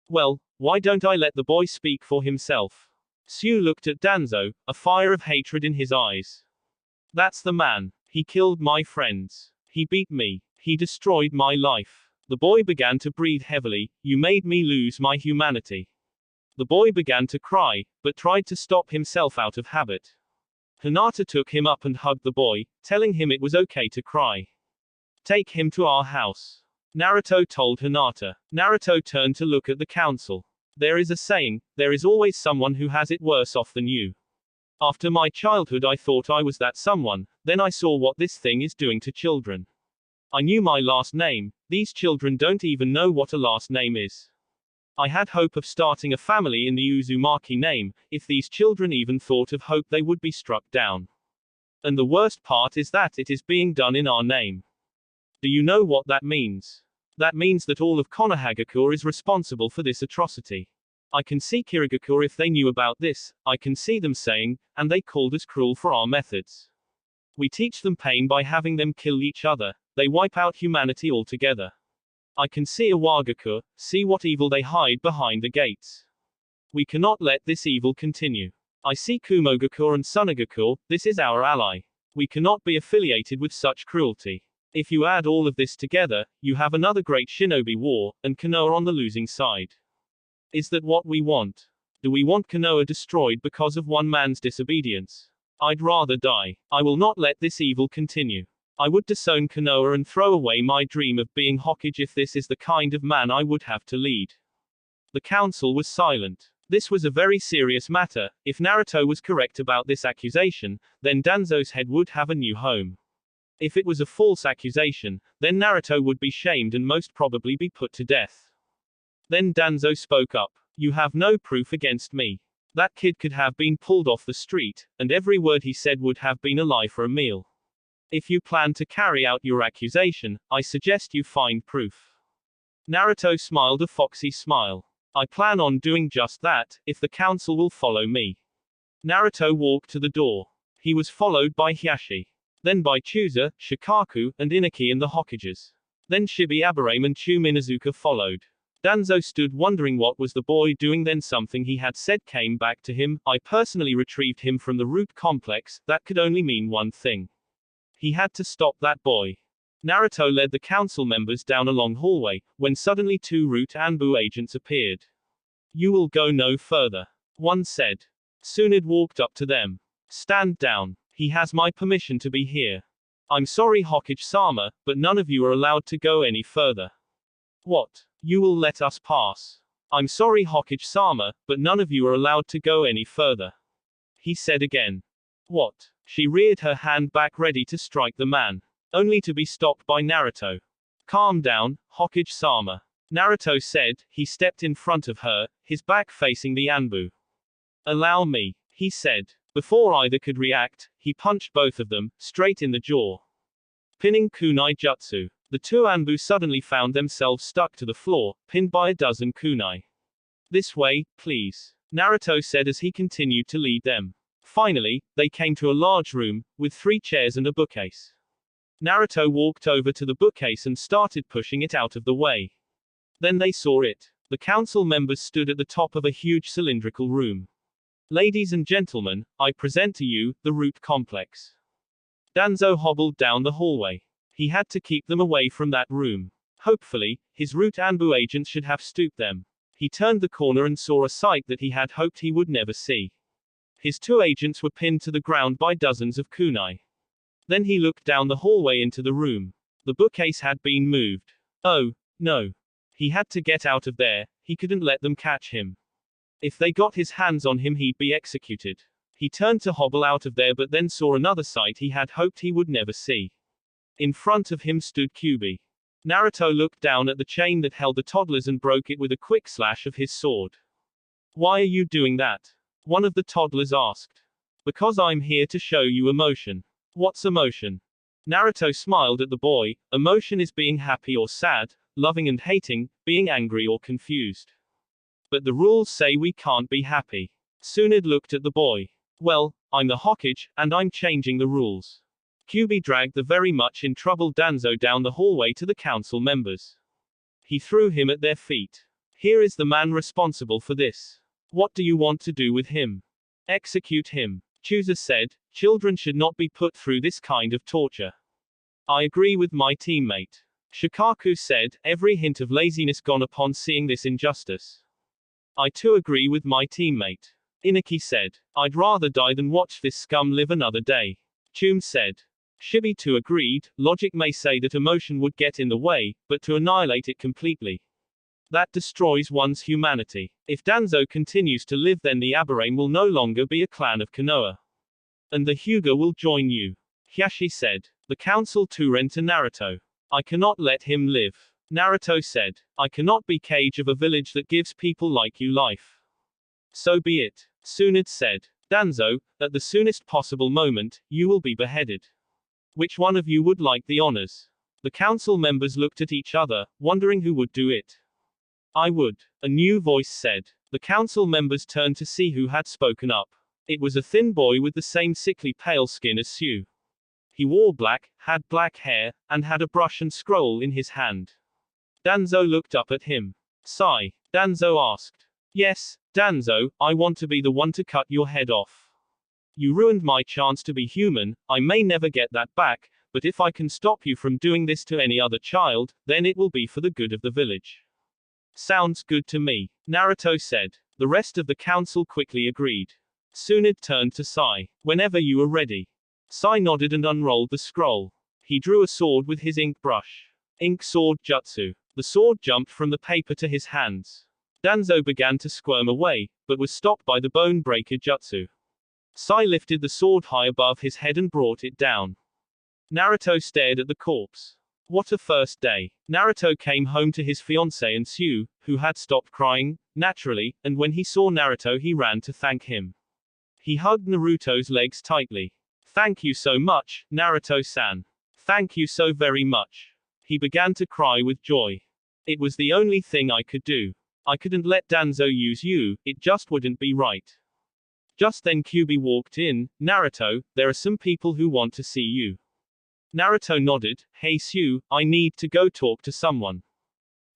Well, why don't I let the boy speak for himself? Sue looked at Danzo, a fire of hatred in his eyes. That's the man. He killed my friends. He beat me. He destroyed my life. The boy began to breathe heavily. You made me lose my humanity. The boy began to cry, but tried to stop himself out of habit. Hinata took him up and hugged the boy, telling him it was okay to cry. Take him to our house, Naruto told Hinata. Naruto turned to look at the council. There is a saying, there is always someone who has it worse off than you. After my childhood I thought I was that someone, then I saw what this thing is doing to children. I knew my last name, these children don't even know what a last name is. I had hope of starting a family in the Uzumaki name, if these children even thought of hope they would be struck down. And the worst part is that it is being done in our name. Do you know what that means? That means that all of Konohagakure is responsible for this atrocity. I can see Kirigakure if they knew about this, I can see them saying, and they called us cruel for our methods. We teach them pain by having them kill each other, they wipe out humanity altogether. I can see Iwagakure, see what evil they hide behind the gates. We cannot let this evil continue. I see Kumogakure and Sunagakure, this is our ally. We cannot be affiliated with such cruelty. If you add all of this together, you have another great shinobi war, and Konoha on the losing side. Is that what we want? Do we want Konoha destroyed because of one man's disobedience? I'd rather die. I will not let this evil continue. I would disown Konoha and throw away my dream of being Hokage if this is the kind of man I would have to lead. The council was silent. This was a very serious matter. If Naruto was correct about this accusation, then Danzo's head would have a new home. If it was a false accusation, then Naruto would be shamed and most probably be put to death. Then Danzo spoke up. You have no proof against me. That kid could have been pulled off the street, and every word he said would have been a lie for a meal. If you plan to carry out your accusation, I suggest you find proof. Naruto smiled a foxy smile. I plan on doing just that, if the council will follow me. Naruto walked to the door. He was followed by Hiashi. Then by Chusa, Shikaku, and Inaki and the Hokages. Then Shibi Aburame and Chu Minazuka followed. Danzo stood wondering what was the boy doing, then something he had said came back to him. I personally retrieved him from the root complex, that could only mean one thing. He had to stop that boy. Naruto led the council members down a long hallway, when suddenly 2 Root Anbu agents appeared. You will go no further. One said. Tsunade walked up to them. Stand down. He has my permission to be here. I'm sorry Hokage-sama, but none of you are allowed to go any further. What? You will let us pass. I'm sorry Hokage-sama, but none of you are allowed to go any further. He said again. What? She reared her hand back ready to strike the man. Only to be stopped by Naruto. Calm down, Hokage-sama. Naruto said. He stepped in front of her, his back facing the Anbu. Allow me, he said. Before either could react, he punched both of them, straight in the jaw. Pinning kunai jutsu. The 2 Anbu suddenly found themselves stuck to the floor, pinned by a dozen kunai. This way, please, Naruto said as he continued to lead them. Finally, they came to a large room, with 3 chairs and a bookcase. Naruto walked over to the bookcase and started pushing it out of the way. Then they saw it. The council members stood at the top of a huge cylindrical room. Ladies and gentlemen, I present to you, the Root Complex. Danzo hobbled down the hallway. He had to keep them away from that room. Hopefully, his Root Anbu agents should have stooped them. He turned the corner and saw a sight that he had hoped he would never see. His 2 agents were pinned to the ground by dozens of kunai. Then he looked down the hallway into the room. The bookcase had been moved. Oh, no. He had to get out of there, he couldn't let them catch him. If they got his hands on him he'd be executed. He turned to hobble out of there but then saw another sight he had hoped he would never see. In front of him stood Kyuubi. Naruto looked down at the chain that held the toddlers and broke it with a quick slash of his sword. Why are you doing that? One of the toddlers asked. Because I'm here to show you emotion. What's emotion? Naruto smiled at the boy. Emotion is being happy or sad, loving and hating, being angry or confused. But the rules say we can't be happy. Tsunade looked at the boy. Well, I'm the Hokage, and I'm changing the rules. Kyuubi dragged the very much in trouble Danzo down the hallway to the council members. He threw him at their feet. Here is the man responsible for this. What do you want to do with him? Execute him. Chusa said, children should not be put through this kind of torture. I agree with my teammate. Shikaku said, every hint of laziness gone upon seeing this injustice. I too agree with my teammate. Inaki said, I'd rather die than watch this scum live another day. Chum said. Shibi too agreed, logic may say that emotion would get in the way, but to annihilate it completely. That destroys one's humanity. If Danzo continues to live, then the Aberrane will no longer be a clan of Konoha. And the Hyuga will join you. Hyashi said. The council turned to Naruto. I cannot let him live. Naruto said. I cannot be cage of a village that gives people like you life. So be it. Tsunade said. Danzo, at the soonest possible moment, you will be beheaded. Which one of you would like the honors? The council members looked at each other, wondering who would do it. I would. A new voice said. The council members turned to see who had spoken up. It was a thin boy with the same sickly pale skin as Sue. He wore black, had black hair, and had a brush and scroll in his hand. Danzo looked up at him. Sigh. Danzo asked. Yes, Danzo, I want to be the one to cut your head off. You ruined my chance to be human, I may never get that back, but if I can stop you from doing this to any other child, then it will be for the good of the village. Sounds good to me, Naruto said. The rest of the council quickly agreed. Tsunade turned to Sai. Whenever you are ready. Sai nodded and unrolled the scroll. He drew a sword with his ink brush. Ink sword jutsu. The sword jumped from the paper to his hands. Danzo began to squirm away, but was stopped by the bone breaker jutsu. Sai lifted the sword high above his head and brought it down. Naruto stared at the corpse. What a first day. Naruto came home to his fiancée and Sue, who had stopped crying, naturally, and when he saw Naruto he ran to thank him. He hugged Naruto's legs tightly. Thank you so much, Naruto-san. Thank you so very much. He began to cry with joy. It was the only thing I could do. I couldn't let Danzo use you, it just wouldn't be right. Just then Kyuubi walked in. Naruto, there are some people who want to see you. Naruto nodded. Hey Sue, I need to go talk to someone.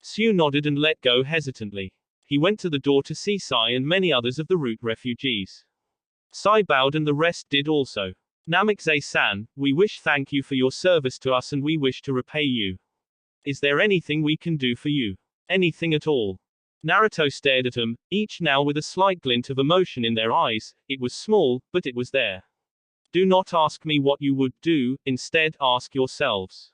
Sue nodded and let go hesitantly. He went to the door to see Sai and many others of the route refugees. Sai bowed and the rest did also. Namekize-san, we wish thank you for your service to us and we wish to repay you. Is there anything we can do for you? Anything at all? Naruto stared at him, each now with a slight glint of emotion in their eyes. It was small, but it was there. Do not ask me what you would do, instead ask yourselves.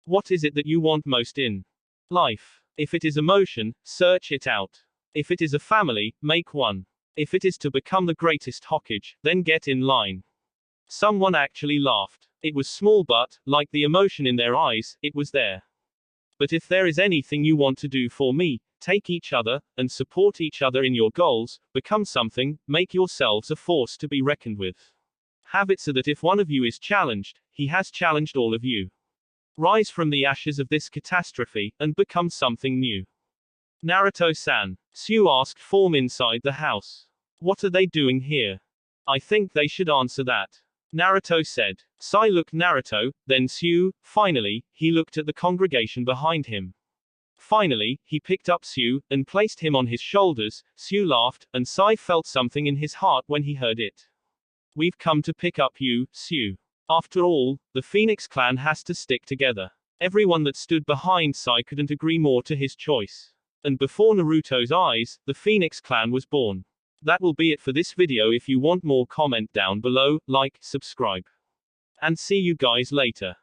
What is it that you want most in life? If it is emotion, search it out. If it is a family, make one. If it is to become the greatest Hokage, then get in line. Someone actually laughed. It was small but, like the emotion in their eyes, it was there. But if there is anything you want to do for me, take each other, and support each other in your goals, become something, make yourselves a force to be reckoned with. Have it so that if one of you is challenged, he has challenged all of you. Rise from the ashes of this catastrophe, and become something new. Naruto-san. Sue asked from inside the house. What are they doing here? I think they should answer that. Naruto said. Sai looked Naruto, then Sue. Finally, he looked at the congregation behind him. Finally, he picked up Sue, and placed him on his shoulders. Sue laughed, and Sai felt something in his heart when he heard it. We've come to pick up you, Sue. After all, the Phoenix clan has to stick together. Everyone that stood behind Sai couldn't agree more to his choice. And before Naruto's eyes, the Phoenix clan was born. That will be it for this video. If you want more, comment down below, like, subscribe. And see you guys later.